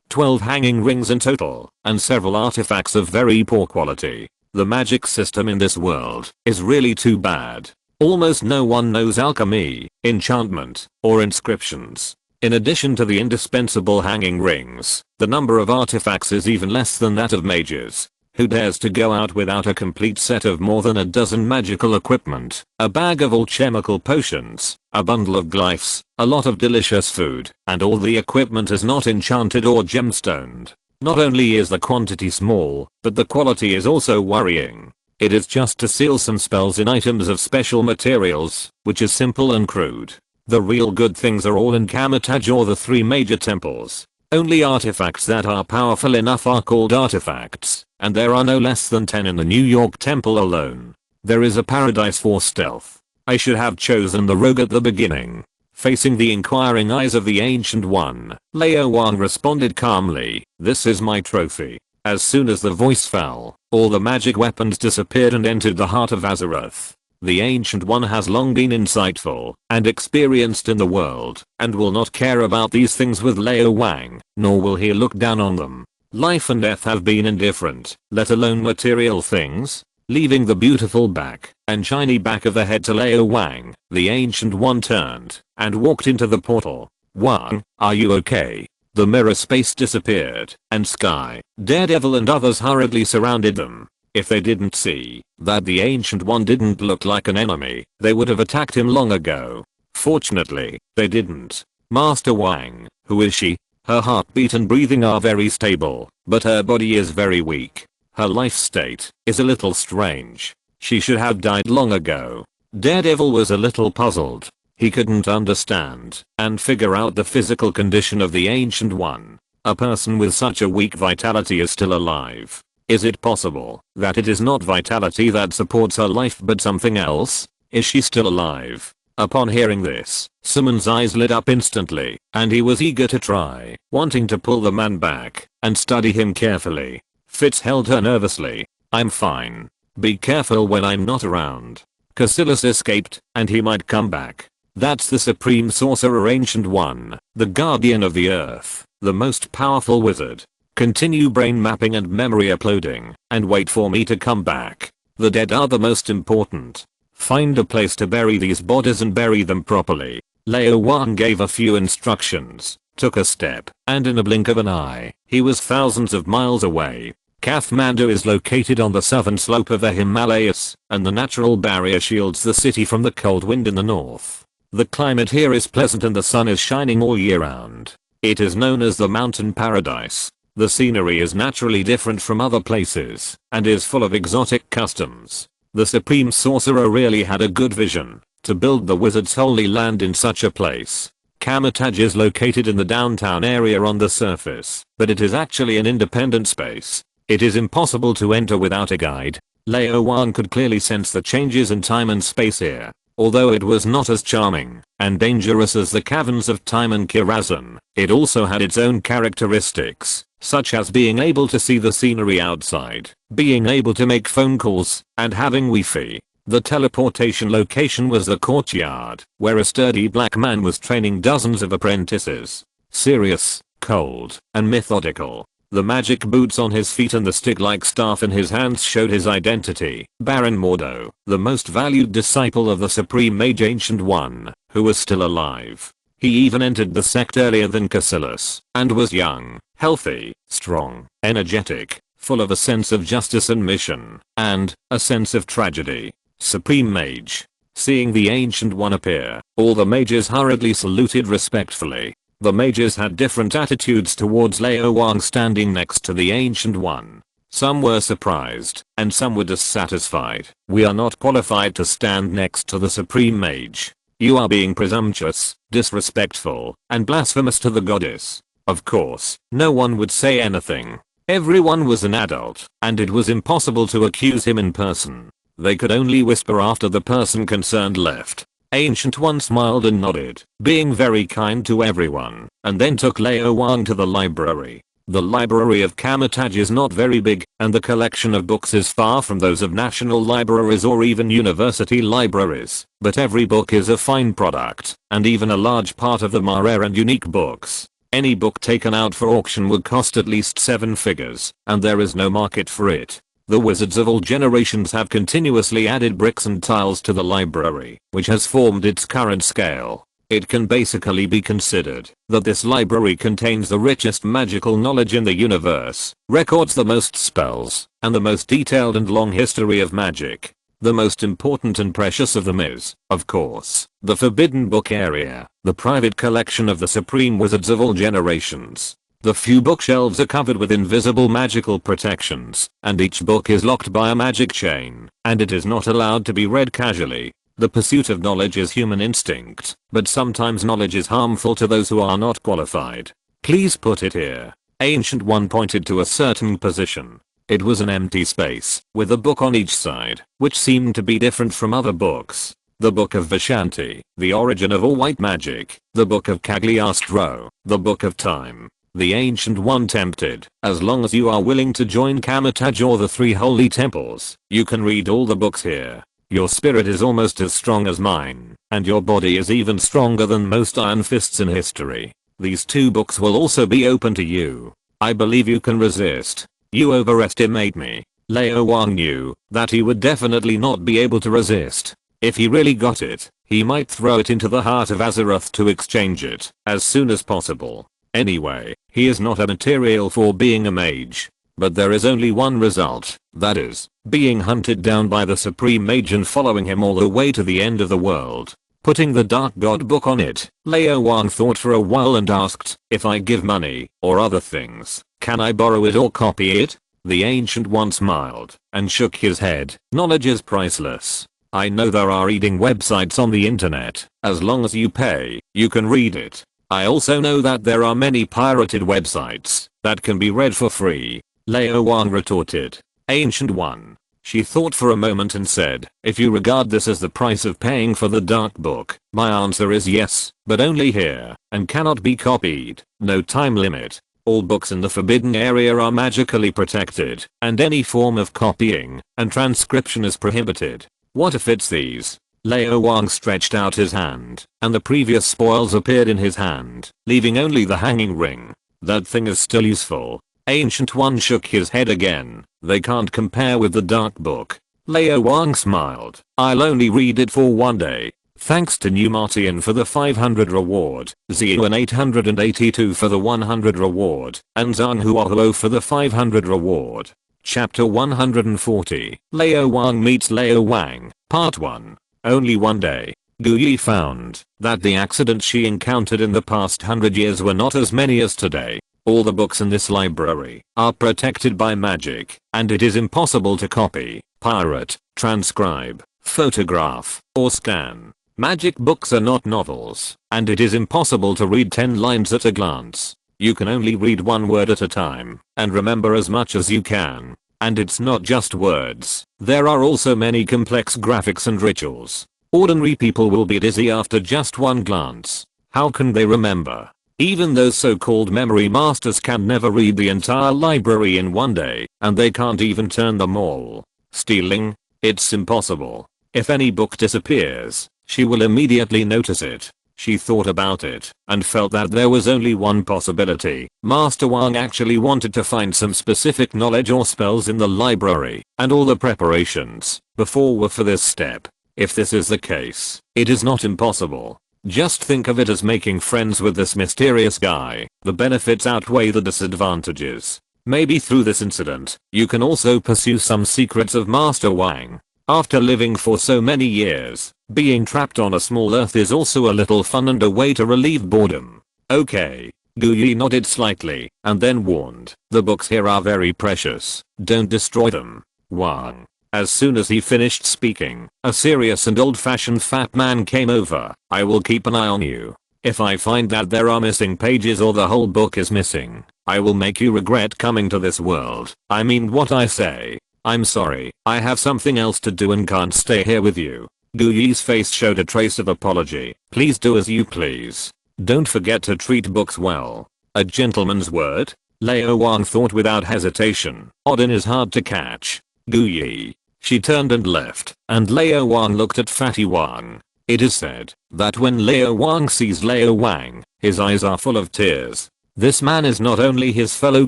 12 hanging rings in total, and several artifacts of very poor quality. The magic system in this world is really too bad. Almost no one knows alchemy, enchantment, or inscriptions. In addition to the indispensable hanging rings, the number of artifacts is even less than that of mages. Who dares to go out without a complete set of more than a dozen magical equipment, a bag of alchemical potions, a bundle of glyphs, a lot of delicious food, and all the equipment is not enchanted or gemstoned. Not only is the quantity small, but the quality is also worrying. It is just to seal some spells in items of special materials, which is simple and crude. The real good things are all in Kamataj or the 3 major temples. Only artifacts that are powerful enough are called artifacts, and there are no less than 10 in the New York temple alone. There is a paradise for stealth. I should have chosen the rogue at the beginning. Facing the inquiring eyes of the Ancient One, Lao Wang responded calmly, "This is my trophy." As soon as the voice fell, all the magic weapons disappeared and entered the Heart of Azeroth. The Ancient One has long been insightful and experienced in the world, and will not care about these things with Lao Wang, nor will he look down on them. Life and death have been indifferent, let alone material things. Leaving the beautiful back and shiny back of the head to Lao Wang, the Ancient One turned and walked into the portal. "Wang, are you okay?" The mirror space disappeared, and Sky, Daredevil and others hurriedly surrounded them. If they didn't see that the Ancient One didn't look like an enemy, they would have attacked him long ago. Fortunately, they didn't. "Master Wang, who is she?" Her heartbeat and breathing are very stable, but her body is very weak. Her life state is a little strange. She should have died long ago. Daredevil was a little puzzled. He couldn't understand and figure out the physical condition of the Ancient One. A person with such a weak vitality is still alive. Is it possible that it is not vitality that supports her life but something else? Is she still alive? Upon hearing this, Simon's eyes lit up instantly, and he was eager to try, wanting to pull the man back and study him carefully. Fitz held her nervously. "I'm fine. Be careful when I'm not around. Cassilis escaped, and he might come back. That's the Supreme Sorcerer Ancient One, the Guardian of the Earth, the most powerful wizard. Continue brain mapping and memory uploading, and wait for me to come back. The dead are the most important. Find a place to bury these bodies and bury them properly." Lao Wang gave a few instructions, took a step, and in a blink of an eye, he was thousands of miles away. Kathmandu is located on the southern slope of the Himalayas, and the natural barrier shields the city from the cold wind in the north. The climate here is pleasant and the sun is shining all year round. It is known as the Mountain Paradise. The scenery is naturally different from other places, and is full of exotic customs. The Supreme Sorcerer really had a good vision, to build the wizard's holy land in such a place. Kamataj is located in the downtown area on the surface, but it is actually an independent space. It is impossible to enter without a guide. Lao Wang could clearly sense the changes in time and space here. Although it was not as charming and dangerous as the caverns of Time and Kirazan, it also had its own characteristics, such as being able to see the scenery outside, being able to make phone calls, and having Wi-Fi. The teleportation location was the courtyard, where a sturdy black man was training dozens of apprentices. Serious, cold, and methodical. The magic boots on his feet and the stick-like staff in his hands showed his identity. Baron Mordo, the most valued disciple of the Supreme Mage Ancient One, who was still alive. He even entered the sect earlier than Cassilis, and was young, healthy, strong, energetic, full of a sense of justice and mission, and a sense of tragedy. Supreme Mage. Seeing the Ancient One appear, all the mages hurriedly saluted respectfully. The mages had different attitudes towards Lao Wang standing next to the Ancient One. Some were surprised, and some were dissatisfied. We are not qualified to stand next to the Supreme Mage. You are being presumptuous, disrespectful, and blasphemous to the goddess. Of course, no one would say anything. Everyone was an adult, and it was impossible to accuse him in person. They could only whisper after the person concerned left. Ancient One smiled and nodded, being very kind to everyone, and then took Lao Wang to the library. The library of Kamataj is not very big, and the collection of books is far from those of national libraries or even university libraries, but every book is a fine product, and even a large part of them are rare and unique books. Any book taken out for auction would cost at least 7 figures, and there is no market for it. The wizards of all generations have continuously added bricks and tiles to the library, which has formed its current scale. It can basically be considered that this library contains the richest magical knowledge in the universe, records the most spells, and the most detailed and long history of magic. The most important and precious of them is, of course, the Forbidden Book area, the private collection of the supreme wizards of all generations. The few bookshelves are covered with invisible magical protections, and each book is locked by a magic chain, and it is not allowed to be read casually. The pursuit of knowledge is human instinct, but sometimes knowledge is harmful to those who are not qualified. Please put it here. Ancient One pointed to a certain position. It was an empty space, with a book on each side, which seemed to be different from other books. The Book of Vishanti, the origin of all white magic, the Book of Cagliostro, the Book of Time. The Ancient One tempted, as long as you are willing to join Kamataj or the 3 holy temples, you can read all the books here. Your spirit is almost as strong as mine, and your body is even stronger than most Iron Fists in history. These 2 books will also be open to you. I believe you can resist. You overestimate me. Lao Wang knew that he would definitely not be able to resist. If he really got it, he might throw it into the Heart of Azeroth to exchange it as soon as possible. Anyway, he is not a material for being a mage. But there is only one result, that is, being hunted down by the Supreme Mage and following him all the way to the end of the world. Putting the Dark God book on it, Lao Wang thought for a while and asked, if I give money, or other things, can I borrow it or copy it? The Ancient One smiled, and shook his head. Knowledge is priceless. I know there are reading websites on the internet. As long as you pay, you can read it. I also know that there are many pirated websites that can be read for free. Lao Wang retorted. Ancient One. She thought for a moment and said, if you regard this as the price of paying for the Dark Book, my answer is yes, but only here, and cannot be copied. No time limit. All books in the Forbidden area are magically protected, and any form of copying and transcription is prohibited. What if it's these? Lao Wang stretched out his hand, and the previous spoils appeared in his hand, leaving only the hanging ring. That thing is still useful. Ancient One shook his head again. They can't compare with the Dark Book. Lao Wang smiled. I'll only read it for one day. Thanks to Pneumatian for the 500 reward, Zion 882 for the 100 reward, and Zanhuahuo for the 500 reward. Chapter 140. Lao Wang meets Lao Wang, Part 1. Only one day. Guyi found that the accidents she encountered in the past 100 years were not as many as today. All the books in this library are protected by magic, and it is impossible to copy, pirate, transcribe, photograph, or scan. Magic books are not novels, and it is impossible to read 10 lines at a glance. You can only read 1 word at a time, and remember as much as you can. And it's not just words. There are also many complex graphics and rituals. Ordinary people will be dizzy after just 1 glance. How can they remember? Even those so-called memory masters can never read the entire library in one day, and they can't even turn them all. Stealing? It's impossible. If any book disappears, she will immediately notice it. She thought about it, and felt that there was only one possibility. Master Wang actually wanted to find some specific knowledge or spells in the library, and all the preparations before were for this step. If this is the case, it is not impossible. Just think of it as making friends with this mysterious guy. The benefits outweigh the disadvantages. Maybe through this incident, you can also pursue some secrets of Master Wang. After living for so many years, being trapped on a small earth is also a little fun and a way to relieve boredom. Okay. Gu Yi nodded slightly and then warned, the books here are very precious. Don't destroy them. Wang. As soon as he finished speaking, a serious and old-fashioned fat man came over. I will keep an eye on you. If I find that there are missing pages or the whole book is missing, I will make you regret coming to this world. I mean what I say. I'm sorry, I have something else to do and can't stay here with you. Gu Yi's face showed a trace of apology. Please do as you please. Don't forget to treat books well. A gentleman's word? Lao Wang thought without hesitation. Odin is hard to catch. Gu Yi. She turned and left, and Lao Wang looked at Fatty Wang. It is said that when Lao Wang sees Lao Wang, his eyes are full of tears. This man is not only his fellow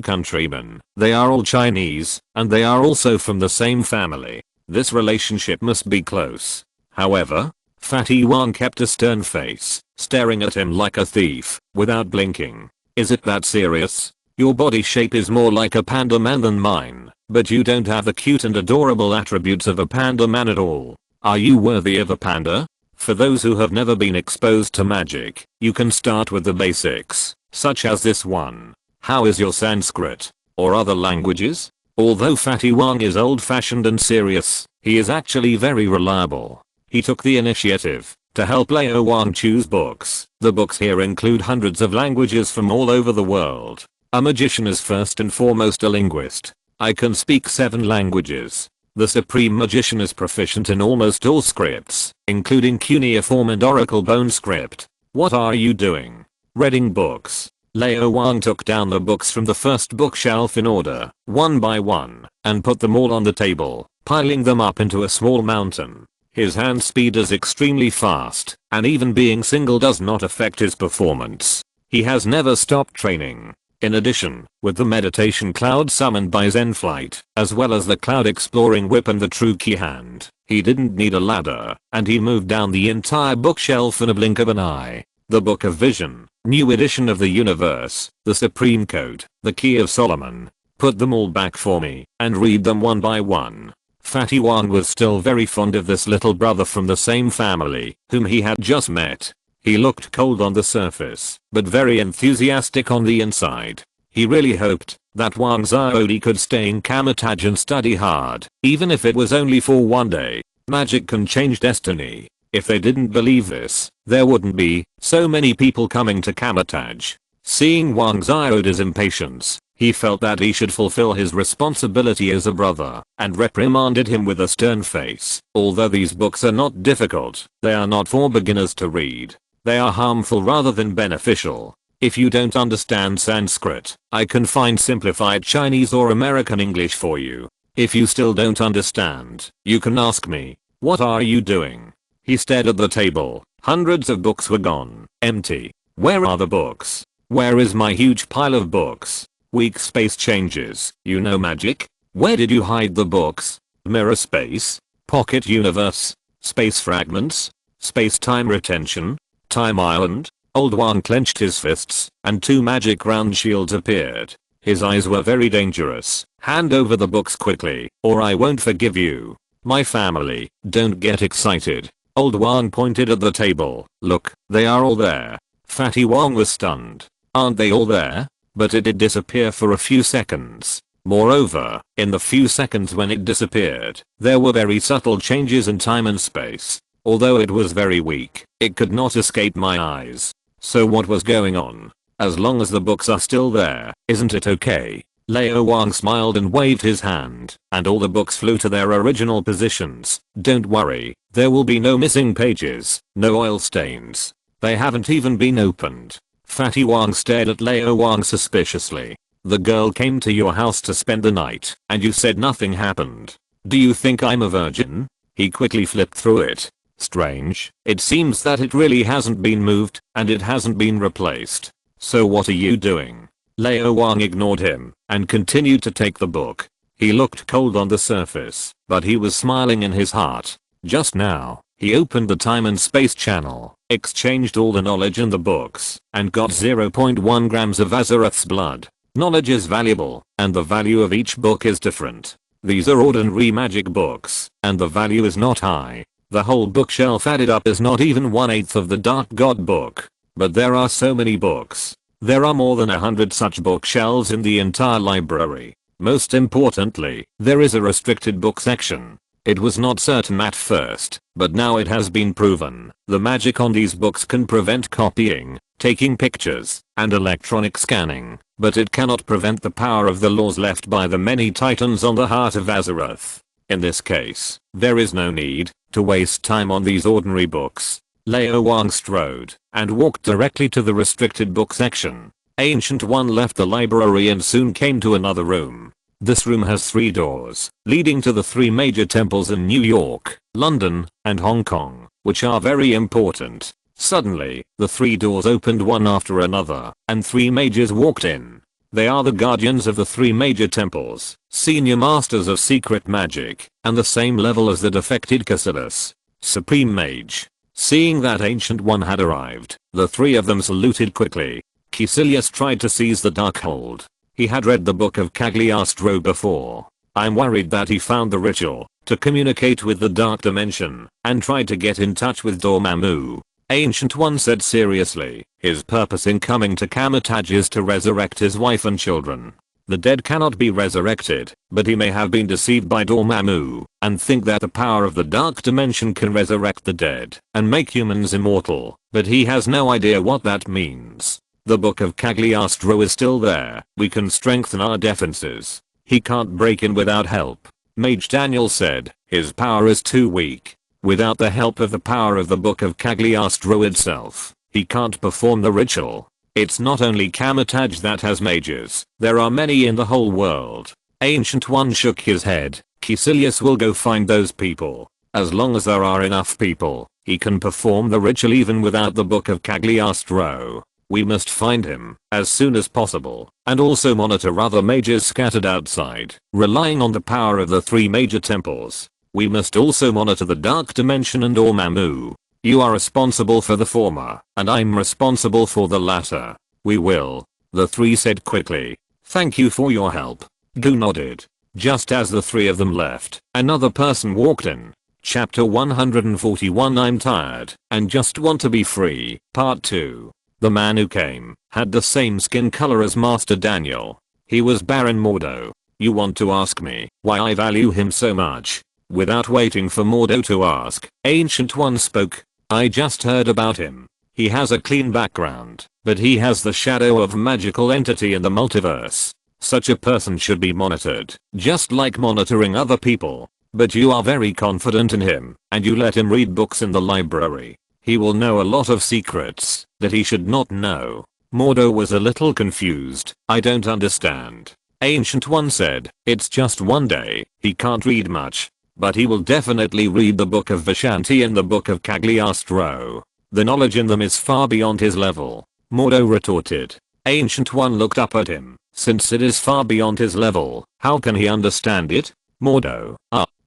countrymen, they are all Chinese, and they are also from the same family. This relationship must be close. However, Fatty Wang kept a stern face, staring at him like a thief, without blinking. Is it that serious? Your body shape is more like a panda man than mine, but you don't have the cute and adorable attributes of a panda man at all. Are you worthy of a panda? For those who have never been exposed to magic, you can start with the basics, such as this one. How is your Sanskrit? Or other languages? Although Fatty Wang is old-fashioned and serious, he is actually very reliable. He took the initiative to help Lao Wang choose books. The books here include hundreds of languages from all over the world. A magician is first and foremost a linguist. I can speak 7 languages. The Supreme Magician is proficient in almost all scripts, including cuneiform and oracle bone script. What are you doing? Reading books. Lao Wang took down the books from the first bookshelf in order, one by one, and put them all on the table, piling them up into a small mountain. His hand speed is extremely fast, and even being single does not affect his performance. He has never stopped training. In addition, with the meditation cloud summoned by Zenflight, as well as the cloud exploring whip and the true key hand, he didn't need a ladder, and he moved down the entire bookshelf in a blink of an eye. The Book of Vision, New Edition of the Universe, the Supreme Code, the Key of Solomon. Put them all back for me, and read them one by one. Fatty Wang was still very fond of this little brother from the same family, whom he had just met. He looked cold on the surface, but very enthusiastic on the inside. He really hoped that Wang Xiaodi could stay in Kamataj and study hard, even if it was only for one day. Magic can change destiny. If they didn't believe this, there wouldn't be so many people coming to Kamataj. Seeing Wang Xiaodi's impatience, he felt that he should fulfill his responsibility as a brother, and reprimanded him with a stern face. Although these books are not difficult, they are not for beginners to read. They are harmful rather than beneficial. If you don't understand Sanskrit, I can find simplified Chinese or American English for you. If you still don't understand, you can ask me. What are you doing? He stared at the table. Hundreds of books were gone. Empty. Where are the books? Where is my huge pile of books? Weak space changes. You know magic? Where did you hide the books? Mirror space? Pocket universe? Space fragments? Space-time retention? Time Island? Old Wang clenched his fists, and 2 magic ground shields appeared. His eyes were very dangerous. Hand over the books quickly, or I won't forgive you. My family, don't get excited. Old Wang pointed at the table. Look, they are all there. Fatty Wang was stunned. Aren't they all there? But it did disappear for a few seconds. Moreover, in the few seconds when it disappeared, there were very subtle changes in time and space. Although it was very weak, it could not escape my eyes. So what was going on? As long as the books are still there, isn't it okay? Lao Wang smiled and waved his hand, and all the books flew to their original positions. Don't worry, there will be no missing pages, no oil stains. They haven't even been opened. Fatty Wang stared at Lao Wang suspiciously. The girl came to your house to spend the night, and you said nothing happened. Do you think I'm a virgin? He quickly flipped through it. Strange, it seems that it really hasn't been moved, and it hasn't been replaced. So what are you doing? Lao Wang ignored him, and continued to take the book. He looked cold on the surface, but he was smiling in his heart. Just now, he opened the time and space channel, exchanged all the knowledge in the books, and got 0.1 grams of Azeroth's blood. Knowledge is valuable, and the value of each book is different. These are ordinary magic books, and the value is not high. The whole bookshelf added up is not even 1/8 of the Dark God book. But there are so many books. There are more than 100 such bookshelves in the entire library. Most importantly, there is a restricted book section. It was not certain at first, but now it has been proven. The magic on these books can prevent copying, taking pictures, and electronic scanning, but it cannot prevent the power of the laws left by the many titans on the Heart of Azeroth. In this case, there is no need to waste time on these ordinary books. Lao Wang strode and walked directly to the restricted book section. Ancient One left the library and soon came to another room. This room has 3 doors, leading to the 3 major temples in New York, London, and Hong Kong, which are very important. Suddenly, the 3 doors opened one after another, and 3 mages walked in. They are the guardians of the 3 major temples, senior masters of secret magic, and the same level as the defected Cassilis, Supreme Mage. Seeing that Ancient One had arrived, the 3 of them saluted quickly. Caecilius tried to seize the Darkhold. He had read the Book of Cagliostro before. I'm worried that he found the ritual to communicate with the Dark Dimension and tried to get in touch with Dormammu. Ancient One said seriously, his purpose in coming to Kamataj is to resurrect his wife and children. The dead cannot be resurrected, but he may have been deceived by Dormammu and think that the power of the Dark Dimension can resurrect the dead and make humans immortal, but he has no idea what that means. The Book of Cagliostro is still there. We can strengthen our defenses. He can't break in without help. Mage Daniel said, his power is too weak. Without the help of the power of the Book of Cagliostro itself, he can't perform the ritual. It's not only Kamataj that has mages, there are many in the whole world. Ancient One shook his head. Caecilius will go find those people. As long as there are enough people, he can perform the ritual even without the Book of Cagliostro. We must find him as soon as possible, and also monitor other mages scattered outside, relying on the power of the 3 major temples. We must also monitor the Dark Dimension and Dormammu. You are responsible for the former, and I'm responsible for the latter. We will. The 3 said quickly. Thank you for your help. Gu nodded. Just as the 3 of them left, another person walked in. Chapter 141 I'm tired and just want to be free. Part 2. The man who came had the same skin color as Master Daniel. He was Baron Mordo. You want to ask me why I value him so much? Without waiting for Mordo to ask, Ancient One spoke. I just heard about him. He has a clean background, but he has the shadow of a magical entity in the multiverse. Such a person should be monitored, just like monitoring other people. But you are very confident in him, and you let him read books in the library. He will know a lot of secrets that he should not know. Mordo was a little confused. I don't understand. Ancient One said, it's just one day, he can't read much. But he will definitely read the Book of Vishanti and the Book of Cagliostro. The knowledge in them is far beyond his level. Mordo retorted. Ancient One looked up at him. Since it is far beyond his level, how can he understand it? Mordo,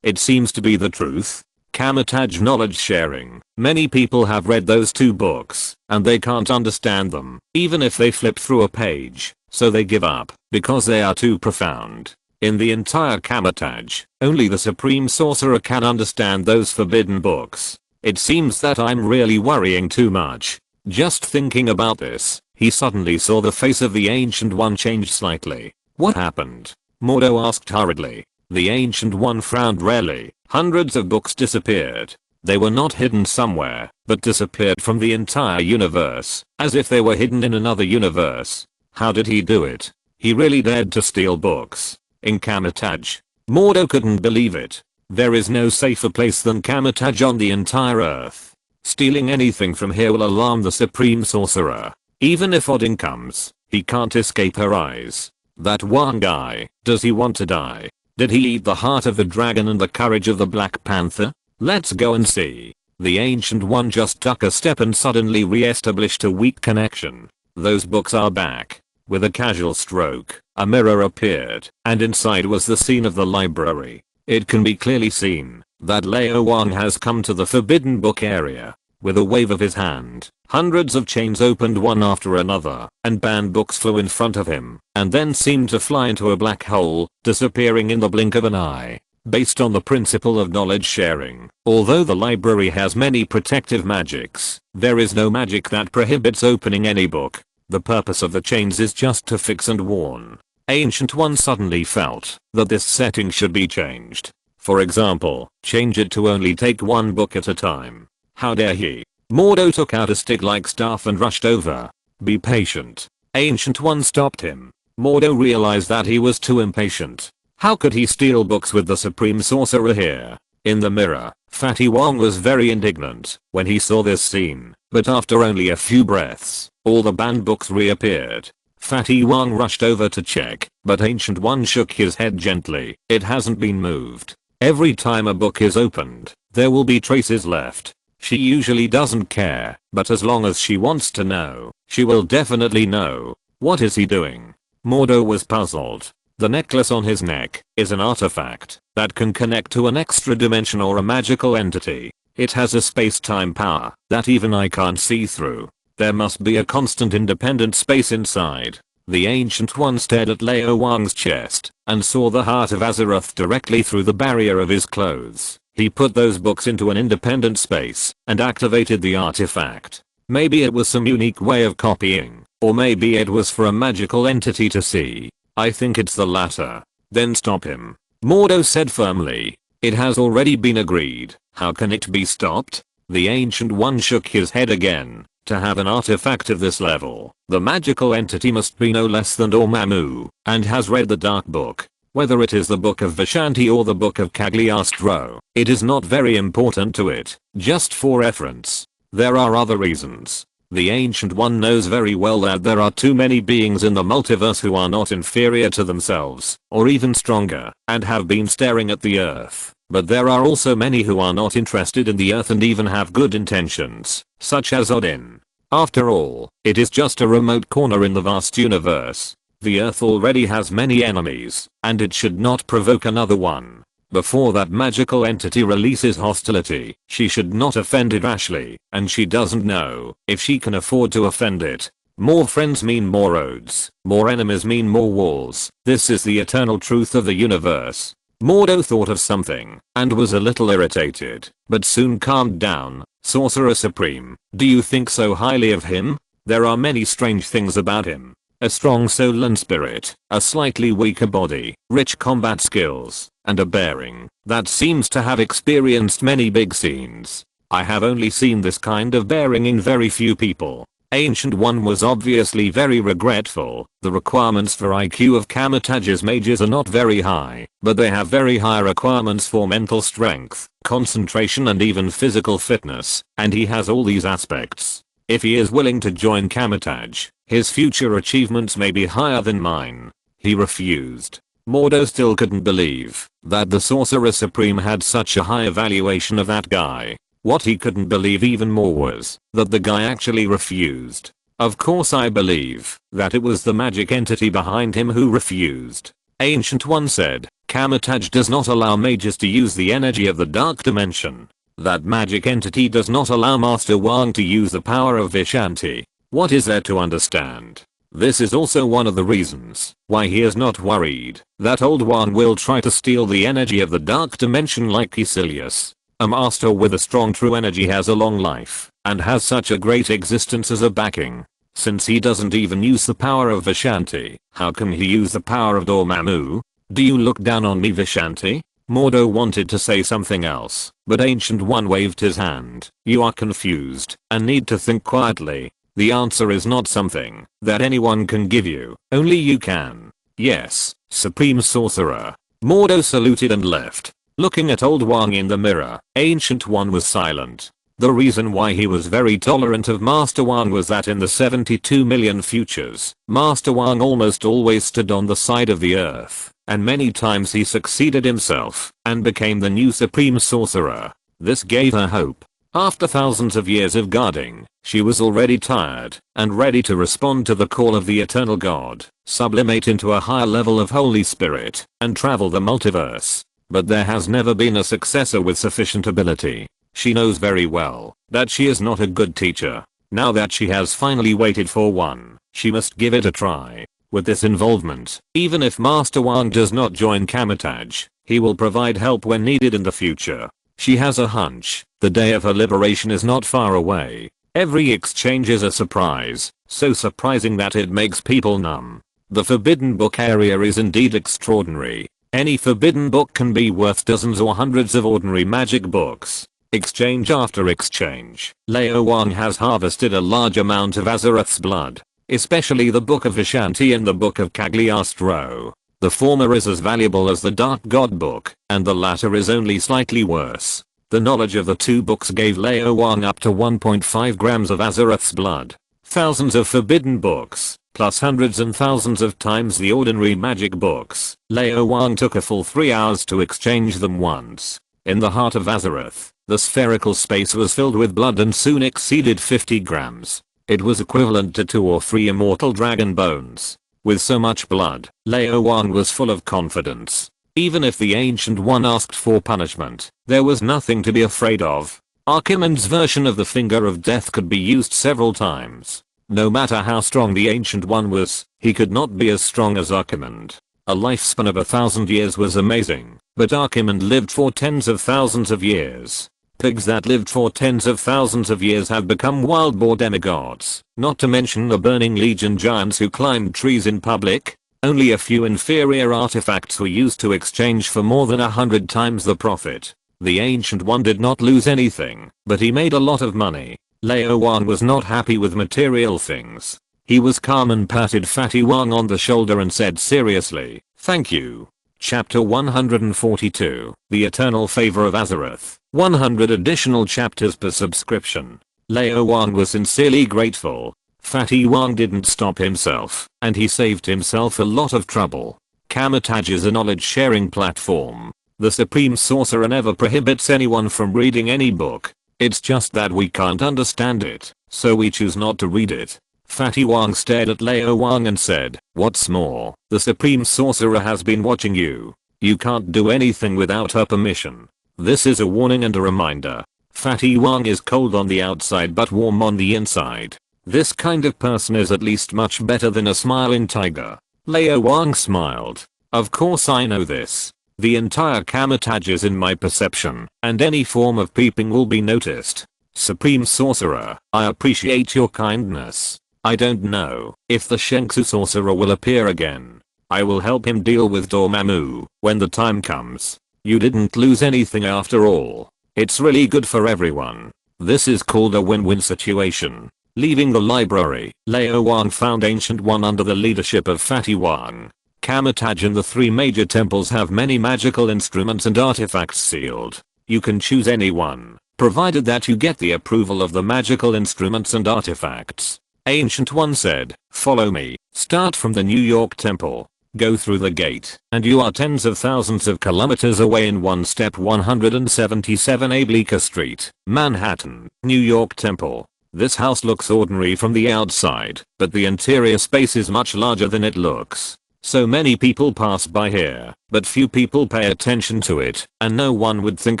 it seems to be the truth. Kamataj knowledge sharing. Many people have read those 2 books, and they can't understand them, even if they flip through a page, so they give up, because they are too profound. In the entire Kamataj, only the Supreme Sorcerer can understand those forbidden books. It seems that I'm really worrying too much. Just thinking about this, he suddenly saw the face of the Ancient One change slightly. What happened? Mordo asked hurriedly. The Ancient One frowned rarely. Hundreds of books disappeared. They were not hidden somewhere, but disappeared from the entire universe, as if they were hidden in another universe. How did he do it? He really dared to steal books. In Kamataj. Mordo couldn't believe it. There is no safer place than Kamataj on the entire earth. Stealing anything from here will alarm the Supreme Sorcerer. Even if Odin comes, he can't escape her eyes. That one guy, does he want to die? Did he eat the heart of the dragon and the courage of the Black Panther? Let's go and see. The Ancient One just took a step and suddenly re-established a weak connection. Those books are back. With a casual stroke, a mirror appeared, and inside was the scene of the library. It can be clearly seen that Lao Wang has come to the forbidden book area. With a wave of his hand, hundreds of chains opened one after another, and banned books flew in front of him, and then seemed to fly into a black hole, disappearing in the blink of an eye. Based on the principle of knowledge sharing, although the library has many protective magics, there is no magic that prohibits opening any book. The purpose of the chains is just to fix and warn. Ancient One suddenly felt that this setting should be changed. For example, change it to only take one book at a time. How dare he? Mordo took out a stick-like staff and rushed over. Be patient. Ancient One stopped him. Mordo realized that he was too impatient. How could he steal books with the Supreme Sorcerer here? In the mirror, Fatty Wang was very indignant when he saw this scene, but after only a few breaths, all the banned books reappeared. Fatty Wang rushed over to check, but Ancient One shook his head gently. It hasn't been moved. Every time a book is opened, there will be traces left. She usually doesn't care, but as long as she wants to know, she will definitely know. What is he doing? Mordo was puzzled. The necklace on his neck is an artifact that can connect to an extra dimension or a magical entity. It has a space-time power that even I can't see through. There must be a constant independent space inside. The Ancient One stared at Lao Wang's chest and saw the Heart of Azeroth directly through the barrier of his clothes. He put those books into an independent space and activated the artifact. Maybe it was some unique way of copying, or maybe it was for a magical entity to see. I think it's the latter. Then stop him. Mordo said firmly. It has already been agreed. How can it be stopped? The Ancient One shook his head again. To have an artifact of this level, the magical entity must be no less than Dormammu, and has read the Dark Book. Whether it is the Book of Vishanti or the Book of Cagliostro, it is not very important to it, just for reference. There are other reasons. The Ancient One knows very well that there are too many beings in the multiverse who are not inferior to themselves, or even stronger, and have been staring at the Earth. But there are also many who are not interested in the Earth and even have good intentions, such as Odin. After all, it is just a remote corner in the vast universe. The Earth already has many enemies, and it should not provoke another one. Before that magical entity releases hostility, she should not offend it rashly, and she doesn't know if she can afford to offend it. More friends mean more roads, more enemies mean more walls. This is the eternal truth of the universe. Mordo thought of something, and was a little irritated, but soon calmed down. Sorcerer Supreme, do you think so highly of him? There are many strange things about him. A strong soul and spirit, a slightly weaker body, rich combat skills, and a bearing that seems to have experienced many big scenes. I have only seen this kind of bearing in very few people. Ancient One was obviously very regretful. The requirements for IQ of Kamatage's mages are not very high, but they have very high requirements for mental strength, concentration and even physical fitness, and he has all these aspects. If he is willing to join Kamatage, his future achievements may be higher than mine. He refused. Mordo still couldn't believe that the Sorcerer Supreme had such a high evaluation of that guy. What he couldn't believe even more was that the guy actually refused. Of course I believe that it was the magic entity behind him who refused. Ancient One said, Kamatage does not allow mages to use the energy of the dark dimension. That magic entity does not allow Master Wang to use the power of Vishanti. What is there to understand? This is also one of the reasons why he is not worried that old Wang will try to steal the energy of the dark dimension like Caecilius. A master with a strong true energy has a long life and has such a great existence as a backing. Since he doesn't even use the power of Vishanti, how can he use the power of Dormammu? Do you look down on me, Vishanti? Mordo wanted to say something else, but Ancient One waved his hand. You are confused and need to think quietly. The answer is not something that anyone can give you, only you can. Yes, Supreme Sorcerer. Mordo saluted and left. Looking at old Wang in the mirror, Ancient One was silent. The reason why he was very tolerant of Master Wang was that in the 72 million futures, Master Wang almost always stood on the side of the Earth, and many times he succeeded himself and became the new Supreme Sorcerer. This gave her hope. After thousands of years of guarding, she was already tired and ready to respond to the call of the Eternal God, sublimate into a higher level of Holy Spirit, and travel the multiverse. But there has never been a successor with sufficient ability. She knows very well that she is not a good teacher. Now that she has finally waited for one, she must give it a try. With this involvement, even if Master Wang does not join Kamatage, he will provide help when needed in the future. She has a hunch the day of her liberation is not far away. Every exchange is a surprise, so surprising that it makes people numb. The forbidden book area is indeed extraordinary. Any forbidden book can be worth dozens or hundreds of ordinary magic books. Exchange after exchange, Lao Wang has harvested a large amount of Azeroth's blood, especially the Book of Vishanti and the Book of Cagliostro. The former is as valuable as the Dark God book, and the latter is only slightly worse. The knowledge of the two books gave Lao Wang up to 1.5 grams of Azeroth's blood. Thousands of forbidden books, plus hundreds and thousands of times the ordinary magic books. Lao Wang took a full 3 hours to exchange them once. In the Heart of Azeroth, the spherical space was filled with blood and soon exceeded 50 grams. It was equivalent to 2 or 3 immortal dragon bones. With so much blood, Lao Wang was full of confidence. Even if the Ancient One asked for punishment, there was nothing to be afraid of. Archimand's version of the Finger of Death could be used several times. No matter how strong the Ancient One was, he could not be as strong as Archimand. A lifespan of 1,000 years was amazing, but Archimand lived for tens of thousands of years. Pigs that lived for tens of thousands of years have become wild boar demigods, not to mention the Burning Legion giants who climbed trees in public. Only a few inferior artifacts were used to exchange for more than 100 times the profit. The Ancient One did not lose anything, but he made a lot of money. Lao Wang was not happy with material things. He was calm and patted Fatty Wang on the shoulder and said seriously, "Thank you." Chapter 142, The Eternal Favor of Azeroth. 100 additional chapters per subscription. Lao Wang was sincerely grateful. Fatty Wang didn't stop himself, and he saved himself a lot of trouble. Kamataj is a knowledge sharing platform. The Supreme Sorcerer never prohibits anyone from reading any book. It's just that we can't understand it, so we choose not to read it. Fatty Wang stared at Lao Wang and said, "What's more, the Supreme Sorcerer has been watching you. You can't do anything without her permission. This is a warning and a reminder." Fatty Wang is cold on the outside but warm on the inside. This kind of person is at least much better than a smiling tiger. Lao Wang smiled. "Of course I know this. The entire Kamataj is in my perception, and any form of peeping will be noticed. Supreme Sorcerer, I appreciate your kindness. I don't know if the Shenxu Sorcerer will appear again. I will help him deal with Dormammu when the time comes. You didn't lose anything after all. It's really good for everyone. This is called a win-win situation." Leaving the library, Lao Wang found Ancient One under the leadership of Fatty Wang. Kamataj and the 3 major temples have many magical instruments and artifacts sealed. You can choose any one, provided that you get the approval of the magical instruments and artifacts. Ancient One said, "Follow me. Start from the New York Temple. Go through the gate, and you are tens of thousands of kilometers away in one step. 177A Bleecker Street, Manhattan, New York Temple." This house looks ordinary from the outside, but the interior space is much larger than it looks. So many people pass by here, but few people pay attention to it, and no one would think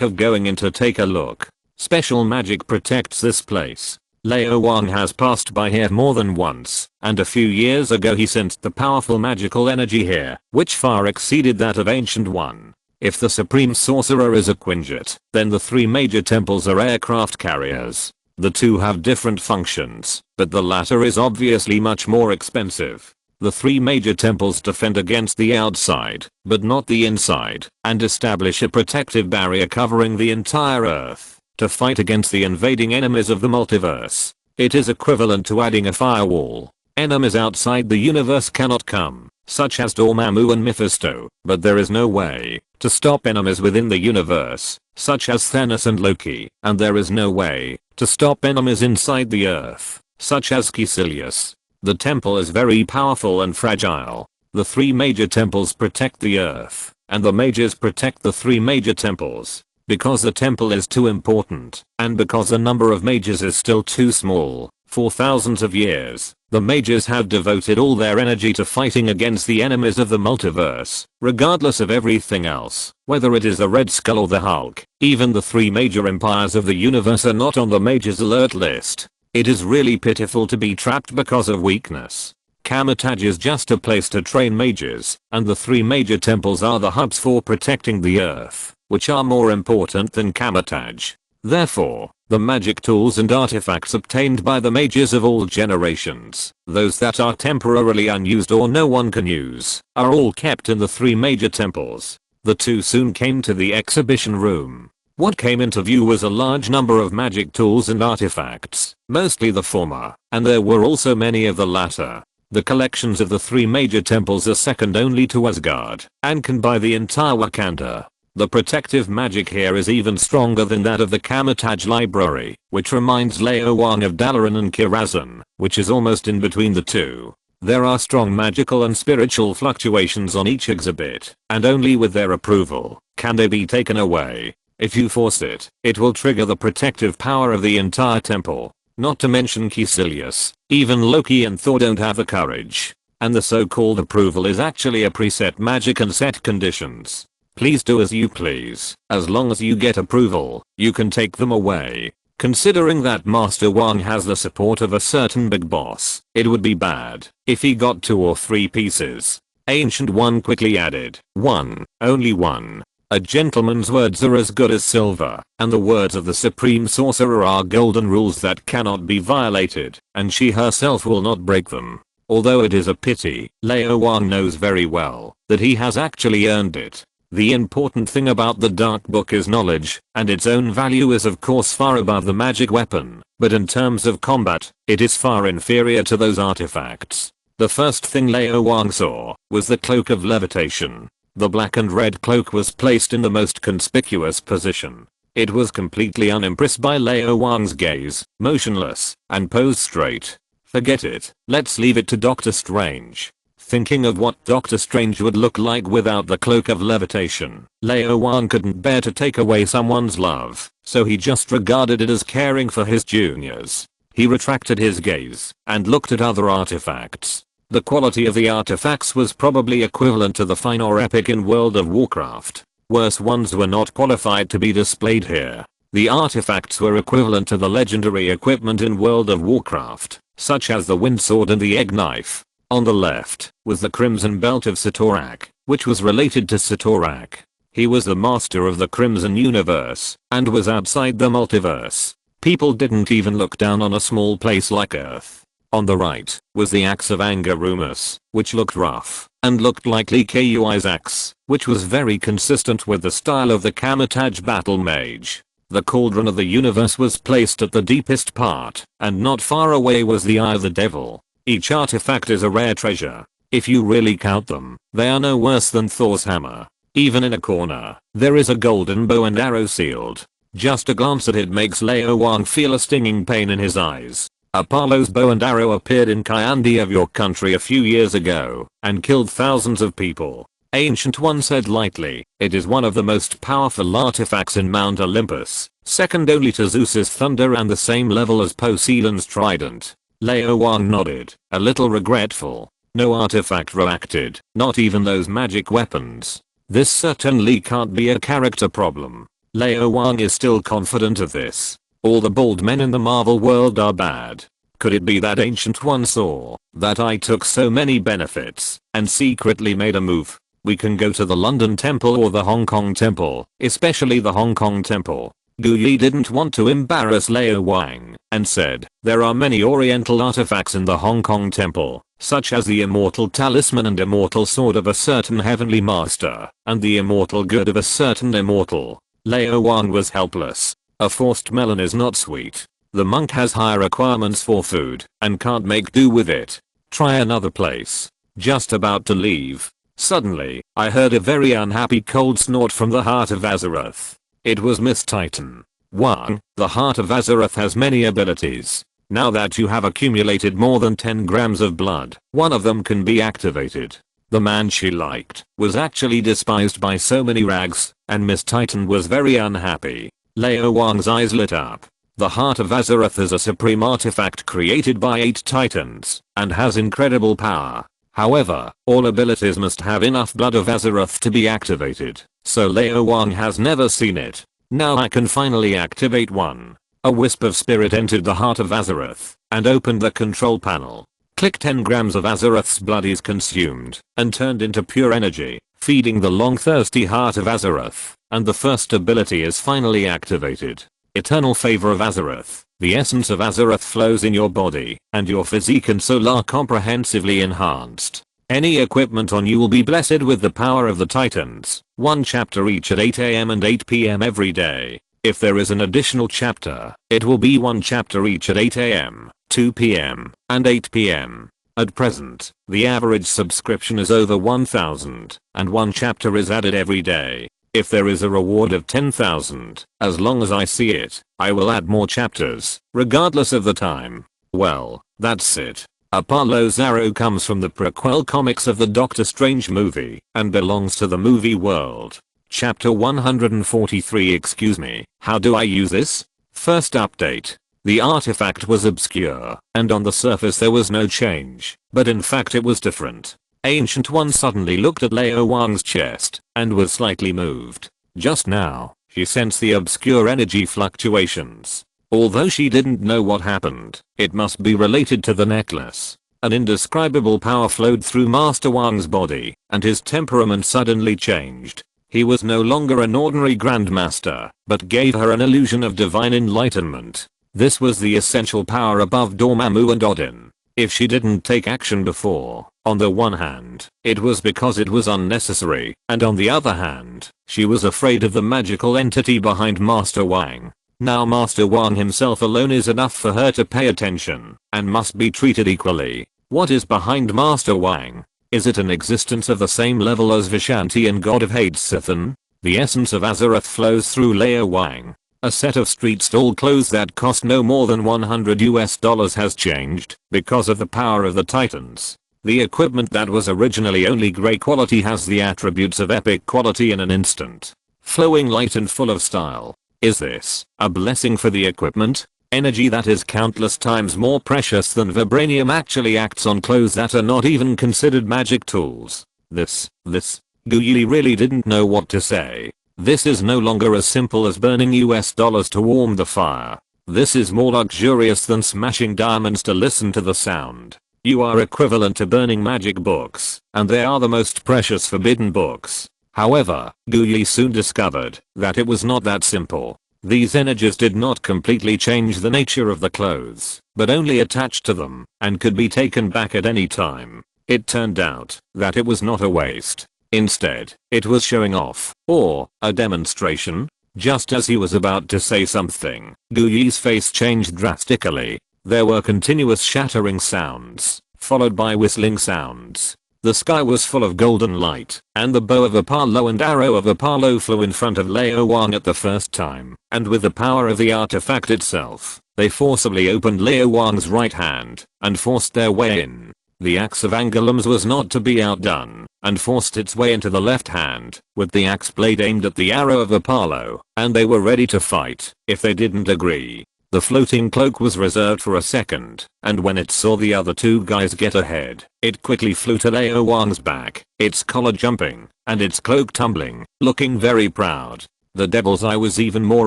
of going in to take a look. Special magic protects this place. Lao Wang has passed by here more than once, and a few years ago he sensed the powerful magical energy here, which far exceeded that of Ancient One. If the Supreme Sorcerer is a Quinjet, then the 3 major temples are aircraft carriers. The two have different functions, but the latter is obviously much more expensive. The 3 major temples defend against the outside, but not the inside, and establish a protective barrier covering the entire Earth, to fight against the invading enemies of the multiverse. It is equivalent to adding a firewall. Enemies outside the universe cannot come, such as Dormammu and Mephisto, but there is no way to stop enemies within the universe, such as Thanos and Loki, and there is no way to stop enemies inside the Earth, such as Caecilius. The temple is very powerful and fragile. The 3 major temples protect the Earth, and the mages protect the 3 major temples. Because the temple is too important, and because the number of mages is still too small, for thousands of years, the mages have devoted all their energy to fighting against the enemies of the multiverse, regardless of everything else, whether it is the Red Skull or the Hulk. Even the 3 major empires of the universe are not on the mages alert list. It is really pitiful to be trapped because of weakness. Kamataj is just a place to train mages, and the 3 major temples are the hubs for protecting the Earth, which are more important than Kamataj. Therefore, The magic tools and artifacts obtained by the mages of all generations, those that are temporarily unused or no one can use, are all kept in the 3 major temples. The 2 soon came to the exhibition room. What came into view was a large number of magic tools and artifacts, mostly the former, and there were also many of the latter. The collections of the 3 major temples are second only to Asgard, and can buy the entire Wakanda. The protective magic here is even stronger than that of the Kamataj library, which reminds Lao Wang of Dalaran and Kirazan, which is almost in between the two. There are strong magical and spiritual fluctuations on each exhibit, and only with their approval can they be taken away. If you force it, it will trigger the protective power of the entire temple. Not to mention Caecilius, even Loki and Thor don't have the courage. And the so-called approval is actually a preset magic and set conditions. Please do as you please. As long as you get approval, you can take them away. Considering that Master Wang has the support of a certain big boss, it would be bad if he got 2 or 3 pieces. Ancient One quickly added, "One, only one. A gentleman's words are as good as silver, and the words of the supreme sorcerer are golden rules that cannot be violated, and she herself will not break them." Although it is a pity, Lao Wang knows very well that he has actually earned it. The important thing about the Dark Book is knowledge, and its own value is of course far above the magic weapon, but in terms of combat, it is far inferior to those artifacts. The first thing Lao Wang saw was the Cloak of Levitation. The black and red cloak was placed in the most conspicuous position. It was completely unimpressed by Lao Wang's gaze, motionless, and posed straight. Forget it, let's leave it to Doctor Strange. Thinking of what Doctor Strange would look like without the Cloak of Levitation, Lao Wang couldn't bear to take away someone's love, so he just regarded it as caring for his juniors. He retracted his gaze and looked at other artifacts. The quality of the artifacts was probably equivalent to the fine or epic in World of Warcraft. Worse ones were not qualified to be displayed here. The artifacts were equivalent to the legendary equipment in World of Warcraft, such as the Wind Sword and the Egg Knife. On the left was the Crimson Belt of Satorak, which was related to Satorak. He was the master of the Crimson Universe, and was outside the multiverse. People didn't even look down on a small place like Earth. On the right was the Axe of Angarumus, which looked rough, and looked like Lee Kui's axe, which was very consistent with the style of the Kamataj battle mage. The Cauldron of the Universe was placed at the deepest part, and not far away was the Eye of the Devil. Each artifact is a rare treasure. If you really count them, they are no worse than Thor's hammer. Even in a corner, there is a golden bow and arrow sealed. Just a glance at it makes Lao Wang feel a stinging pain in his eyes. Apollo's bow and arrow appeared in Kyandi of your country a few years ago, and killed thousands of people. Ancient One said lightly, it is one of the most powerful artifacts in Mount Olympus, second only to Zeus's thunder and the same level as Poseidon's trident. Lao Wang nodded, a little regretful. No artifact reacted, not even those magic weapons. This certainly can't be a character problem. Lao Wang is still confident of this. All the bald men in the Marvel world are bad. Could it be that Ancient One saw that I took so many benefits and secretly made a move? We can go to the London Temple or the Hong Kong Temple, especially the Hong Kong Temple. Gu Yi didn't want to embarrass Lao Wang and said, there are many oriental artifacts in the Hong Kong Temple, such as the immortal talisman and immortal sword of a certain heavenly master, and the immortal good of a certain immortal. Lao Wang was helpless. A forced melon is not sweet. The monk has higher requirements for food and can't make do with it. Try another place. Just about to leave. Suddenly, I heard a very unhappy cold snort from the Heart of Azeroth. It was Miss Titan. Wang, the Heart of Azeroth has many abilities. Now that you have accumulated more than 10 grams of blood, one of them can be activated. The man she liked was actually despised by so many rags, and Miss Titan was very unhappy. Lao Wang's eyes lit up. The Heart of Azeroth is a supreme artifact created by 8 titans, and has incredible power. However, all abilities must have enough blood of Azeroth to be activated, so Lao Wang has never seen it. Now I can finally activate one. A wisp of spirit entered the Heart of Azeroth, and opened the control panel. Click 10 grams of Azeroth's blood is consumed, and turned into pure energy, feeding the long thirsty Heart of Azeroth, and the first ability is finally activated. Eternal favor of Azeroth. The essence of Azeroth flows in your body, and your physique and soul are comprehensively enhanced. Any equipment on you will be blessed with the power of the Titans. One chapter each at 8 AM and 8 PM every day. If there is an additional chapter, it will be one chapter each at 8 AM, 2 PM, and 8 PM. At present, the average subscription is over 1,000, and one chapter is added every day. If there is a reward of 10,000, as long as I see it, I will add more chapters, regardless of the time. Well, that's it. Apollo's arrow comes from the prequel comics of the Doctor Strange movie, and belongs to the movie world. Chapter 143. Excuse me, how do I use this? First update. The artifact was obscure, and on the surface there was no change, but in fact it was different. Ancient One suddenly looked at Lao Wang's chest, and was slightly moved. Just now, she sensed the obscure energy fluctuations. Although she didn't know what happened, it must be related to the necklace. An indescribable power flowed through Master Wang's body, and his temperament suddenly changed. He was no longer an ordinary Grandmaster, but gave her an illusion of divine enlightenment. This was the essential power above Dormammu and Odin. If she didn't take action before, on the one hand, it was because it was unnecessary, and on the other hand, she was afraid of the magical entity behind Master Wang. Now Master Wang himself alone is enough for her to pay attention, and must be treated equally. What is behind Master Wang? Is it an existence of the same level as Vishanti and God of Hate Sithan? The essence of Azeroth flows through Lao Wang. A set of street stall clothes that cost no more than $100 has changed because of the power of the Titans. The equipment that was originally only grey quality has the attributes of epic quality in an instant. Flowing light and full of style. Is this a blessing for the equipment? Energy that is countless times more precious than vibranium actually acts on clothes that are not even considered magic tools. Guyi really didn't know what to say. This is no longer as simple as burning $dollars to warm the fire. This is more luxurious than smashing diamonds to listen to the sound. You are equivalent to burning magic books, and they are the most precious forbidden books. However, Guyi soon discovered that it was not that simple. These energies did not completely change the nature of the clothes, but only attached to them, and could be taken back at any time. It turned out that it was not a waste. Instead, it was showing off, or a demonstration. Just as he was about to say something, Guyi's face changed drastically. There were continuous shattering sounds, followed by whistling sounds. The sky was full of golden light, and the bow of Apollo and arrow of Apollo flew in front of Lao Wang at the first time, and with the power of the artifact itself, they forcibly opened Lao Wang's right hand, and forced their way in. The axe of Angoulême was not to be outdone, and forced its way into the left hand, with the axe blade aimed at the arrow of Apollo, and they were ready to fight, if they didn't agree. The floating cloak was reserved for a second, and when it saw the other two guys get ahead, it quickly flew to Lao Wang's back, its collar jumping, and its cloak tumbling, looking very proud. The Devil's Eye was even more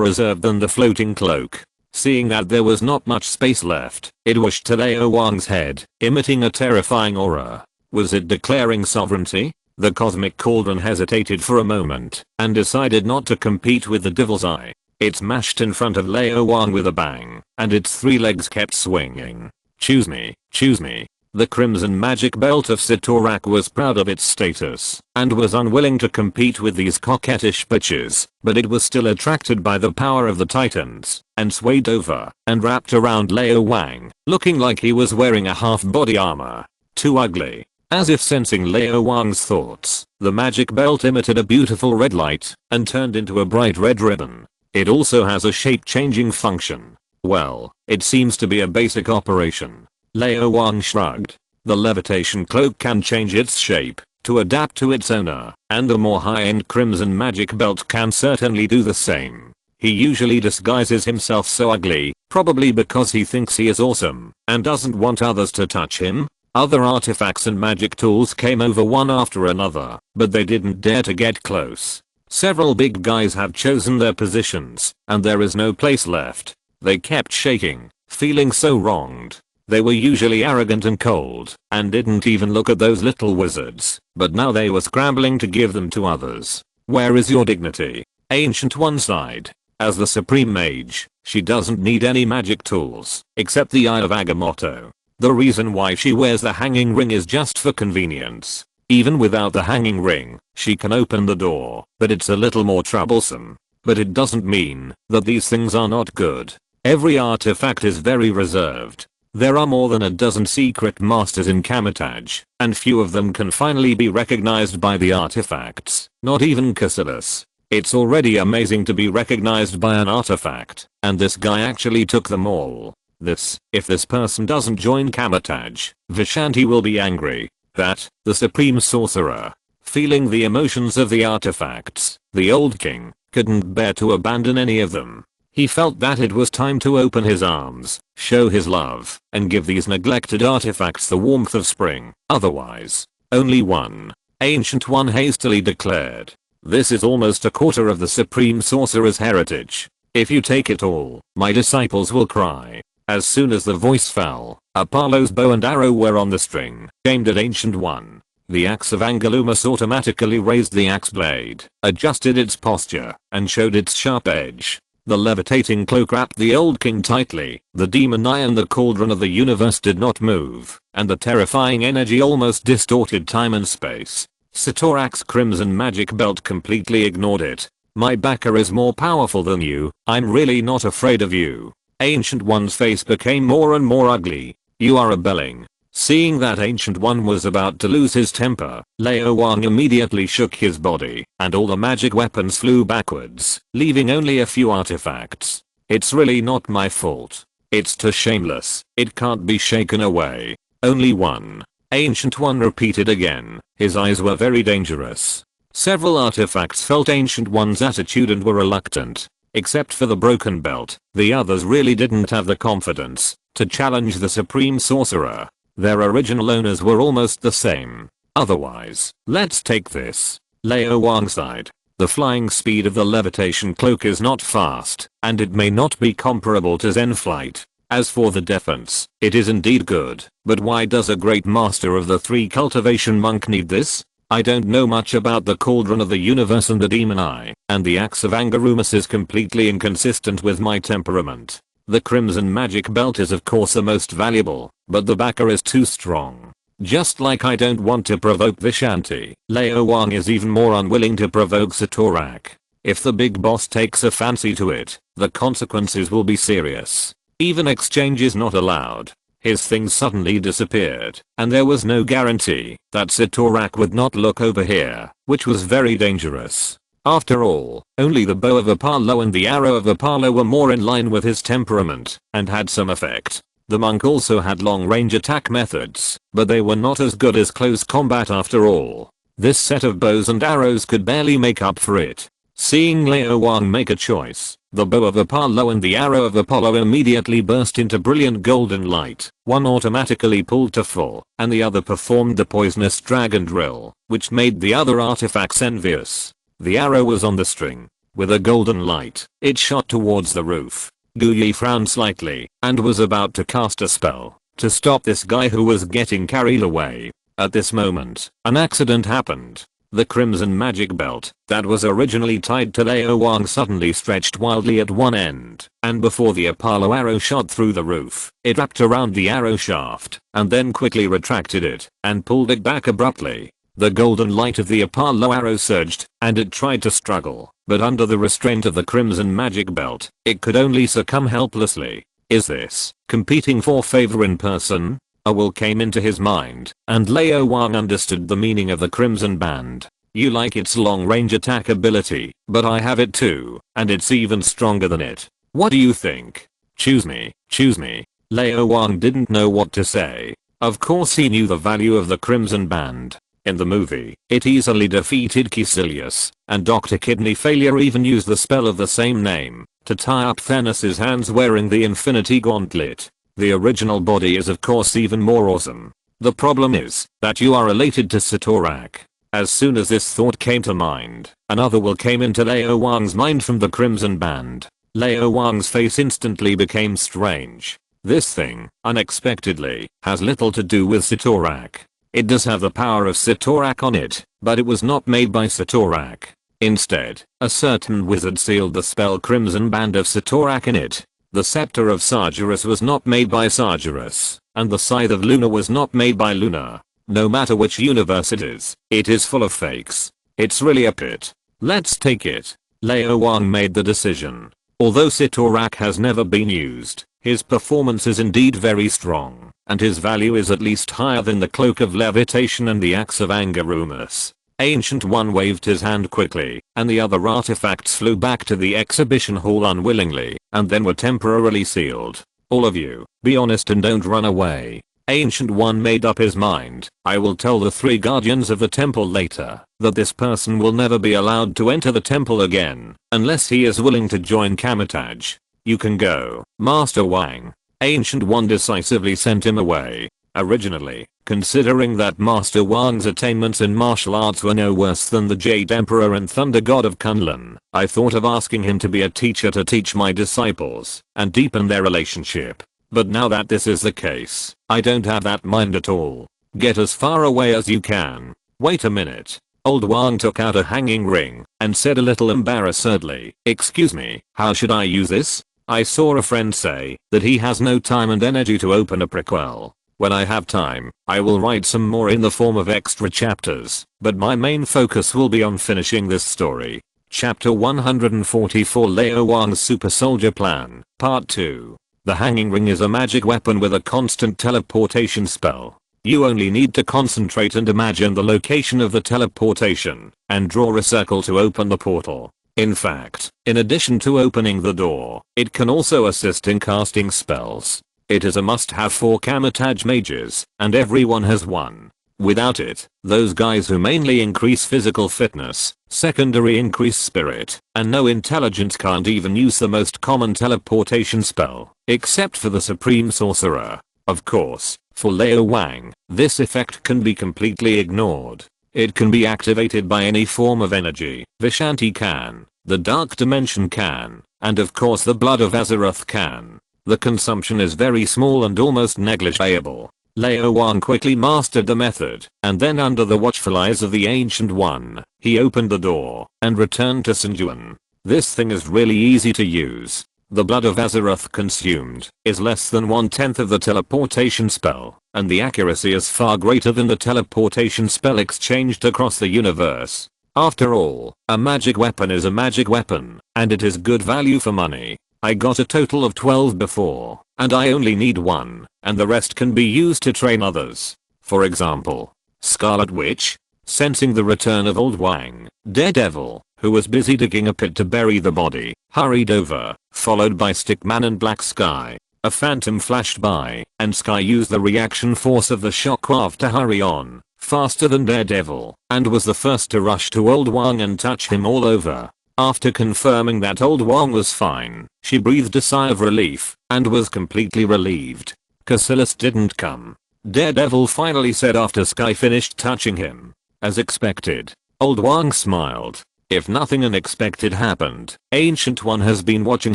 reserved than the floating cloak. Seeing that there was not much space left, it whooshed to Lao Wang's head, emitting a terrifying aura. Was it declaring sovereignty? The cosmic cauldron hesitated for a moment, and decided not to compete with the Devil's Eye. It smashed in front of Lao Wang with a bang, and its three legs kept swinging. Choose me, choose me. The Crimson Magic Belt of Sitorak was proud of its status, and was unwilling to compete with these coquettish bitches, but it was still attracted by the power of the Titans, and swayed over, and wrapped around Lao Wang, looking like he was wearing a half-body armor. Too ugly. As if sensing Lao Wang's thoughts, the magic belt emitted a beautiful red light, and turned into a bright red ribbon. It also has a shape-changing function. Well, it seems to be a basic operation. Lao Wang shrugged. The levitation cloak can change its shape to adapt to its owner, and the more high-end Crimson Magic Belt can certainly do the same. He usually disguises himself so ugly, probably because he thinks he is awesome, and doesn't want others to touch him. Other artifacts and magic tools came over one after another, but they didn't dare to get close. Several big guys have chosen their positions, and there is no place left. They kept shaking, feeling so wronged. They were usually arrogant and cold, and didn't even look at those little wizards, but now they were scrambling to give them to others. Where is your dignity? Ancient One sighed. As the Supreme Mage, she doesn't need any magic tools, except the Eye of Agamotto. The reason why she wears the hanging ring is just for convenience. Even without the hanging ring, she can open the door, but it's a little more troublesome. But it doesn't mean that these things are not good. Every artifact is very reserved. There are more than a dozen secret masters in Kamataj, and few of them can finally be recognized by the artifacts, not even Cassilis. It's already amazing to be recognized by an artifact, and this guy actually took them all. If this person doesn't join Kamataj, Vishanti will be angry. That, the Supreme Sorcerer, feeling the emotions of the artifacts, the old king, couldn't bear to abandon any of them. He felt that it was time to open his arms, show his love, and give these neglected artifacts the warmth of spring. Otherwise, only one. Ancient One hastily declared. This is almost a quarter of the Supreme Sorcerer's heritage. If you take it all, my disciples will cry. As soon as the voice fell, Apollo's bow and arrow were on the string, aimed at Ancient One. The axe of Angalumas automatically raised the axe blade, adjusted its posture, and showed its sharp edge. The levitating cloak wrapped the old king tightly. The demon eye and the cauldron of the universe did not move, and the terrifying energy almost distorted time and space. Satorak's crimson magic belt completely ignored it. My backer is more powerful than you. I'm really not afraid of you. Ancient One's face became more and more ugly. You are rebelling. Seeing that Ancient One was about to lose his temper, Lao Wang immediately shook his body, and all the magic weapons flew backwards, leaving only a few artifacts. It's really not my fault. It's too shameless. It can't be shaken away. Only one. Ancient One repeated again. His eyes were very dangerous. Several artifacts felt Ancient One's attitude and were reluctant. Except for the broken belt, the others really didn't have the confidence to challenge the Supreme Sorcerer. Their original owners were almost the same. Otherwise, let's take this. Lao Wang sighed. The flying speed of the levitation cloak is not fast, and it may not be comparable to Zen flight. As for the defense, it is indeed good, but why does a great master of the three cultivation monk need this? I don't know much about the cauldron of the universe and the demon eye, and the axe of Angarumas is completely inconsistent with my temperament. The crimson magic belt is of course the most valuable, but the backer is too strong. Just like I don't want to provoke Vishanti, Lao Wang is even more unwilling to provoke Satorak. If the big boss takes a fancy to it, the consequences will be serious. Even exchange is not allowed. His things suddenly disappeared, and there was no guarantee that Satorak would not look over here, which was very dangerous. After all, only the bow of Apollo and the arrow of Apollo were more in line with his temperament, and had some effect. The monk also had long-range attack methods, but they were not as good as close combat after all. This set of bows and arrows could barely make up for it. Seeing Lao Wang make a choice, the bow of Apollo and the arrow of Apollo immediately burst into brilliant golden light. One automatically pulled to full, and the other performed the poisonous dragon drill, which made the other artifacts envious. The arrow was on the string. With a golden light, it shot towards the roof. Guyi frowned slightly, and was about to cast a spell to stop this guy who was getting carried away. At this moment, an accident happened. The crimson magic belt that was originally tied to Lao Wang suddenly stretched wildly at one end, and before the Apollo arrow shot through the roof, it wrapped around the arrow shaft, and then quickly retracted it, and pulled it back abruptly. The golden light of the Apollo arrow surged, and it tried to struggle, but under the restraint of the crimson magic belt, it could only succumb helplessly. Is this competing for favor in person? A will came into his mind, and Lao Wang understood the meaning of the Crimson Band. You like its long-range attack ability, but I have it too, and it's even stronger than it. What do you think? Choose me, choose me. Lao Wang didn't know what to say. Of course he knew the value of the Crimson Band. In the movie, it easily defeated Caecilius, and Dr. Kidney Failure even used the spell of the same name to tie up Thanos' hands wearing the Infinity Gauntlet. The original body is of course even more awesome. The problem is that you are related to Satorak. As soon as this thought came to mind, another will came into Lao Wang's mind from the Crimson Band. Lao Wang's face instantly became strange. This thing, unexpectedly, has little to do with Satorak. It does have the power of Satorak on it, but it was not made by Satorak. Instead, a certain wizard sealed the spell Crimson Band of Satorak in it. The Scepter of Sargeras was not made by Sargeras, and the Scythe of Luna was not made by Luna. No matter which universe it is full of fakes. It's really a pit. Let's take it. Lao Wang made the decision. Although Satorak has never been used, his performance is indeed very strong, and his value is at least higher than the Cloak of Levitation and the Axe of Angarumus. Ancient One waved his hand quickly, and the other artifacts flew back to the exhibition hall unwillingly, and then were temporarily sealed. All of you, be honest and don't run away. Ancient One made up his mind. I will tell the 3 guardians of the temple later that this person will never be allowed to enter the temple again unless he is willing to join Kamitaj. You can go, Master Wang. Ancient One decisively sent him away. Originally, considering that Master Wang's attainments in martial arts were no worse than the Jade Emperor and Thunder God of Kunlun, I thought of asking him to be a teacher to teach my disciples and deepen their relationship. But now that this is the case, I don't have that mind at all. Get as far away as you can. Wait a minute. Old Wang took out a hanging ring and said a little embarrassedly, "Excuse me, how should I use this? I saw a friend say that he has no time and energy to open a prequel. When I have time, I will write some more in the form of extra chapters, but my main focus will be on finishing this story." Chapter 144 Lao Wang's Super Soldier Plan, Part 2. The hanging ring is a magic weapon with a constant teleportation spell. You only need to concentrate and imagine the location of the teleportation, and draw a circle to open the portal. In fact, in addition to opening the door, it can also assist in casting spells. It is a must-have for Kamitaj mages, and everyone has one. Without it, those guys who mainly increase physical fitness, secondary increase spirit, and no intelligence can't even use the most common teleportation spell, except for the Supreme Sorcerer. Of course, for Lao Wang, this effect can be completely ignored. It can be activated by any form of energy. Vishanti can, the Dark Dimension can, and of course the Blood of Azeroth can. The consumption is very small and almost negligible. Lao Wang quickly mastered the method, and then under the watchful eyes of the Ancient One, he opened the door and returned to Sanjuan. This thing is really easy to use. The Blood of Azeroth consumed is less than 1/10 of the teleportation spell, and the accuracy is far greater than the teleportation spell exchanged across the universe. After all, a magic weapon is a magic weapon, and it is good value for money. I got a total of 12 before, and I only need 1, and the rest can be used to train others. For example, Scarlet Witch, sensing the return of Old Wang, Daredevil, who was busy digging a pit to bury the body, hurried over, followed by Stickman and Black Sky. A phantom flashed by, and Sky used the reaction force of the shockwave to hurry on, faster than Daredevil, and was the first to rush to Old Wang and touch him all over. After confirming that Old Wang was fine, she breathed a sigh of relief, and was completely relieved. Cassilis didn't come. Daredevil finally said after Sky finished touching him. As expected, Old Wang smiled. If nothing unexpected happened, Ancient One has been watching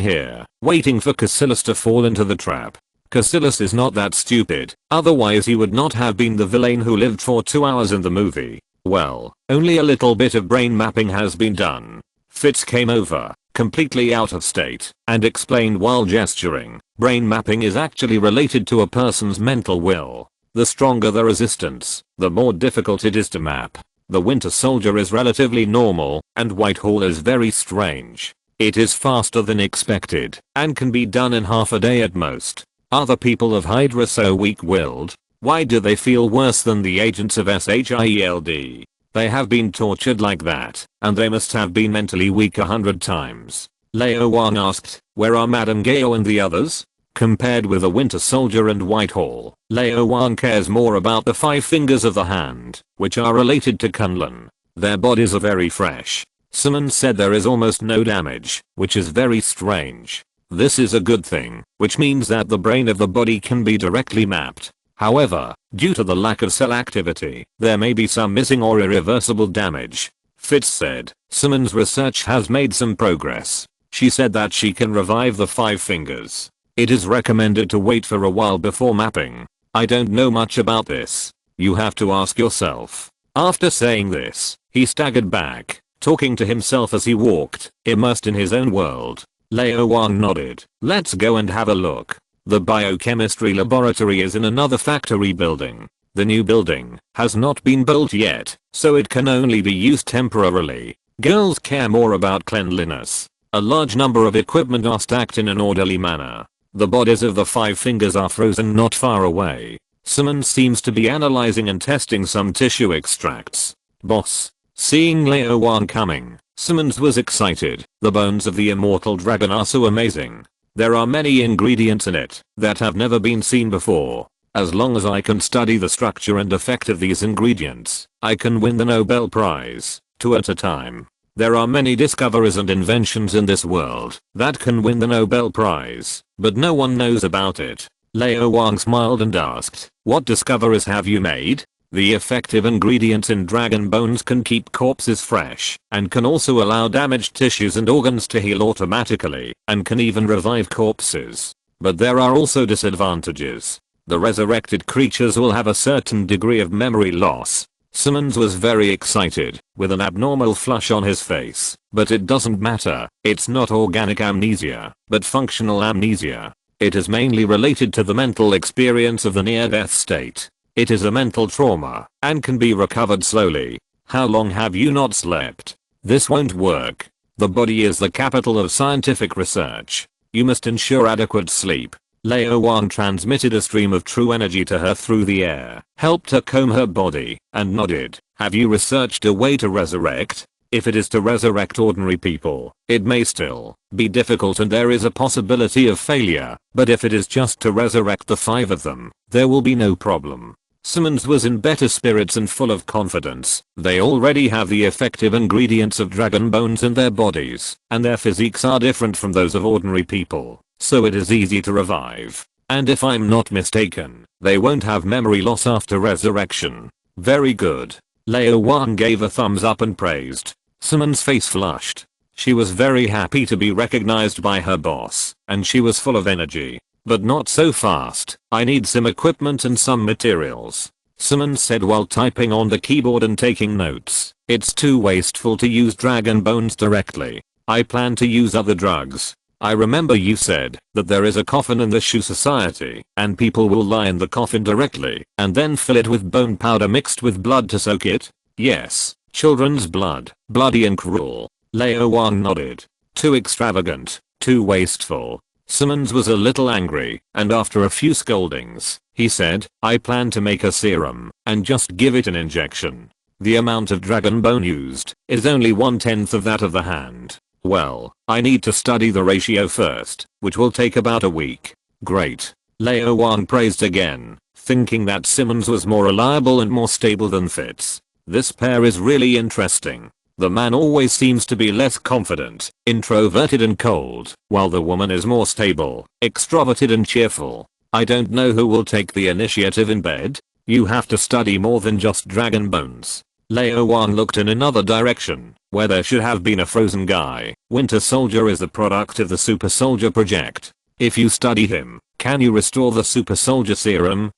here, waiting for Cassilis to fall into the trap. Cassilis is not that stupid, otherwise he would not have been the villain who lived for 2 hours in the movie. Well, only a little bit of brain mapping has been done. Fitz came over, completely out of state, and explained while gesturing, brain mapping is actually related to a person's mental will. The stronger the resistance, the more difficult it is to map. The Winter Soldier is relatively normal, and Whitehall is very strange. It is faster than expected, and can be done in half a day at most. Are the people of Hydra so weak-willed? Why do they feel worse than the agents of SHIELD? They have been tortured like that, and they must have been mentally weak 100 times. Lao Wang asked, where are Madame Gao and the others? Compared with the Winter Soldier and Whitehall, Lao Wang cares more about the 5 fingers of the hand, which are related to Kunlun. Their bodies are very fresh. Simon said there is almost no damage, which is very strange. This is a good thing, which means that the brain of the body can be directly mapped. However, due to the lack of cell activity, there may be some missing or irreversible damage. Fitz said, Simon's research has made some progress. She said that she can revive the 5 fingers. It is recommended to wait for a while before mapping. I don't know much about this. You have to ask yourself. After saying this, he staggered back, talking to himself as he walked, immersed in his own world. Lao Wang nodded. Let's go and have a look. The biochemistry laboratory is in another factory building. The new building has not been built yet, so it can only be used temporarily. Girls care more about cleanliness. A large number of equipment are stacked in an orderly manner. The bodies of the 5 fingers are frozen not far away. Simmons seems to be analyzing and testing some tissue extracts. Boss. Seeing Lao Wang coming, Simmons was excited. The bones of the immortal dragon are so amazing. There are many ingredients in it that have never been seen before. As long as I can study the structure and effect of these ingredients, I can win the Nobel Prize, 2 at a time. There are many discoveries and inventions in this world that can win the Nobel Prize, but no one knows about it. Lao Wang smiled and asked, what discoveries have you made? The effective ingredients in dragon bones can keep corpses fresh, and can also allow damaged tissues and organs to heal automatically, and can even revive corpses. But there are also disadvantages. The resurrected creatures will have a certain degree of memory loss. Simmons was very excited, with an abnormal flush on his face. But it doesn't matter, it's not organic amnesia, but functional amnesia. It is mainly related to the mental experience of the near-death state. It is a mental trauma, and can be recovered slowly. How long have you not slept? This won't work. The body is the capital of scientific research. You must ensure adequate sleep. Lao Wang transmitted a stream of true energy to her through the air, helped her comb her body, and nodded. Have you researched a way to resurrect? If it is to resurrect ordinary people, it may still be difficult and there is a possibility of failure, but if it is just to resurrect the 5 of them, there will be no problem. Simmons was in better spirits and full of confidence. They already have the effective ingredients of dragon bones in their bodies, and their physiques are different from those of ordinary people, so it is easy to revive. And if I'm not mistaken, they won't have memory loss after resurrection. Very good. Lao Wang gave a thumbs up and praised. Simmons' face flushed. She was very happy to be recognized by her boss, and she was full of energy. But not so fast. I need some equipment and some materials. Simmons said while typing on the keyboard and taking notes. It's too wasteful to use dragon bones directly. I plan to use other drugs. I remember you said that there is a coffin in the Shu Society, and people will lie in the coffin directly, and then fill it with bone powder mixed with blood to soak it? Yes, children's blood, bloody and cruel. Lao Wang nodded. Too extravagant, too wasteful. Simmons was a little angry, and after a few scoldings, he said, I plan to make a serum, and just give it an injection. The amount of dragon bone used is only 1/10 of that of the hand. Well, I need to study the ratio first, which will take about a week. Great. Lao Wang praised again, thinking that Simmons was more reliable and more stable than Fitz. This pair is really interesting. The man always seems to be less confident, introverted and cold, while the woman is more stable, extroverted and cheerful. I don't know who will take the initiative in bed. You have to study more than just dragon bones. Lao Wang looked in another direction, where there should have been a frozen guy. Winter Soldier is the product of the Super Soldier Project. If you study him, can you restore the Super Soldier Serum?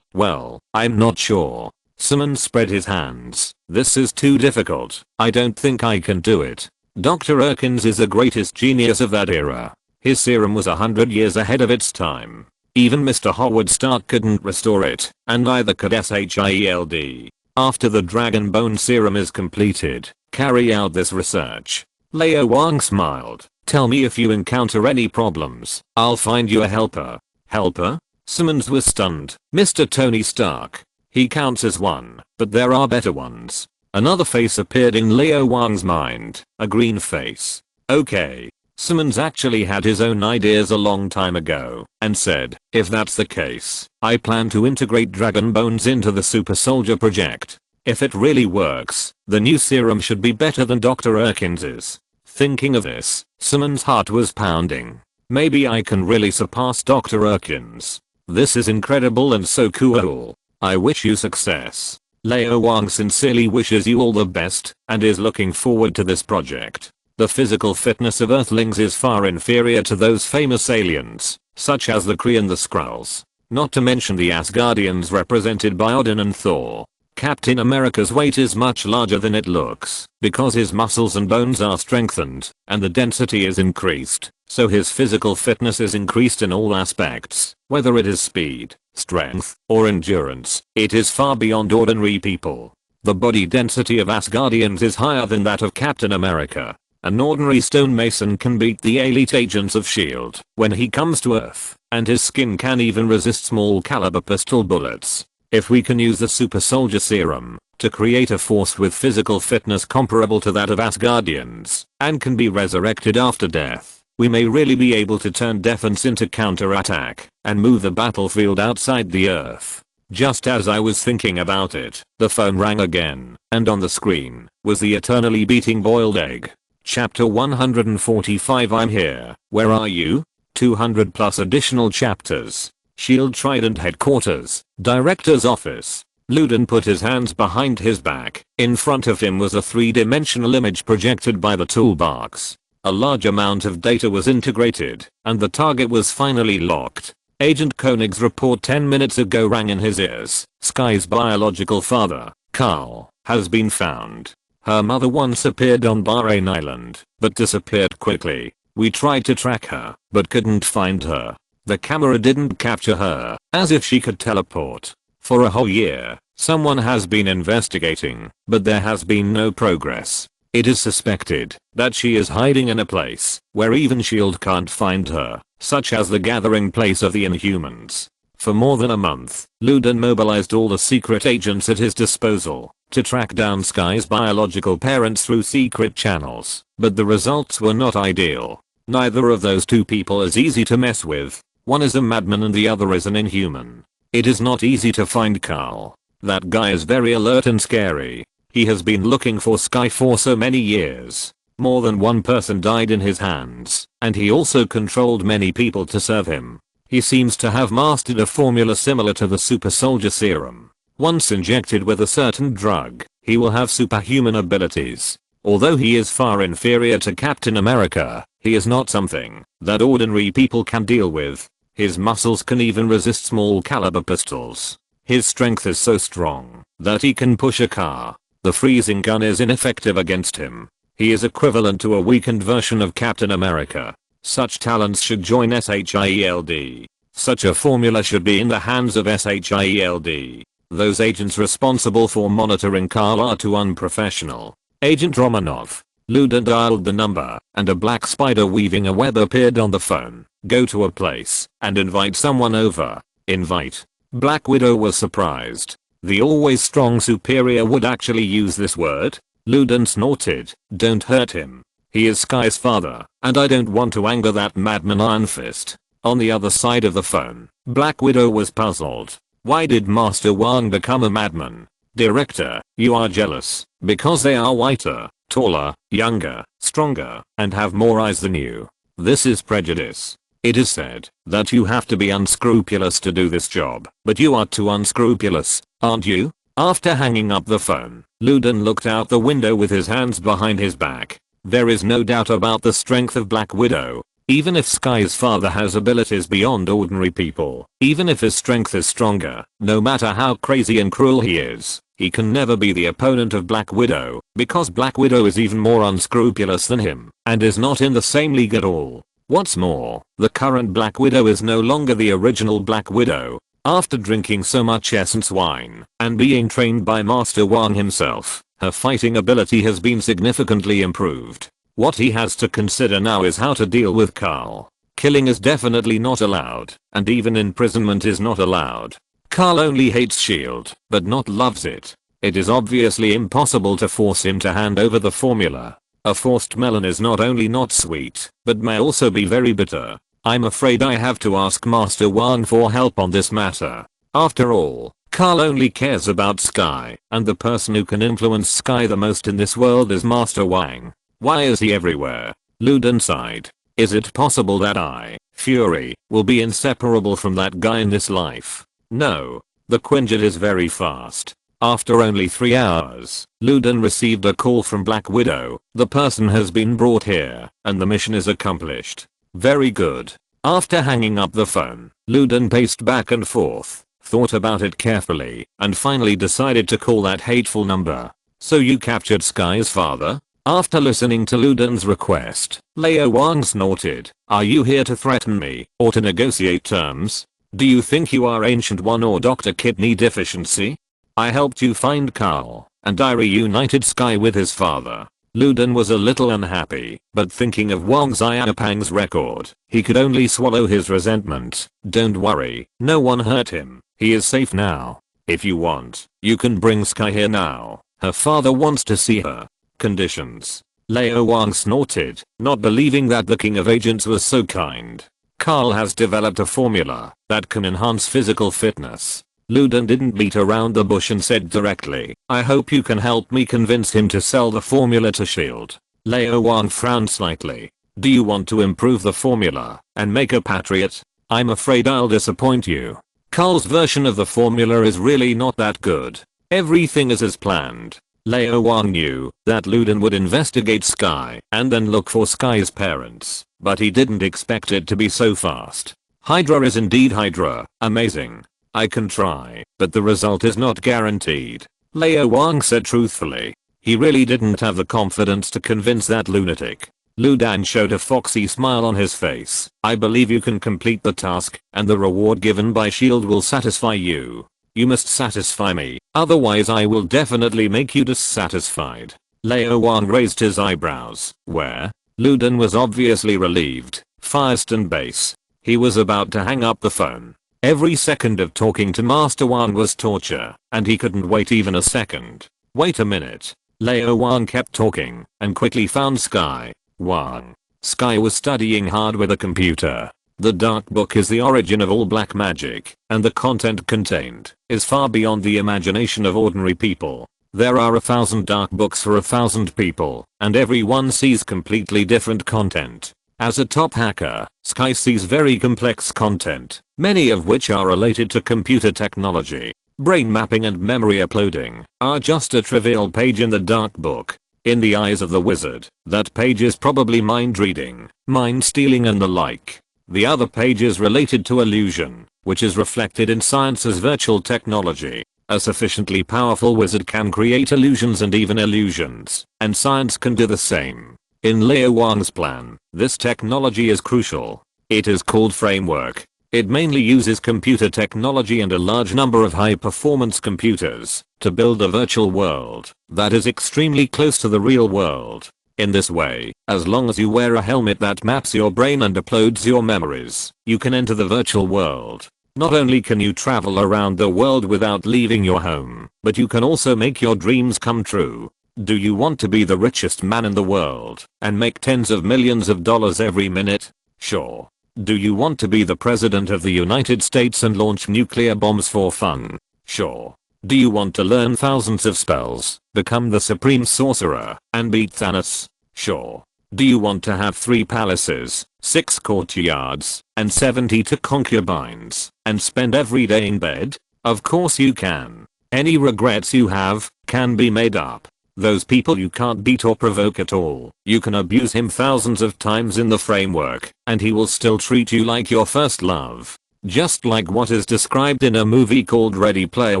Well, I'm not sure. Simmons spread his hands. This is too difficult. I don't think I can do it. Dr. Erkins is the greatest genius of that era. His serum was 100 years ahead of its time. Even Mr. Howard Stark couldn't restore it, and neither could SHIELD. After the Dragon Bone Serum is completed, carry out this research. Lao Wang smiled. Tell me if you encounter any problems. I'll find you a helper. Helper? Simmons was stunned. Mr. Tony Stark. He counts as one, but there are better ones. Another face appeared in Lao Wang's mind, a green face. Okay. Simmons actually had his own ideas a long time ago, and said, if that's the case, I plan to integrate dragon bones into the Super Soldier Project. If it really works, the new serum should be better than Dr. Erkins's. Thinking of this, Simmons' heart was pounding. Maybe I can really surpass Dr. Erkins. This is incredible and so cool. I wish you success. Lao Wang sincerely wishes you all the best, and is looking forward to this project. The physical fitness of Earthlings is far inferior to those famous aliens, such as the Kree and the Skrulls. Not to mention the Asgardians represented by Odin and Thor. Captain America's weight is much larger than it looks, because his muscles and bones are strengthened, and the density is increased, so his physical fitness is increased in all aspects, whether it is speed, strength, or endurance. It is far beyond ordinary people. The body density of Asgardians is higher than that of Captain America. An ordinary stonemason can beat the elite agents of S.H.I.E.L.D. when he comes to Earth, and his skin can even resist small caliber pistol bullets. If we can use the super soldier serum to create a force with physical fitness comparable to that of Asgardians, and can be resurrected after death, we may really be able to turn defense into counterattack and move the battlefield outside the Earth. Just as I was thinking about it, the phone rang again, and on the screen was the eternally beating boiled egg. Chapter 145. I'm here. Where are you? 200 plus additional chapters. S.H.I.E.L.D. Trident Headquarters, Director's Office. Luden put his hands behind his back. In front of him was a three-dimensional image projected by the toolbox. A large amount of data was integrated, and the target was finally locked. Agent Koenig's report 10 minutes ago rang in his ears. Sky's biological father, Carl, has been found. Her mother once appeared on Bahrain Island, but disappeared quickly. We tried to track her, but couldn't find her. The camera didn't capture her, as if she could teleport. For a whole year, someone has been investigating, but there has been no progress. It is suspected that she is hiding in a place where even S.H.I.E.L.D. can't find her, such as the gathering place of the Inhumans. For more than a month, Luden mobilized all the secret agents at his disposal to track down Sky's biological parents through secret channels, but the results were not ideal. Neither of those two people is easy to mess with. One is a madman and the other is an Inhuman. It is not easy to find Carl. That guy is very alert and scary. He has been looking for Sky for so many years. More than one person died in his hands, and he also controlled many people to serve him. He seems to have mastered a formula similar to the super soldier serum. Once injected with a certain drug, he will have superhuman abilities. Although he is far inferior to Captain America, he is not something that ordinary people can deal with. His muscles can even resist small caliber pistols. His strength is so strong that he can push a car. The freezing gun is ineffective against him. He is equivalent to a weakened version of Captain America. Such talents should join SHIELD. Such a formula should be in the hands of SHIELD. Those agents responsible for monitoring Carl are too unprofessional. Agent Romanov. Luden dialed the number, and a black spider weaving a web appeared on the phone. Go to a place, and invite someone over. Invite. Black Widow was surprised. The always strong superior would actually use this word? Luden snorted. Don't hurt him. He is Sky's father, and I don't want to anger that madman Iron Fist. On the other side of the phone, Black Widow was puzzled. Why did Master Wang become a madman? Director, you are jealous, because they are whiter, taller, younger, stronger, and have more eyes than you. This is prejudice. It is said that you have to be unscrupulous to do this job, but you are too unscrupulous, aren't you? After hanging up the phone, Luden looked out the window with his hands behind his back. There is no doubt about the strength of Black Widow. Even if Sky's father has abilities beyond ordinary people, even if his strength is stronger, no matter how crazy and cruel he is, he can never be the opponent of Black Widow, because Black Widow is even more unscrupulous than him, and is not in the same league at all. What's more, the current Black Widow is no longer the original Black Widow. After drinking so much essence wine, and being trained by Master Wang himself, her fighting ability has been significantly improved. What he has to consider now is how to deal with Carl. Killing is definitely not allowed, and even imprisonment is not allowed. Carl only hates S.H.I.E.L.D., but not loves it. It is obviously impossible to force him to hand over the formula. A forced melon is not only not sweet, but may also be very bitter. I'm afraid I have to ask Master Wang for help on this matter. After all, Carl only cares about Sky, and the person who can influence Sky the most in this world is Master Wang. Why is he everywhere? Luden sighed. Is it possible that I, Fury, will be inseparable from that guy in this life? No. The Quinjet is very fast. After only 3 hours, Luden received a call from Black Widow. The person has been brought here, and the mission is accomplished. Very good. After hanging up the phone, Luden paced back and forth, thought about it carefully, and finally decided to call that hateful number. So you captured Sky's father? After listening to Luden's request, Lao Wang snorted. Are you here to threaten me, or to negotiate terms? Do you think you are Ancient One or Dr. Kidney Deficiency? I helped you find Carl, and I reunited Sky with his father. Luden was a little unhappy, but thinking of Wang Xiaopang's record, he could only swallow his resentment. Don't worry, no one hurt him. He is safe now. If you want, you can bring Sky here now. Her father wants to see her. Conditions. Lao Wang snorted, not believing that the king of agents was so kind. Carl has developed a formula that can enhance physical fitness. Luden didn't beat around the bush and said directly, I hope you can help me convince him to sell the formula to S.H.I.E.L.D. Lao Wang frowned slightly. Do you want to improve the formula and make a patriot? I'm afraid I'll disappoint you. Carl's version of the formula is really not that good. Everything is as planned. Lao Wang knew that Luden would investigate Sky and then look for Sky's parents, but he didn't expect it to be so fast. Hydra is indeed Hydra. Amazing. I can try, but the result is not guaranteed. Lao Wang said truthfully. He really didn't have the confidence to convince that lunatic. Ludan showed a foxy smile on his face. I believe you can complete the task, and the reward given by S.H.I.E.L.D. will satisfy you. You must satisfy me, otherwise I will definitely make you dissatisfied. Lao Wang raised his eyebrows. Where? Luden was obviously relieved. Firestone base. He was about to hang up the phone. Every second of talking to Master Wang was torture, and he couldn't wait even a second. Wait a minute. Lao Wang kept talking, and quickly found Sky. Wang. Sky was studying hard with a computer. The Dark Book is the origin of all black magic, and the content contained is far beyond the imagination of ordinary people. There are 1,000 dark books for 1,000 people, and every one sees completely different content. As a top hacker, Sky sees very complex content, many of which are related to computer technology. Brain mapping and memory uploading are just a trivial page in the Dark Book. In the eyes of the wizard, that page is probably mind reading, mind stealing and the like. The other page is related to illusion, which is reflected in science's virtual technology. A sufficiently powerful wizard can create illusions and even illusions, and science can do the same. In Lao Wang's plan, this technology is crucial. It is called Framework. It mainly uses computer technology and a large number of high-performance computers to build a virtual world that is extremely close to the real world. In this way, as long as you wear a helmet that maps your brain and uploads your memories, you can enter the virtual world. Not only can you travel around the world without leaving your home, but you can also make your dreams come true. Do you want to be the richest man in the world and make tens of millions of dollars every minute? Sure. Do you want to be the president of the United States and launch nuclear bombs for fun? Sure. Do you want to learn thousands of spells, become the supreme sorcerer, and beat Thanos? Sure. Do you want to have 3 palaces, 6 courtyards, and 72 concubines, and spend every day in bed? Of course you can. Any regrets you have can be made up. Those people you can't beat or provoke at all, you can abuse him thousands of times in the framework, and he will still treat you like your first love. Just like what is described in a movie called Ready Player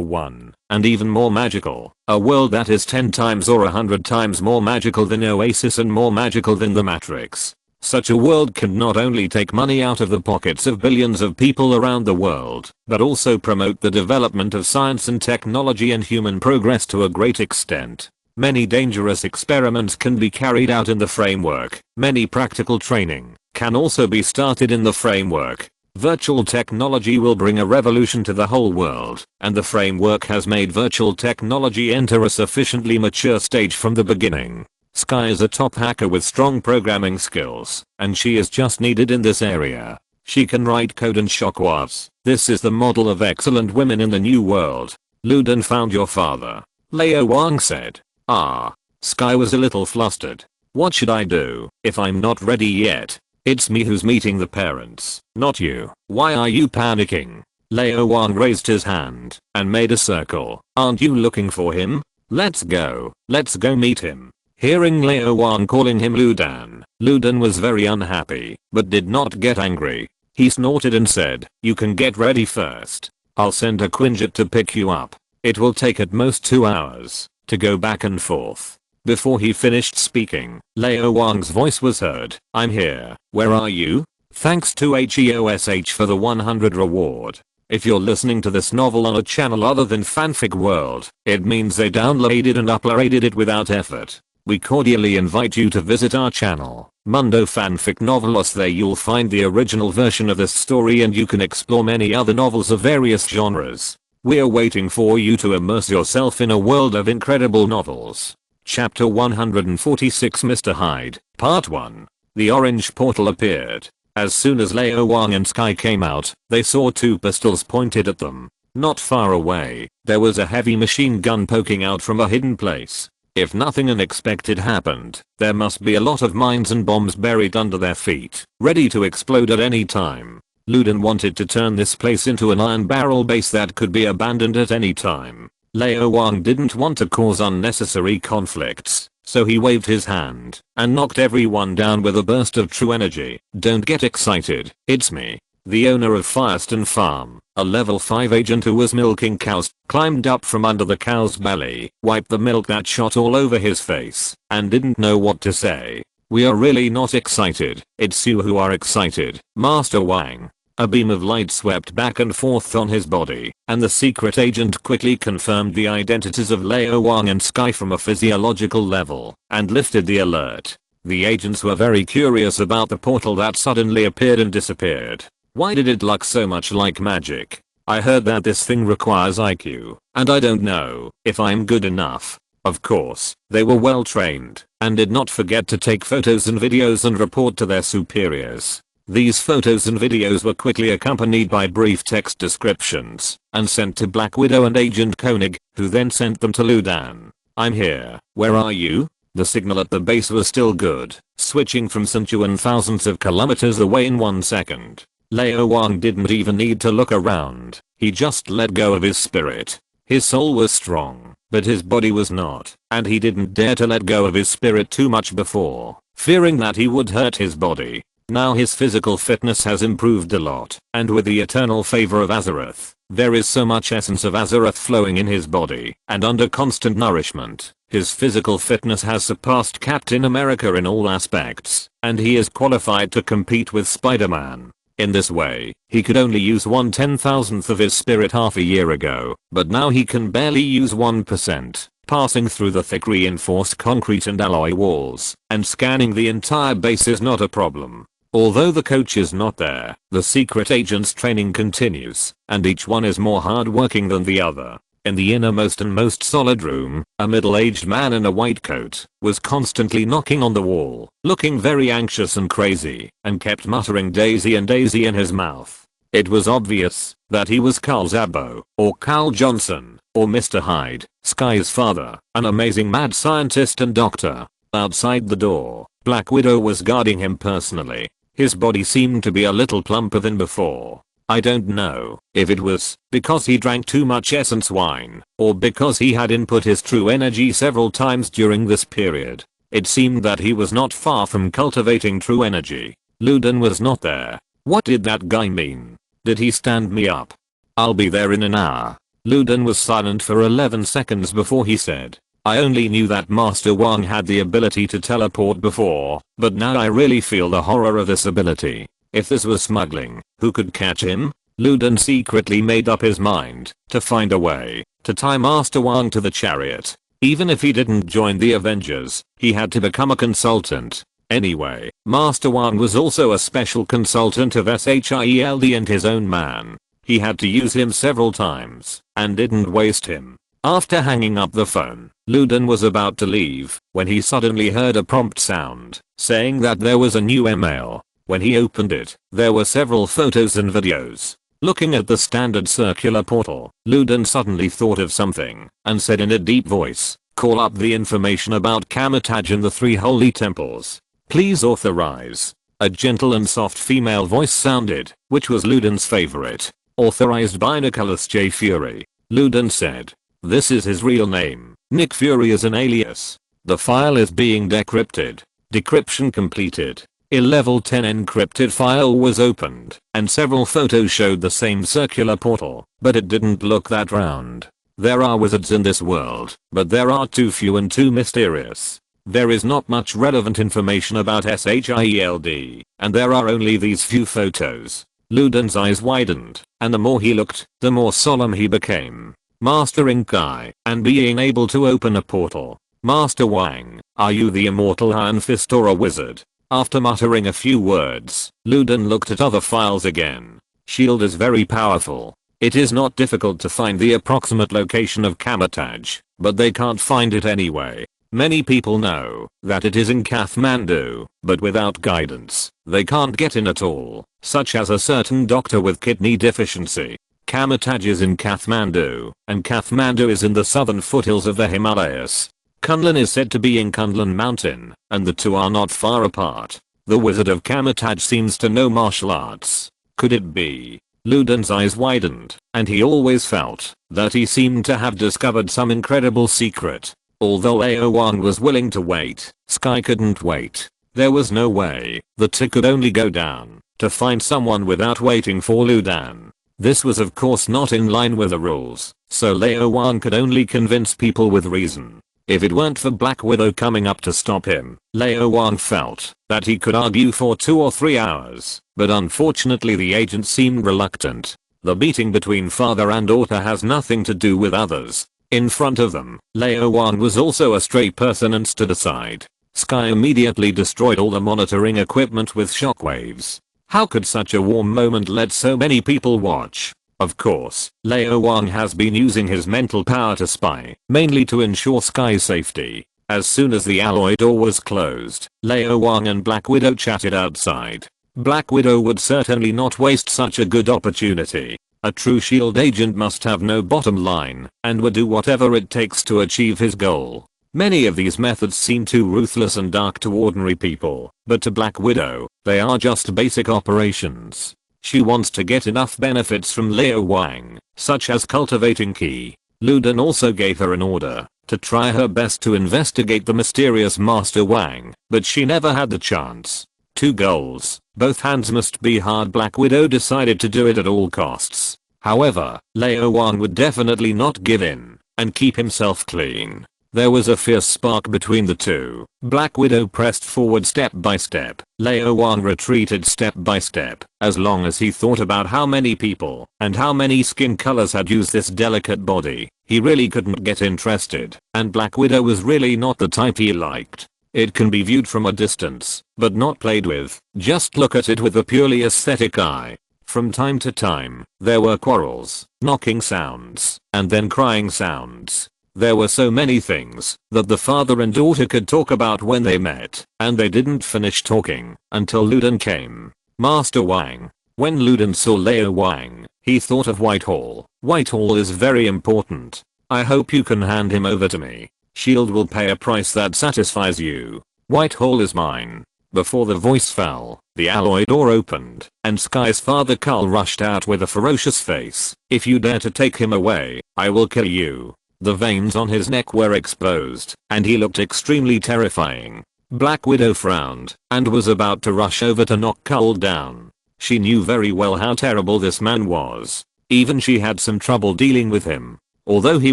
One, and even more magical. A world that is 10 times or 100 times more magical than Oasis and more magical than the Matrix. Such a world can not only take money out of the pockets of billions of people around the world, but also promote the development of science and technology and human progress to a great extent. Many dangerous experiments can be carried out in the framework. Many practical training can also be started in the framework. Virtual technology will bring a revolution to the whole world, and the framework has made virtual technology enter a sufficiently mature stage from the beginning. Sky is a top hacker with strong programming skills, and she is just needed in this area. She can write code and shockwaves. This is the model of excellent women in the new world. Luden found your father. Lao Wang said. Ah. Sky was a little flustered. What should I do if I'm not ready yet? It's me who's meeting the parents, not you. Why are you panicking? Lao Wang raised his hand and made a circle. Aren't you looking for him? Let's go meet him. Hearing Lao Wang calling him Luden, Luden was very unhappy, but did not get angry. He snorted and said, you can get ready first. I'll send a Quinjet to pick you up. It will take at most 2 hours to go back and forth. Before he finished speaking, Lao Wang's voice was heard. I'm here. Where are you? Thanks to HEOSH for the 100 reward. If you're listening to this novel on a channel other than Fanfic World, it means they downloaded and uploaded it without effort. We cordially invite you to visit our channel, Mundo Fanfic Novelos. There you'll find the original version of this story and you can explore many other novels of various genres. We're waiting for you to immerse yourself in a world of incredible novels. Chapter 146 Mr. Hyde, Part 1. The orange portal appeared. As soon as Lao Wang and Sky came out, they saw 2 pistols pointed at them. Not far away, there was a heavy machine gun poking out from a hidden place. If nothing unexpected happened, there must be a lot of mines and bombs buried under their feet, ready to explode at any time. Luden wanted to turn this place into an iron barrel base that could be abandoned at any time. Lao Wang didn't want to cause unnecessary conflicts, so he waved his hand and knocked everyone down with a burst of true energy. Don't get excited, it's me. The owner of Firestone Farm, a level 5 agent who was milking cows, climbed up from under the cow's belly, wiped the milk that shot all over his face, and didn't know what to say. We are really not excited, it's you who are excited, Master Wang. A beam of light swept back and forth on his body, and the secret agent quickly confirmed the identities of Lao Wang and Sky from a physiological level, and lifted the alert. The agents were very curious about the portal that suddenly appeared and disappeared. Why did it look so much like magic? I heard that this thing requires IQ, and I don't know if I'm good enough. Of course, they were well trained, and did not forget to take photos and videos and report to their superiors. These photos and videos were quickly accompanied by brief text descriptions and sent to Black Widow and Agent Koenig, who then sent them to Ludan. I'm here. Where are you? The signal at the base was still good, switching from Sichuan thousands of kilometers away in 1 second. Lao Wang didn't even need to look around. He just let go of his spirit. His soul was strong, but his body was not, and he didn't dare to let go of his spirit too much before, fearing that he would hurt his body. Now his physical fitness has improved a lot, and with the eternal favor of Azeroth, there is so much essence of Azeroth flowing in his body, and under constant nourishment, his physical fitness has surpassed Captain America in all aspects, and he is qualified to compete with Spider-Man. In this way, he could only use 1/10,000th of his spirit half a year ago, but now he can barely use 1%. Passing through the thick reinforced concrete and alloy walls, and scanning the entire base is not a problem. Although the coach is not there, the secret agent's training continues, and each one is more hardworking than the other. In the innermost and most solid room, a middle-aged man in a white coat was constantly knocking on the wall, looking very anxious and crazy, and kept muttering Daisy and Daisy in his mouth. It was obvious that he was Carl Zabo, or Carl Johnson, or Mr. Hyde, Sky's father, an amazing mad scientist and doctor. Outside the door, Black Widow was guarding him personally. His body seemed to be a little plumper than before. I don't know if it was because he drank too much essence wine, or because he had input his true energy several times during this period. It seemed that he was not far from cultivating true energy. Luden was not there. What did that guy mean? Did he stand me up? I'll be there in an hour. Luden was silent for 11 seconds before he said, I only knew that Master Wang had the ability to teleport before, but now I really feel the horror of this ability. If this was smuggling, who could catch him? Luden secretly made up his mind to find a way to tie Master Wang to the chariot. Even if he didn't join the Avengers, he had to become a consultant. Anyway, Master Wang was also a special consultant of SHIELD and his own man. He had to use him several times, and didn't waste him. After hanging up the phone, Luden was about to leave, when he suddenly heard a prompt sound, saying that there was a new email. When he opened it, there were several photos and videos. Looking at the standard circular portal, Luden suddenly thought of something, and said in a deep voice, call up the information about Kamataj and the 3 holy temples. Please authorize. A gentle and soft female voice sounded, which was Luden's favorite. Authorized by Nicholas J. Fury. Luden said. This is his real name. Nick Fury is an alias. The file is being decrypted. Decryption completed. A level 10 encrypted file was opened, and several photos showed the same circular portal, but it didn't look that round. There are wizards in this world, but there are too few and too mysterious. There is not much relevant information about SHIELD, and there are only these few photos. Luden's eyes widened, and the more he looked, the more solemn he became. Mastering Kai, and being able to open a portal. Master Wang, are you the immortal Iron Fist or a wizard? After muttering a few words, Luden looked at other files again. Shield is very powerful. It is not difficult to find the approximate location of Kamataj, but they can't find it anyway. Many people know that it is in Kathmandu, but without guidance, they can't get in at all, such as a certain doctor with kidney deficiency. Kamataj is in Kathmandu, and Kathmandu is in the southern foothills of the Himalayas. Kunlun is said to be in Kunlun Mountain, and the two are not far apart. The Wizard of Kamataj seems to know martial arts. Could it be? Luden's eyes widened, and he always felt that he seemed to have discovered some incredible secret. Although Lao Wang was willing to wait, Sky couldn't wait. There was no way the two could only go down to find someone without waiting for Ludan. This was of course not in line with the rules, so Lao Wang could only convince people with reason. If it weren't for Black Widow coming up to stop him, Lao Wang felt that he could argue for 2 or 3 hours, but unfortunately the agent seemed reluctant. The beating between father and daughter has nothing to do with others. In front of them, Lao Wang was also a stray person and stood aside. Sky immediately destroyed all the monitoring equipment with shockwaves. How could such a warm moment let so many people watch? Of course, Lao Wang has been using his mental power to spy, mainly to ensure Sky's safety. As soon as the alloy door was closed, Lao Wang and Black Widow chatted outside. Black Widow would certainly not waste such a good opportunity. A true SHIELD agent must have no bottom line, and would do whatever it takes to achieve his goal. Many of these methods seem too ruthless and dark to ordinary people, but to Black Widow, they are just basic operations. She wants to get enough benefits from Lao Wang, such as cultivating Ki. Luden also gave her an order to try her best to investigate the mysterious Master Wang, but she never had the chance. 2 goals, both hands must be hard. Black Widow decided to do it at all costs. However, Lao Wang would definitely not give in and keep himself clean. There was a fierce spark between the two. Black Widow pressed forward step by step. Lao Wang retreated step by step. As long as he thought about how many people and how many skin colors had used this delicate body, he really couldn't get interested, and Black Widow was really not the type he liked. It can be viewed from a distance, but not played with. Just look at it with a purely aesthetic eye. From time to time, there were quarrels, knocking sounds, and then crying sounds. There were so many things that the father and daughter could talk about when they met, and they didn't finish talking until Luden came. Master Wang. When Luden saw Lao Wang, he thought of Whitehall. Whitehall is very important. I hope you can hand him over to me. SHIELD will pay a price that satisfies you. Whitehall is mine. Before the voice fell, the alloy door opened, and Sky's father Carl rushed out with a ferocious face. If you dare to take him away, I will kill you. The veins on his neck were exposed, and he looked extremely terrifying. Black Widow frowned, and was about to rush over to knock Carl down. She knew very well how terrible this man was. Even she had some trouble dealing with him. Although he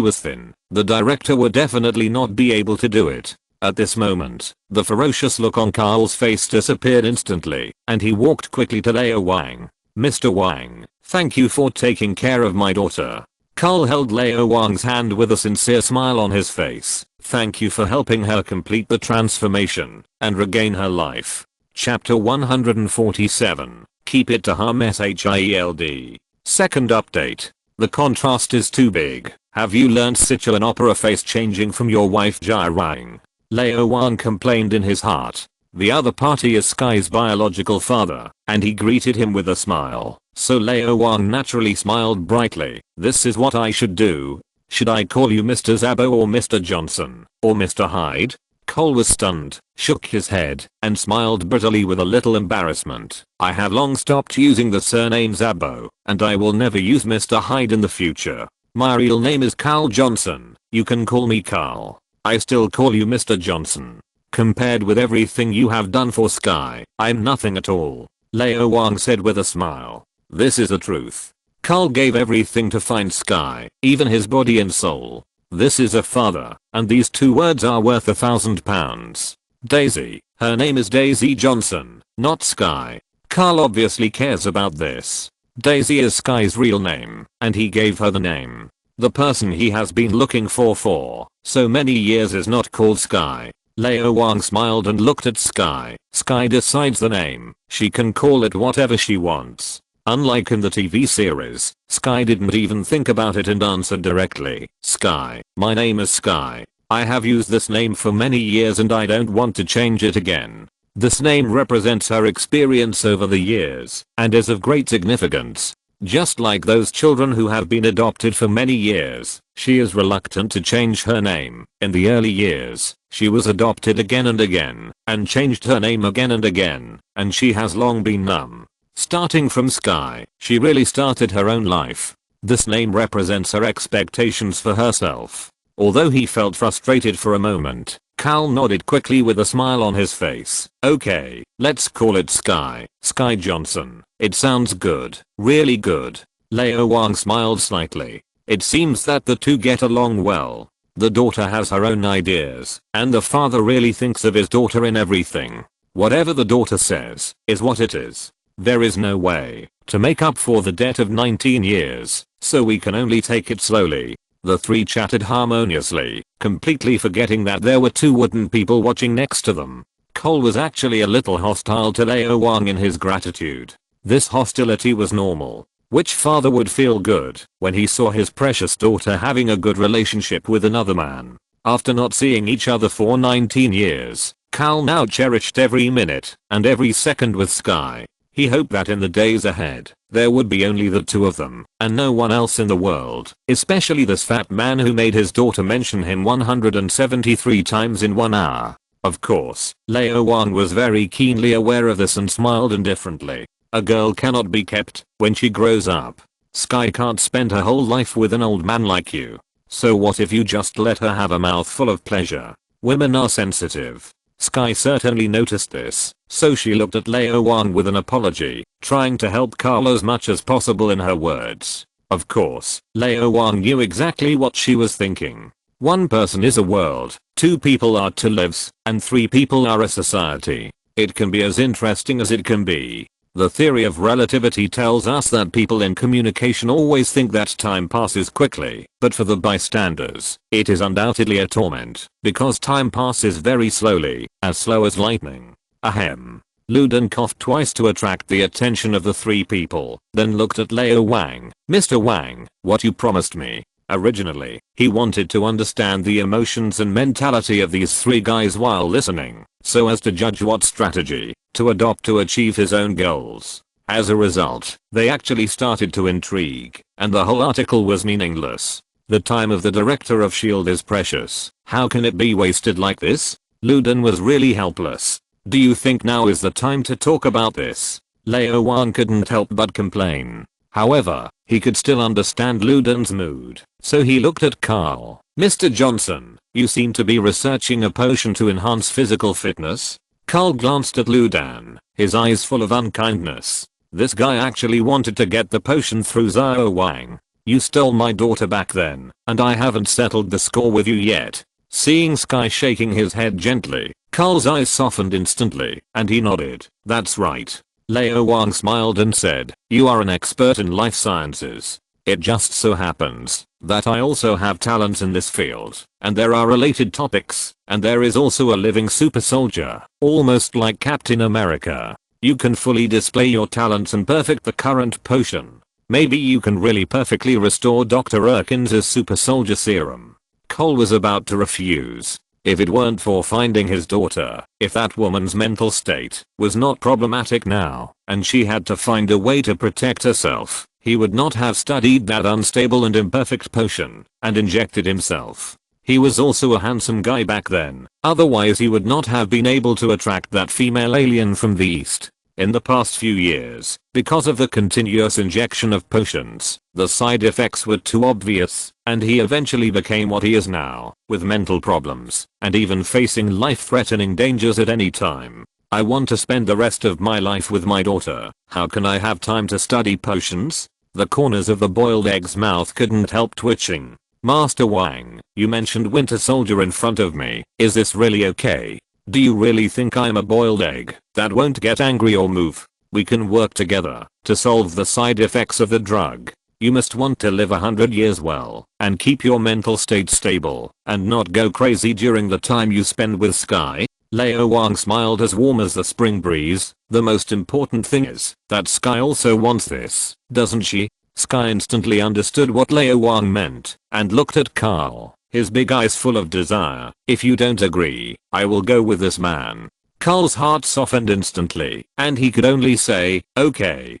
was thin, the director would definitely not be able to do it. At this moment, the ferocious look on Carl's face disappeared instantly, and he walked quickly to Lao Wang. Mr. Wang, thank you for taking care of my daughter. Carl held Lao Wang's hand with a sincere smile on his face. Thank you for helping her complete the transformation and regain her life. Chapter 147. Keep it to harm SHIELD. Second update. The contrast is too big. Have you learned Sichuan opera face changing from your wife Jai Wang? Lao Wang complained in his heart. The other party is Sky's biological father, and he greeted him with a smile. So Lao Wang naturally smiled brightly. This is what I should do. Should I call you Mr. Zabo or Mr. Johnson, or Mr. Hyde? Cole was stunned, shook his head, and smiled bitterly with a little embarrassment. I have long stopped using the surname Zabo, and I will never use Mr. Hyde in the future. My real name is Carl Johnson. You can call me Carl. I still call you Mr. Johnson. Compared with everything you have done for Sky, I'm nothing at all, Lao Wang said with a smile. This is the truth. Carl gave everything to find Sky, even his body and soul. This is a father, and these 2 words are worth £1,000. Daisy, her name is Daisy Johnson, not Sky. Carl obviously cares about this. Daisy is Sky's real name, and he gave her the name. The person he has been looking for so many years is not called Sky. Lao Wang smiled and looked at Sky. Sky decides the name. She can call it whatever she wants. Unlike in the TV series, Sky didn't even think about it and answered directly. Sky, my name is Sky. I have used this name for many years and I don't want to change it again. This name represents her experience over the years and is of great significance. Just like those children who have been adopted for many years, she is reluctant to change her name. In the early years, she was adopted again and again, and changed her name again and again, and she has long been numb. Starting from Sky, she really started her own life. This name represents her expectations for herself. Although he felt frustrated for a moment, Carl nodded quickly with a smile on his face. Okay, let's call it Sky. Sky Johnson. It sounds good. Really good. Lao Wang smiled slightly. It seems that the two get along well. The daughter has her own ideas, and the father really thinks of his daughter in everything. Whatever the daughter says, is what it is. There is no way to make up for the debt of 19 years, so we can only take it slowly. The 3 chatted harmoniously, completely forgetting that there were 2 wooden people watching next to them. Cole was actually a little hostile to Lao Wang in his gratitude. This hostility was normal. Which father would feel good when he saw his precious daughter having a good relationship with another man? After not seeing each other for 19 years, Carl now cherished every minute and every second with Sky. He hoped that in the days ahead, there would be only the 2 of them, and no one else in the world, especially this fat man who made his daughter mention him 173 times in 1 hour. Of course, Lao Wang was very keenly aware of this and smiled indifferently. A girl cannot be kept when she grows up. Sky can't spend her whole life with an old man like you. So what if you just let her have a mouthful of pleasure? Women are sensitive. Sky certainly noticed this, so she looked at Lao Wang with an apology, trying to help Carl as much as possible in her words. Of course, Lao Wang knew exactly what she was thinking. 1 person is a world, 2 people are 2 lives, and 3 people are a society. It can be as interesting as it can be. The theory of relativity tells us that people in communication always think that time passes quickly, but for the bystanders, it is undoubtedly a torment, because time passes very slowly, as slow as lightning. Ahem. Luden coughed twice to attract the attention of the 3 people, then looked at Lao Wang. Mr. Wang, what you promised me. Originally, he wanted to understand the emotions and mentality of these 3 guys while listening, so as to judge what strategy to adopt to achieve his own goals. As a result, they actually started to intrigue, and the whole article was meaningless. The time of the director of S.H.I.E.L.D. is precious. How can it be wasted like this? Luden was really helpless. Do you think now is the time to talk about this? Lao Wang couldn't help but complain. However, he could still understand Luden's mood, so he looked at Carl. Mr. Johnson, you seem to be researching a potion to enhance physical fitness? Carl glanced at Luden, his eyes full of unkindness. This guy actually wanted to get the potion through Lao Wang. You stole my daughter back then, and I haven't settled the score with you yet. Seeing Sky shaking his head gently, Carl's eyes softened instantly, and he nodded. That's right. Lao Wang smiled and said, you are an expert in life sciences. It just so happens that I also have talents in this field, and there are related topics, and there is also a living super soldier, almost like Captain America. You can fully display your talents and perfect the current potion. Maybe you can really perfectly restore Dr. Erkins's super soldier serum. Cole was about to refuse. If it weren't for finding his daughter, if that woman's mental state was not problematic now, and she had to find a way to protect herself, he would not have studied that unstable and imperfect potion, and injected himself. He was also a handsome guy back then, otherwise he would not have been able to attract that female alien from the east. In the past few years, because of the continuous injection of potions, the side effects were too obvious, and he eventually became what he is now, with mental problems, and even facing life-threatening dangers at any time. I want to spend the rest of my life with my daughter. How can I have time to study potions? The corners of the boiled egg's mouth couldn't help twitching. Master Wang, you mentioned Winter Soldier in front of me. Is this really okay? Do you really think I'm a boiled egg that won't get angry or move? We can work together to solve the side effects of the drug. You must want to live 100 years well and keep your mental state stable and not go crazy during the time you spend with Sky. Lao Wang smiled as warm as the spring breeze. The most important thing is that Sky also wants this, doesn't she? Sky instantly understood what Lao Wang meant and looked at Carl, his big eyes full of desire. If you don't agree, I will go with this man. Carl's heart softened instantly, and he could only say, okay.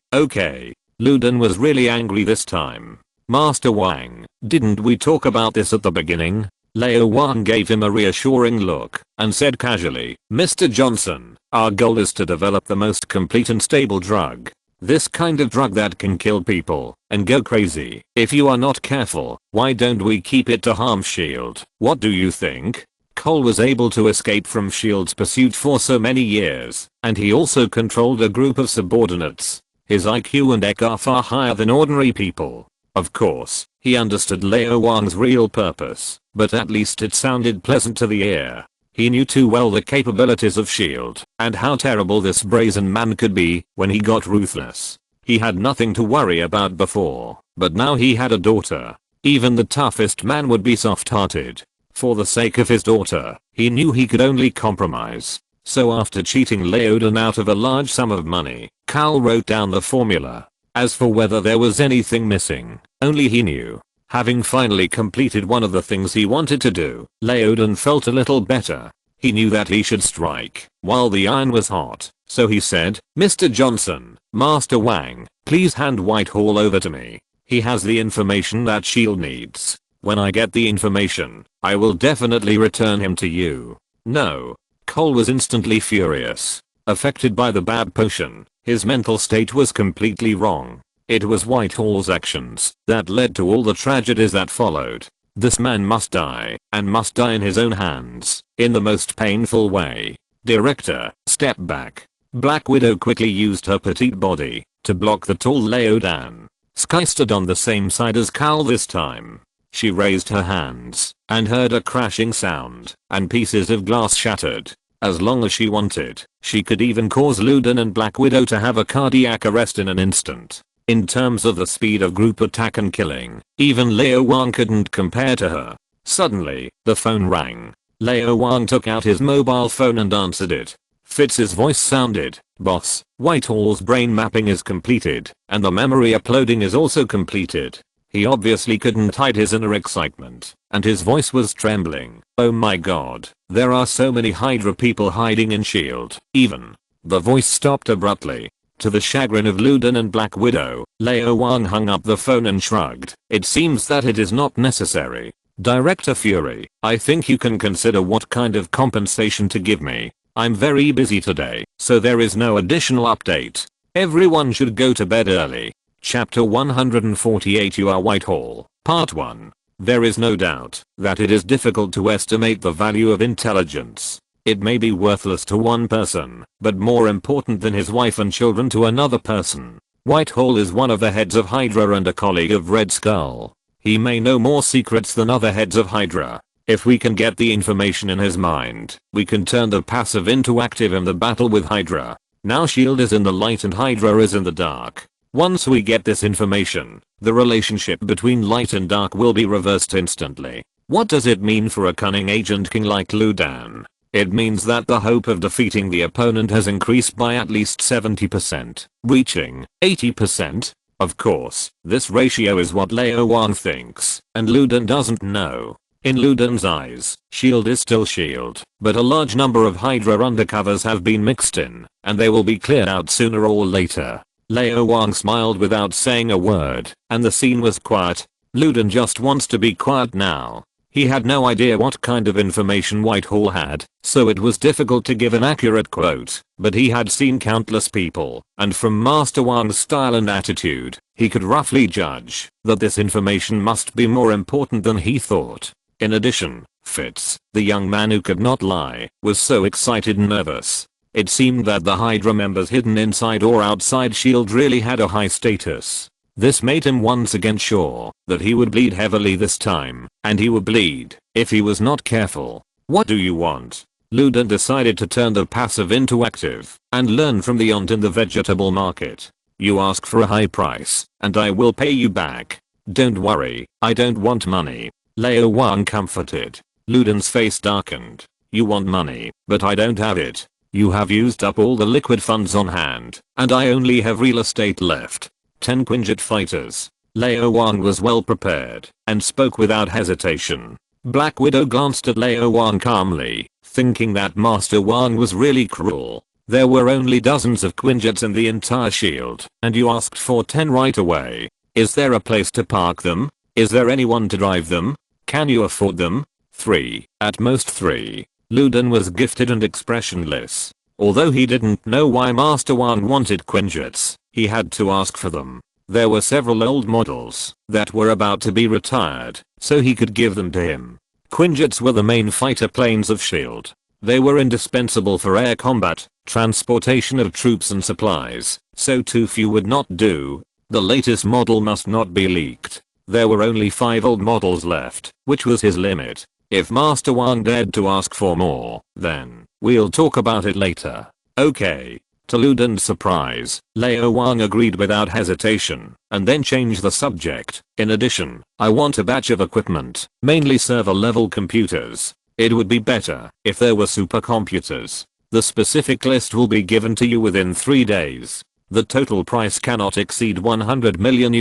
Luden was really angry this time. Master Wang, didn't we talk about this at the beginning? Lao Wang gave him a reassuring look and said casually, Mr. Johnson, our goal is to develop the most complete and stable drug. This kind of drug that can kill people and go crazy. If you are not careful, why don't we keep it to harm S.H.I.E.L.D.? What do you think? Cole was able to escape from S.H.I.E.L.D.'s pursuit for so many years, and he also controlled a group of subordinates. His IQ and EQ are far higher than ordinary people. Of course, he understood Lao Wang's real purpose, but at least it sounded pleasant to the ear. He knew too well the capabilities of S.H.I.E.L.D. and how terrible this brazen man could be when he got ruthless. He had nothing to worry about before, but now he had a daughter. Even the toughest man would be soft-hearted. For the sake of his daughter, he knew he could only compromise. So after cheating Leoden out of a large sum of money, Cal wrote down the formula. As for whether there was anything missing, only he knew. Having finally completed one of the things he wanted to do, Leoden felt a little better. He knew that he should strike while the iron was hot, so he said, Mr. Johnson, Master Wang, please hand Whitehall over to me. He has the information that S.H.I.E.L.D. needs. When I get the information, I will definitely return him to you. No. Cole was instantly furious. Affected by the bad potion, his mental state was completely wrong. It was Whitehall's actions that led to all the tragedies that followed. This man must die, and must die in his own hands, in the most painful way. Director, step back. Black Widow quickly used her petite body to block the tall Leodan. Sky stood on the same side as Cal this time. She raised her hands and heard a crashing sound, and pieces of glass shattered. As long as she wanted, she could even cause Luden and Black Widow to have a cardiac arrest in an instant. In terms of the speed of group attack and killing, even Lao Wang couldn't compare to her. Suddenly, the phone rang. Lao Wang took out his mobile phone and answered it. Fitz's voice sounded, Boss, Whitehall's brain mapping is completed, and the memory uploading is also completed. He obviously couldn't hide his inner excitement, and his voice was trembling. Oh my god, there are so many Hydra people hiding in S.H.I.E.L.D. Even. The voice stopped abruptly. To the chagrin of Luden and Black Widow, Lao Wang hung up the phone and shrugged. It seems that it is not necessary. Director Fury, I think you can consider what kind of compensation to give me. I'm very busy today, so there is no additional update. Everyone should go to bed early. Chapter 148 You Are Whitehall, Part 1. There is no doubt that it is difficult to estimate the value of intelligence. It may be worthless to one person, but more important than his wife and children to another person. Whitehall is one of the heads of Hydra and a colleague of Red Skull. He may know more secrets than other heads of Hydra. If we can get the information in his mind, we can turn the passive into active in the battle with Hydra. Now S.H.I.E.L.D. is in the light and Hydra is in the dark. Once we get this information, the relationship between light and dark will be reversed instantly. What does it mean for a cunning agent king like Ludan? It means that the hope of defeating the opponent has increased by at least 70%, reaching 80%. Of course, this ratio is what Lao Wang thinks, and Luden doesn't know. In Luden's eyes, S.H.I.E.L.D. is still S.H.I.E.L.D., but a large number of Hydra undercovers have been mixed in, and they will be cleared out sooner or later. Lao Wang smiled without saying a word, and the scene was quiet. Luden just wants to be quiet now. He had no idea what kind of information Whitehall had, so it was difficult to give an accurate quote, but he had seen countless people, and from Master Wang's style and attitude, he could roughly judge that this information must be more important than he thought. In addition, Fitz, the young man who could not lie, was so excited and nervous. It seemed that the Hydra members hidden inside or outside S.H.I.E.L.D. really had a high status. This made him once again sure that he would bleed heavily this time, and he would bleed if he was not careful. What do you want? Luden decided to turn the passive into active and learn from the aunt in the vegetable market. You ask for a high price, and I will pay you back. Don't worry, I don't want money. Lao Wang comforted. Luden's face darkened. You want money, but I don't have it. You have used up all the liquid funds on hand, and I only have real estate left. 10 Quinjet fighters. Lao Wang was well prepared and spoke without hesitation. Black Widow glanced at Lao Wang calmly, thinking that Master Wang was really cruel. There were only dozens of Quinjets in the entire shield, and you asked for 10 right away. Is there a place to park them? Is there anyone to drive them? Can you afford them? 3, at most 3. Luden was gifted and expressionless. Although he didn't know why Master Wang wanted Quinjets, he had to ask for them. There were several old models that were about to be retired, so he could give them to him. Quinjets were the main fighter planes of S.H.I.E.L.D. They were indispensable for air combat, transportation of troops and supplies, so too few would not do. The latest model must not be leaked. There were only 5 old models left, which was his limit. If Master Wang dared to ask for more, then we'll talk about it later. Okay. To Luden's surprise, Lao Wang agreed without hesitation, and then changed the subject. In addition, I want a batch of equipment, mainly server-level computers. It would be better if there were supercomputers. The specific list will be given to you within 3 days. The total price cannot exceed $100 million.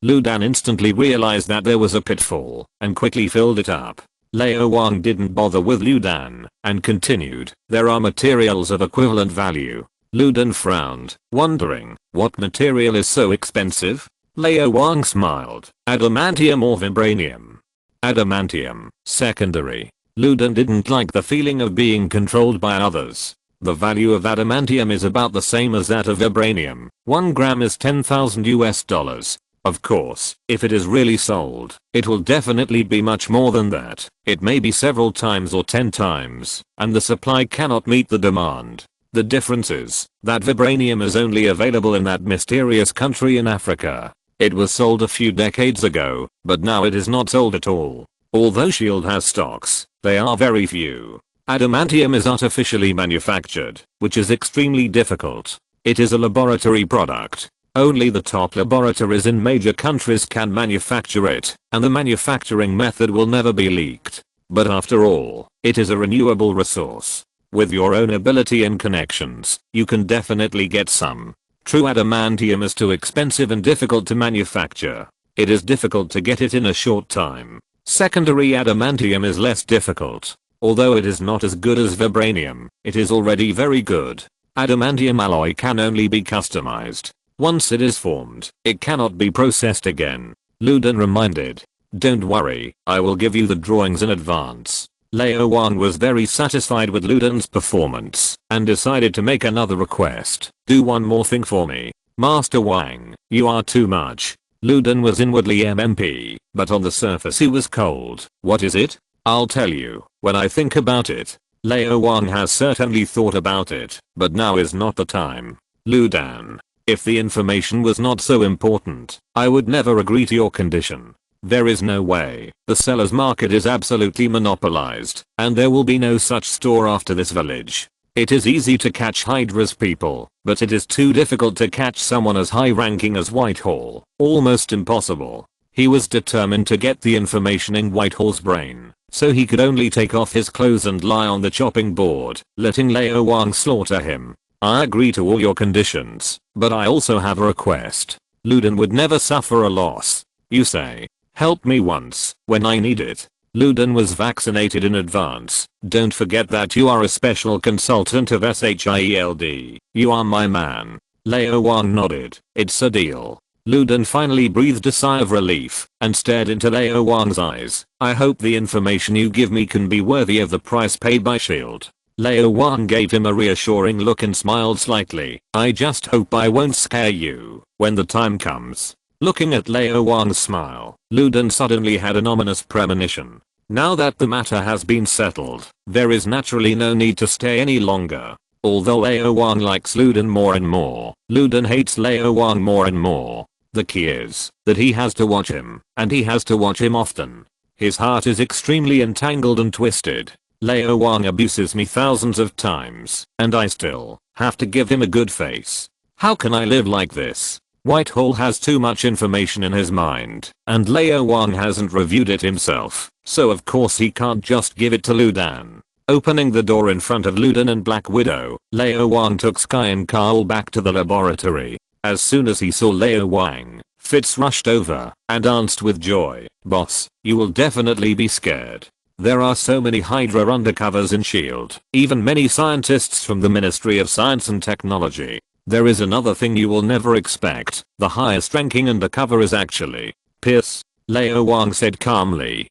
Luden instantly realized that there was a pitfall, and quickly filled it up. Lao Wang didn't bother with Luden, and continued, there are materials of equivalent value. Luden frowned, wondering, what material is so expensive? Lao Wang smiled, adamantium or vibranium. Adamantium, secondary. Luden didn't like the feeling of being controlled by others. The value of adamantium is about the same as that of vibranium. 1 gram is $10,000. Of course, if it is really sold, it will definitely be much more than that. It may be several times or 10 times, and the supply cannot meet the demand. The difference is that vibranium is only available in that mysterious country in Africa. It was sold a few decades ago, but now it is not sold at all. Although S.H.I.E.L.D. has stocks, they are very few. Adamantium is artificially manufactured, which is extremely difficult. It is a laboratory product. Only the top laboratories in major countries can manufacture it, and the manufacturing method will never be leaked. But after all, it is a renewable resource. With your own ability and connections, you can definitely get some. True adamantium is too expensive and difficult to manufacture. It is difficult to get it in a short time. Secondary adamantium is less difficult. Although it is not as good as vibranium, it is already very good. Adamantium alloy can only be customized. Once it is formed, it cannot be processed again. Luden reminded. Don't worry, I will give you the drawings in advance. Lao Wang was very satisfied with Luden's performance, and decided to make another request. Do one more thing for me. Master Wang, you are too much. Luden was inwardly MMP, but on the surface he was cold. What is it? I'll tell you, when I think about it. Lao Wang has certainly thought about it, but now is not the time. Luden. If the information was not so important, I would never agree to your condition. There is no way. The seller's market is absolutely monopolized, and there will be no such store after this village. It is easy to catch Hydra's people, but it is too difficult to catch someone as high ranking as Whitehall. Almost impossible. He was determined to get the information in Whitehall's brain, so he could only take off his clothes and lie on the chopping board, letting Lao Wang slaughter him. I agree to all your conditions, but I also have a request. Luden would never suffer a loss. You say, help me once, when I need it. Luden was vaccinated in advance. Don't forget that you are a special consultant of SHIELD. You are my man. Lao Wang nodded. It's a deal. Ludan finally breathed a sigh of relief and stared into Lao Wang's eyes. I hope the information you give me can be worthy of the price paid by SHIELD. Lao Wang gave him a reassuring look and smiled slightly. I just hope I won't scare you when the time comes. Looking at Lao Wang's smile, Ludan suddenly had an ominous premonition. Now that the matter has been settled, there is naturally no need to stay any longer. Although Lao Wang likes Ludan more and more, Ludan hates Lao Wang more and more. The key is that he has to watch him, and he has to watch him often. His heart is extremely entangled and twisted. Lao Wang abuses me thousands of times, and I still have to give him a good face. How can I live like this? Whitehall has too much information in his mind, and Lao Wang hasn't reviewed it himself, so of course he can't just give it to Ludan. Opening the door in front of Ludan and Black Widow, Lao Wang took Sky and Carl back to the laboratory. As soon as he saw Lao Wang, Fitz rushed over and danced with joy. Boss, you will definitely be scared. There are so many Hydra undercovers in SHIELD, even many scientists from the Ministry of Science and Technology. There is another thing you will never expect. The highest ranking undercover is actually Pierce. Lao Wang said calmly.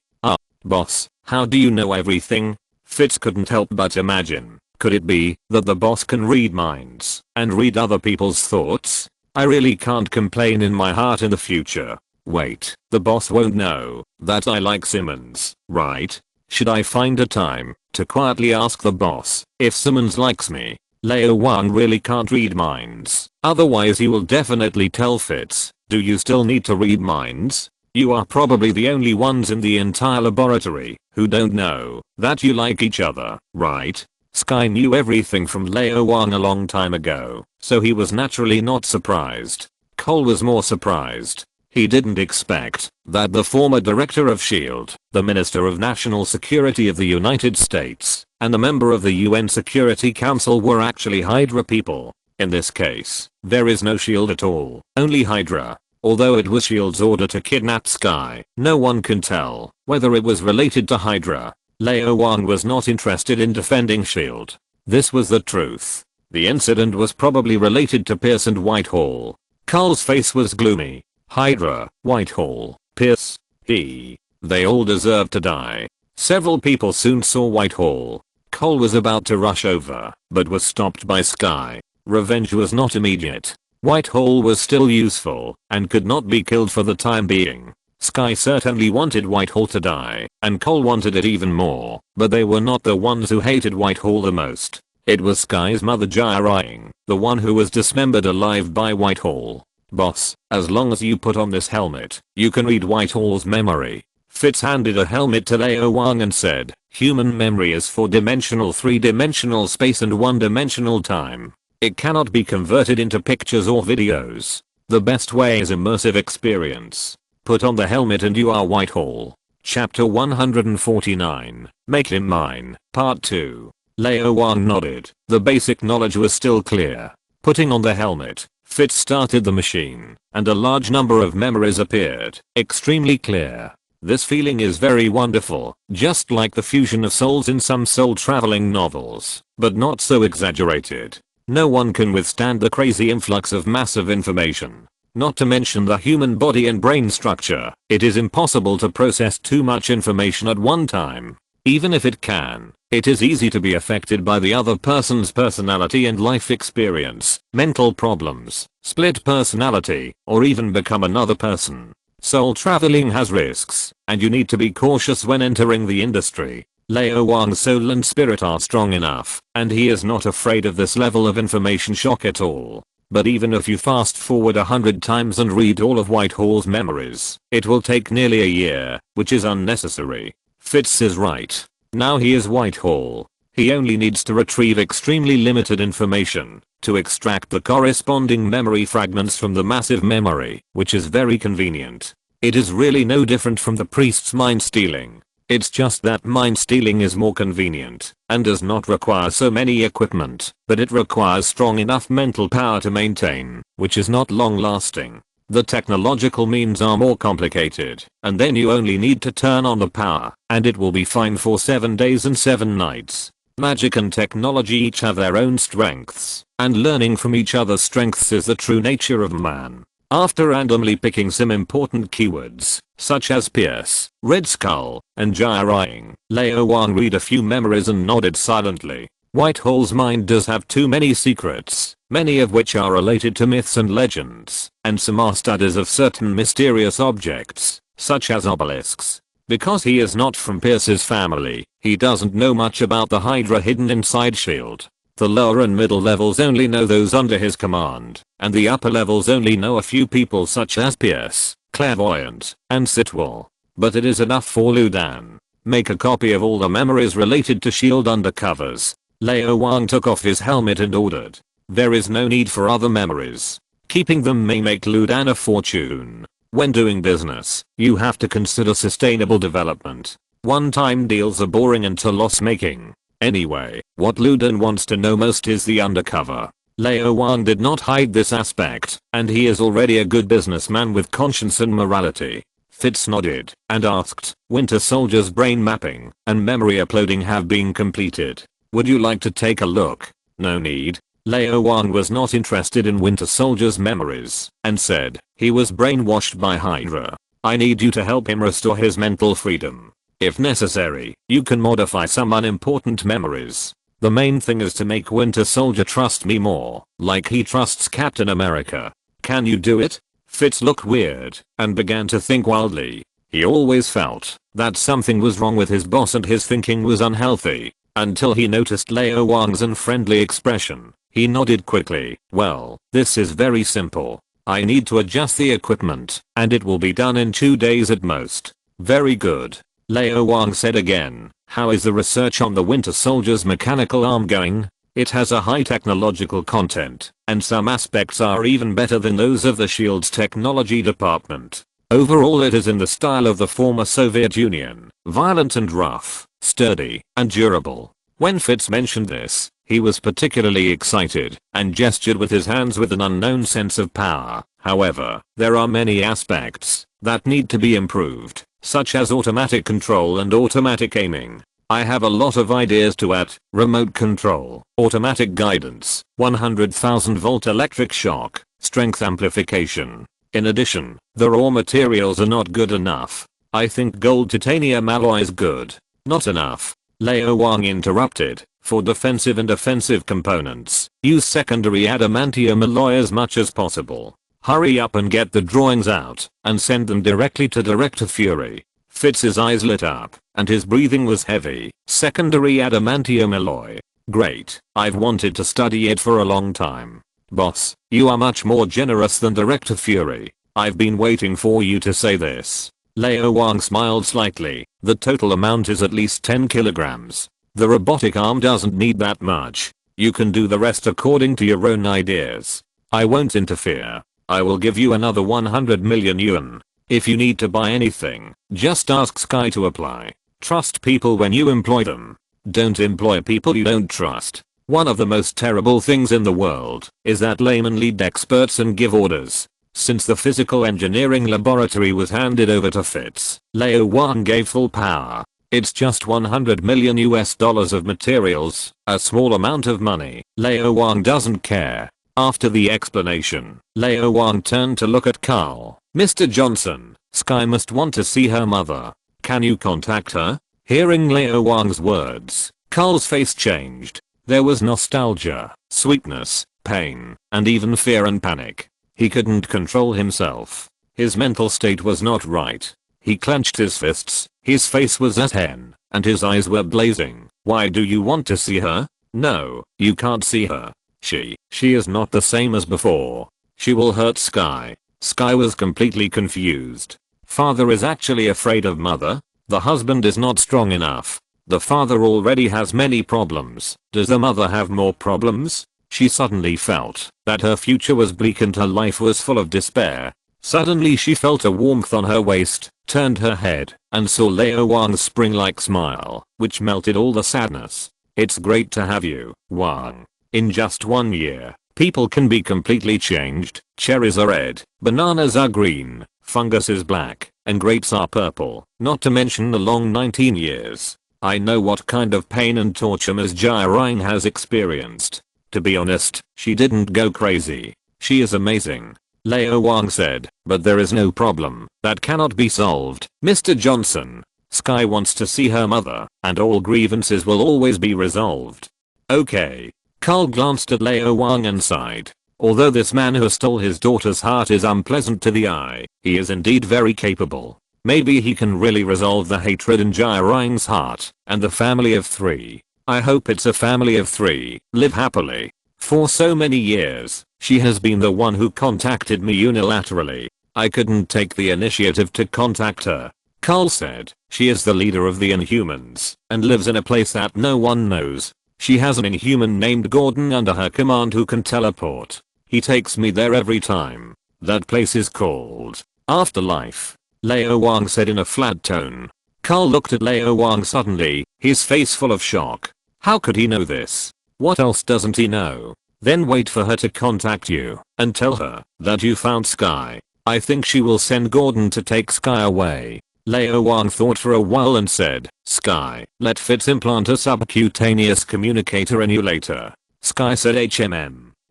Boss, how do you know everything? Fitz couldn't help but imagine. Could it be that the boss can read minds and read other people's thoughts? I really can't complain in my heart in the future. Wait, the boss won't know that I like Simmons, right? Should I find a time to quietly ask the boss if Simmons likes me? Lao Wang really can't read minds. Otherwise he will definitely tell Fitz. Do you still need to read minds? You are probably the only ones in the entire laboratory who don't know that you like each other, right? Sky knew everything from Lao Wang a long time ago, so he was naturally not surprised. Cole was more surprised. He didn't expect that the former director of SHIELD, the Minister of National Security of the United States, and the member of the UN Security Council were actually Hydra people. In this case, there is no SHIELD at all, only Hydra. Although it was SHIELD's order to kidnap Sky, no one can tell whether it was related to Hydra. Lao Wang was not interested in defending SHIELD. This was the truth. The incident was probably related to Pierce and Whitehall. Carl's face was gloomy. Hydra, Whitehall, Pierce, they all deserve to die. Several people soon saw Whitehall. Cole was about to rush over, but was stopped by Sky. Revenge was not immediate. Whitehall was still useful, and could not be killed for the time being. Sky certainly wanted Whitehall to die, and Cole wanted it even more, but they were not the ones who hated Whitehall the most. It was Sky's mother Jia, the one who was dismembered alive by Whitehall. Boss, as long as you put on this helmet, you can read Whitehall's memory. Fitz handed a helmet to Lao Wang and said, human memory is 4-dimensional, 3-dimensional space and 1-dimensional time. It cannot be converted into pictures or videos. The best way is immersive experience. Put on the helmet and you are Whitehall. Chapter 149, Make Him Mine, Part 2. Lao Wang nodded. The basic knowledge was still clear. Putting on the helmet, Fitz started the machine, and a large number of memories appeared, extremely clear. This feeling is very wonderful, just like the fusion of souls in some soul-traveling novels, but not so exaggerated. No one can withstand the crazy influx of massive information. Not to mention the human body and brain structure, it is impossible to process too much information at one time. Even if it can, it is easy to be affected by the other person's personality and life experience, mental problems, split personality, or even become another person. Soul traveling has risks, and you need to be cautious when entering the industry. Lao Wang's soul and spirit are strong enough, and he is not afraid of this level of information shock at all. But even if you fast forward 100 times and read all of Whitehall's memories, it will take nearly a year, which is unnecessary. Fitz is right. Now he is Whitehall. He only needs to retrieve extremely limited information to extract the corresponding memory fragments from the massive memory, which is very convenient. It is really no different from the priest's mind stealing. It's just that mind stealing is more convenient and does not require so many equipment, but it requires strong enough mental power to maintain, which is not long lasting. The technological means are more complicated, and then you only need to turn on the power, and it will be fine for 7 days and 7 nights. Magic and technology each have their own strengths, and learning from each other's strengths is the true nature of man. After randomly picking some important keywords, such as Pierce, Red Skull, and gyring, Lao Wang read a few memories and nodded silently. Whitehall's mind does have too many secrets, many of which are related to myths and legends, and some are studies of certain mysterious objects, such as obelisks. Because he is not from Pierce's family, he doesn't know much about the Hydra hidden inside S.H.I.E.L.D. The lower and middle levels only know those under his command, and the upper levels only know a few people such as Pierce, Clairvoyant, and Sitwell. But it is enough for Ludan. Make a copy of all the memories related to S.H.I.E.L.D. undercovers. Lao Wang took off his helmet and ordered. There is no need for other memories. Keeping them may make Ludan a fortune. When doing business, you have to consider sustainable development. One-time deals are boring until loss-making. Anyway, what Ludan wants to know most is the undercover. Lao Wang did not hide this aspect, and he is already a good businessman with conscience and morality. Fitz nodded and asked, Winter Soldier's brain mapping and memory uploading have been completed. Would you like to take a look? No need. Lao Wang was not interested in Winter Soldier's memories and said he was brainwashed by Hydra. I need you to help him restore his mental freedom. If necessary, you can modify some unimportant memories. The main thing is to make Winter Soldier trust me more, like he trusts Captain America. Can you do it? Fitz looked weird and began to think wildly. He always felt that something was wrong with his boss and his thinking was unhealthy, until he noticed Lao Wang's unfriendly expression. He nodded quickly. Well, this is very simple. I need to adjust the equipment, and it will be done in 2 days at most. Very good. Lao Wang said again. How is the research on the Winter Soldier's mechanical arm going? It has a high technological content, and some aspects are even better than those of the S.H.I.E.L.D.'s technology department. Overall it is in the style of the former Soviet Union, violent and rough, sturdy, and durable. When Fitz mentioned this, he was particularly excited, and gestured with his hands with an unknown sense of power. However, there are many aspects that need to be improved, such as automatic control and automatic aiming. I have a lot of ideas to add: remote control, automatic guidance, 100,000 volt electric shock, strength amplification. In addition, the raw materials are not good enough. I think gold titanium alloy is good. Not enough. Lao Wang interrupted. For defensive and offensive components, use secondary adamantium alloy as much as possible. Hurry up and get the drawings out and send them directly to Director Fury. Fitz's eyes lit up and his breathing was heavy. Secondary adamantium alloy. Great. I've wanted to study it for a long time. Boss, you are much more generous than Director Fury. I've been waiting for you to say this. Lao Wang smiled slightly. The total amount is at least 10 kilograms. The robotic arm doesn't need that much. You can do the rest according to your own ideas. I won't interfere. I will give you another 100 million yuan. If you need to buy anything, just ask Sky to apply. Trust people when you employ them. Don't employ people you don't trust. One of the most terrible things in the world is that laymen lead experts and give orders. Since the physical engineering laboratory was handed over to Fitz, Lao Wang gave full power. It's just 100 million US dollars of materials, a small amount of money. Lao Wang doesn't care. After the explanation, Lao Wang turned to look at Carl. Mr. Johnson, Sky must want to see her mother. Can you contact her? Hearing Lao Wang's words, Carl's face changed. There was nostalgia, sweetness, pain, and even fear and panic. He couldn't control himself. His mental state was not right. He clenched his fists, his face was as hen, and his eyes were blazing. Why do you want to see her? No, you can't see her. She is not the same as before. She will hurt Sky. Sky was completely confused. Father is actually afraid of mother? The husband is not strong enough. The father already has many problems. Does the mother have more problems? She suddenly felt that her future was bleak and her life was full of despair. Suddenly she felt a warmth on her waist, turned her head, and saw Lao Wang's spring-like smile, which melted all the sadness. It's great to have you, Wang. In just 1 year, people can be completely changed. Cherries are red, bananas are green, fungus is black, and grapes are purple, not to mention the long 19 years. I know what kind of pain and torture Ms. Jiring has experienced. To be honest, she didn't go crazy. She is amazing. Lao Wang said, but there is no problem that cannot be solved, Mr. Johnson. Sky wants to see her mother, and all grievances will always be resolved. Okay. Carl glanced at Lao Wang and sighed. Although this man who stole his daughter's heart is unpleasant to the eye, he is indeed very capable. Maybe he can really resolve the hatred in Jirai's heart, and the family of 3. I hope it's a family of 3, live happily. For so many years, she has been the one who contacted me unilaterally. I couldn't take the initiative to contact her. Carl said, she is the leader of the Inhumans, and lives in a place that no one knows. She has an Inhuman named Gordon under her command who can teleport. He takes me there every time. That place is called Afterlife, Lao Wang said in a flat tone. Carl looked at Lao Wang suddenly, his face full of shock. How could he know this? What else doesn't he know? Then wait for her to contact you, and tell her that you found Sky. I think she will send Gordon to take Sky away. Lao Wang thought for a while and said, Sky, let Fitz implant a subcutaneous communicator in you later. Sky said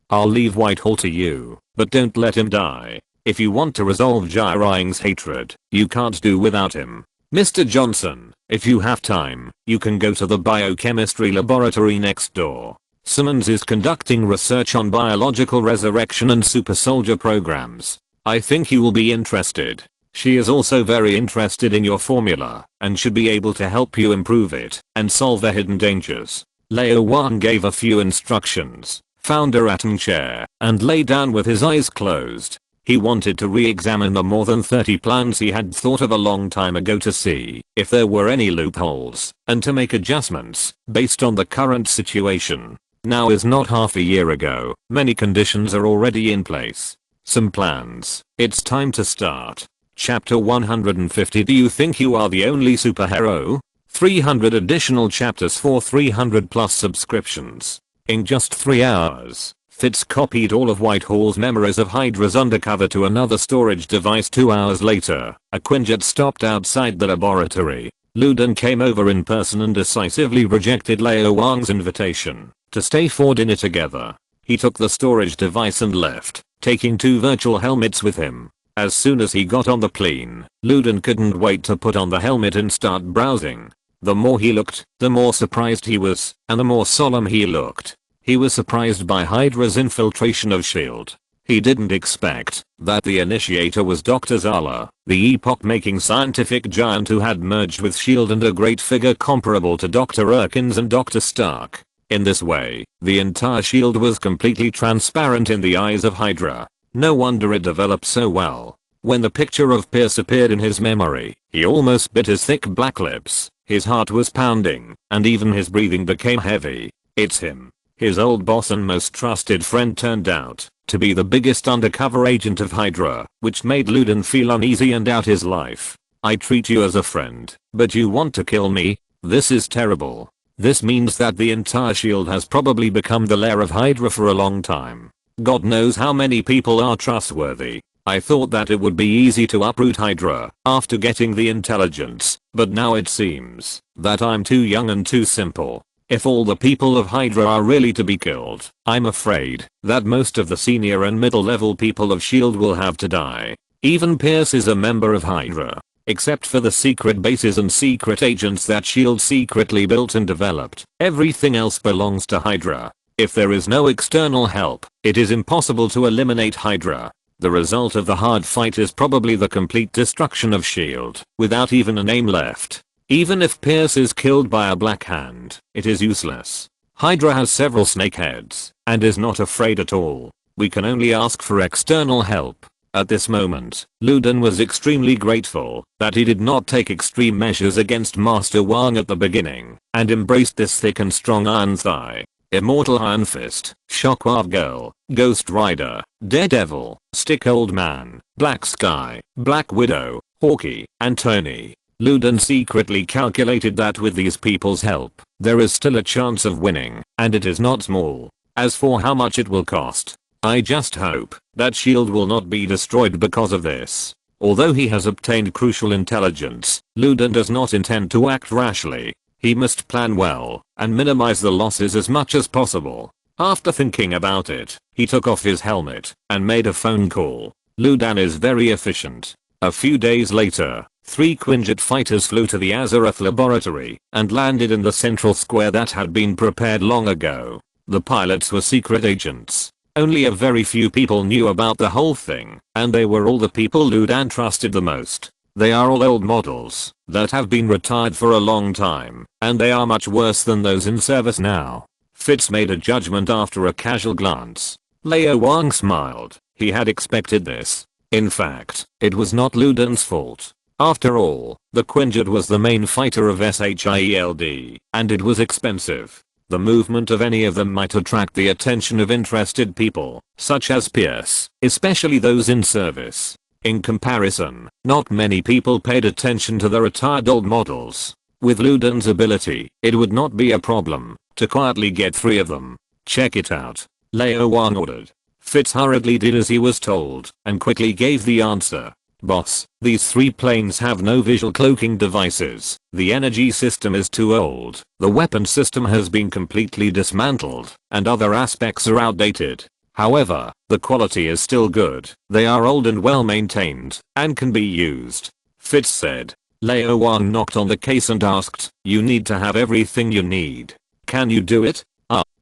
I'll leave Whitehall to you, but don't let him die. If you want to resolve Jirai's hatred, you can't do without him. Mr. Johnson, if you have time, you can go to the biochemistry laboratory next door. Simmons is conducting research on biological resurrection and super soldier programs. I think you will be interested. She is also very interested in your formula, and should be able to help you improve it, and solve the hidden dangers. Lao Wang gave a few instructions, found a rattan chair, and lay down with his eyes closed. He wanted to re-examine the more than 30 plans he had thought of a long time ago to see if there were any loopholes, and to make adjustments based on the current situation. Now is not half a year ago, many conditions are already in place. Some plans. It's time to start. Chapter 150. Do you think you are the only superhero? 300 additional chapters for 300 plus subscriptions. In just 3 hours, Fitz copied all of Whitehall's memories of Hydra's undercover to another storage device. 2 hours later, a Quinjet stopped outside the laboratory. Luden came over in person and decisively rejected Lao Wang's invitation to stay for dinner together. He took the storage device and left, taking 2 virtual helmets with him. As soon as he got on the plane, Luden couldn't wait to put on the helmet and start browsing. The more he looked, the more surprised he was, and the more solemn he looked. He was surprised by Hydra's infiltration of S.H.I.E.L.D. He didn't expect that the initiator was Dr. Zala, the epoch-making scientific giant who had merged with S.H.I.E.L.D. and a great figure comparable to Dr. Erkins and Dr. Stark. In this way, the entire S.H.I.E.L.D. was completely transparent in the eyes of Hydra. No wonder it developed so well. When the picture of Pierce appeared in his memory, he almost bit his thick black lips. His heart was pounding, and even his breathing became heavy. It's him. His old boss and most trusted friend turned out to be the biggest undercover agent of Hydra, which made Luden feel uneasy and doubt his life. I treat you as a friend, but you want to kill me? This is terrible. This means that the entire S.H.I.E.L.D. has probably become the lair of Hydra for a long time. God knows how many people are trustworthy. I thought that it would be easy to uproot Hydra after getting the intelligence, but now it seems that I'm too young and too simple. If all the people of Hydra are really to be killed, I'm afraid that most of the senior and middle level people of S.H.I.E.L.D. will have to die. Even Pierce is a member of Hydra. Except for the secret bases and secret agents that S.H.I.E.L.D. secretly built and developed, everything else belongs to Hydra. If there is no external help, it is impossible to eliminate Hydra. The result of the hard fight is probably the complete destruction of S.H.I.E.L.D. without even a name left. Even if Pierce is killed by a Black Hand, it is useless. Hydra has several snakeheads, and is not afraid at all. We can only ask for external help. At this moment, Luden was extremely grateful that he did not take extreme measures against Master Wang at the beginning, and embraced this thick and strong Iron Thigh, Immortal Iron Fist, Shockwave Girl, Ghost Rider, Daredevil, Stick Old Man, Black Sky, Black Widow, Hawkeye, and Tony. Luden secretly calculated that with these people's help, there is still a chance of winning, and it is not small. As for how much it will cost, I just hope that S.H.I.E.L.D. will not be destroyed because of this. Although he has obtained crucial intelligence, Luden does not intend to act rashly. He must plan well and minimize the losses as much as possible. After thinking about it, he took off his helmet and made a phone call. Ludan is very efficient. A few days later, 3 Quinjet fighters flew to the Azeroth laboratory and landed in the central square that had been prepared long ago. The pilots were secret agents. Only a very few people knew about the whole thing, and they were all the people Ludan trusted the most. They are all old models that have been retired for a long time, and they are much worse than those in service now. Fitz made a judgment after a casual glance. Lao Wang smiled. He had expected this. In fact, it was not Ludan's fault. After all, the Quinjet was the main fighter of SHIELD, and it was expensive. The movement of any of them might attract the attention of interested people, such as Pierce, especially those in service. In comparison, not many people paid attention to the retired old models. With Ludan's ability, it would not be a problem to quietly get 3 of them. Check it out, Lao Wang ordered. Fitz hurriedly did as he was told and quickly gave the answer. Boss, these 3 planes have no visual cloaking devices. The energy system is too old. The weapon system has been completely dismantled, and other aspects are outdated. However, the quality is still good. They are old and well maintained, and can be used. Fitz said. Lao Wang knocked on the case and asked, you need to have everything you need. Can you do it?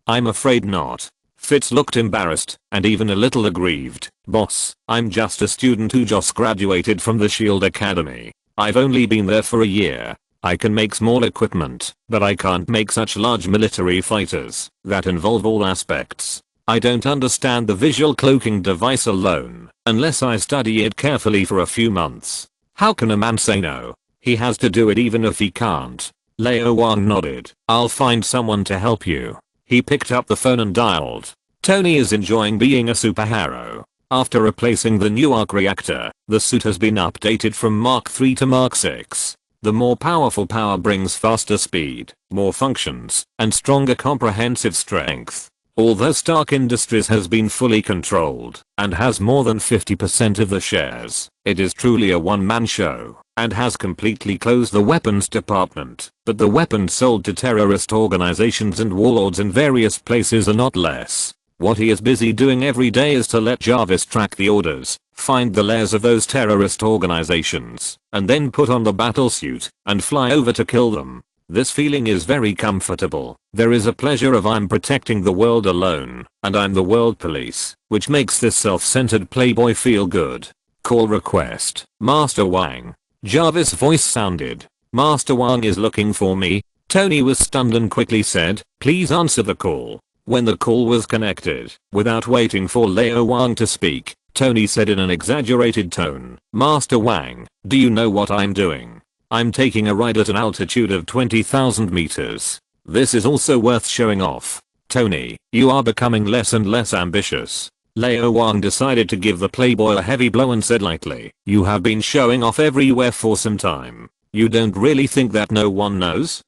I'm afraid not. Fitz looked embarrassed, and even a little aggrieved. Boss, I'm just a student who just graduated from the Shield Academy. I've only been there for a year. I can make small equipment, but I can't make such large military fighters that involve all aspects. I don't understand the visual cloaking device alone, unless I study it carefully for a few months. How can a man say no? He has to do it even if he can't. Lao Wang nodded. I'll find someone to help you. He picked up the phone and dialed. Tony is enjoying being a superhero. After replacing the new arc reactor, the suit has been updated from Mark 3 to Mark 6. The more powerful power brings faster speed, more functions, and stronger comprehensive strength. Although Stark Industries has been fully controlled and has more than 50% of the shares, it is truly a one-man show and has completely closed the weapons department. But the weapons sold to terrorist organizations and warlords in various places are not less. What he is busy doing every day is to let Jarvis track the orders, find the lairs of those terrorist organizations, and then put on the battlesuit and fly over to kill them. This feeling is very comfortable. There is a pleasure of I'm protecting the world alone, and I'm the world police, which makes this self-centered playboy feel good. Call request. Master Wang. Jarvis' voice sounded. Master Wang is looking for me. Tony was stunned and quickly said, please answer the call. When the call was connected, without waiting for Lao Wang to speak, Tony said in an exaggerated tone, Master Wang, do you know what I'm doing? I'm taking a ride at an altitude of 20,000 meters. This is also worth showing off. Tony, you are becoming less and less ambitious. Lao Wang decided to give the playboy a heavy blow and said lightly, you have been showing off everywhere for some time. You don't really think that no one knows?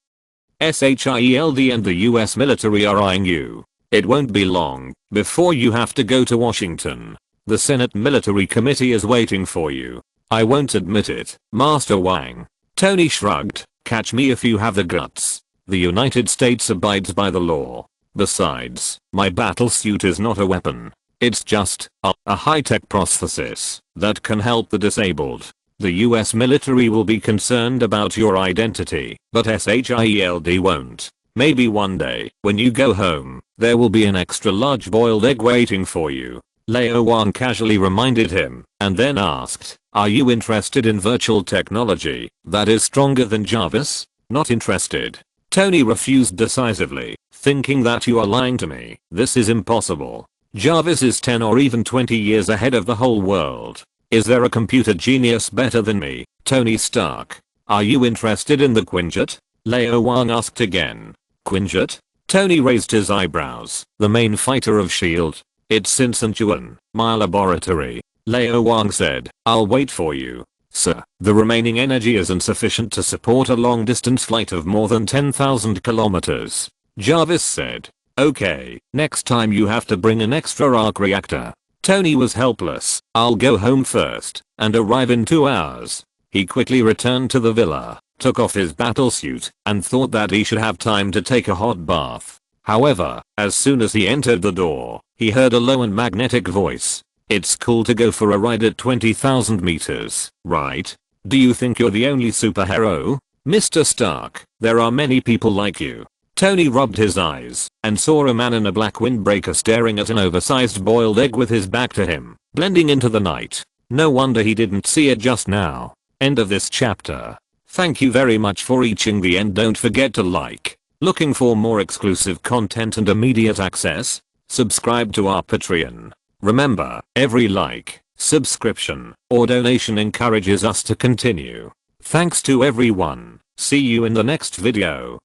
SHIELD and the US military are eyeing you. It won't be long before you have to go to Washington. The Senate Military Committee is waiting for you. I won't admit it, Master Wang. Tony shrugged. Catch me if you have the guts. The United States abides by the law. Besides, my battlesuit is not a weapon. It's just a high-tech prosthesis that can help the disabled. The US military will be concerned about your identity, but SHIELD won't. Maybe one day, when you go home, there will be an extra large boiled egg waiting for you. Lao Wang casually reminded him, and then asked, are you interested in virtual technology that is stronger than Jarvis? Not interested. Tony refused decisively, thinking that you are lying to me. This is impossible. Jarvis is 10 or even 20 years ahead of the whole world. Is there a computer genius better than me? Tony Stark. Are you interested in the Quinjet? Lao Wang asked again. Quinjet? Tony raised his eyebrows. The main fighter of S.H.I.E.L.D. It's in St. Juan, my laboratory. Lao Wang said, I'll wait for you. Sir, the remaining energy isn't sufficient to support a long distance flight of more than 10,000 kilometers. Jarvis said. Okay, next time you have to bring an extra arc reactor. Tony was helpless. I'll go home first and arrive in 2 hours. He quickly returned to the villa, took off his battlesuit, and thought that he should have time to take a hot bath. However, as soon as he entered the door, he heard a low and magnetic voice. It's cool to go for a ride at 20,000 meters, right? Do you think you're the only superhero? Mr. Stark, there are many people like you. Tony rubbed his eyes and saw a man in a black windbreaker staring at an oversized boiled egg with his back to him, blending into the night. No wonder he didn't see it just now. End of this chapter. Thank you very much for reaching the end. Don't forget to like. Looking for more exclusive content and immediate access? Subscribe to our Patreon. Remember, every like, subscription, or donation encourages us to continue. Thanks to everyone. See you in the next video.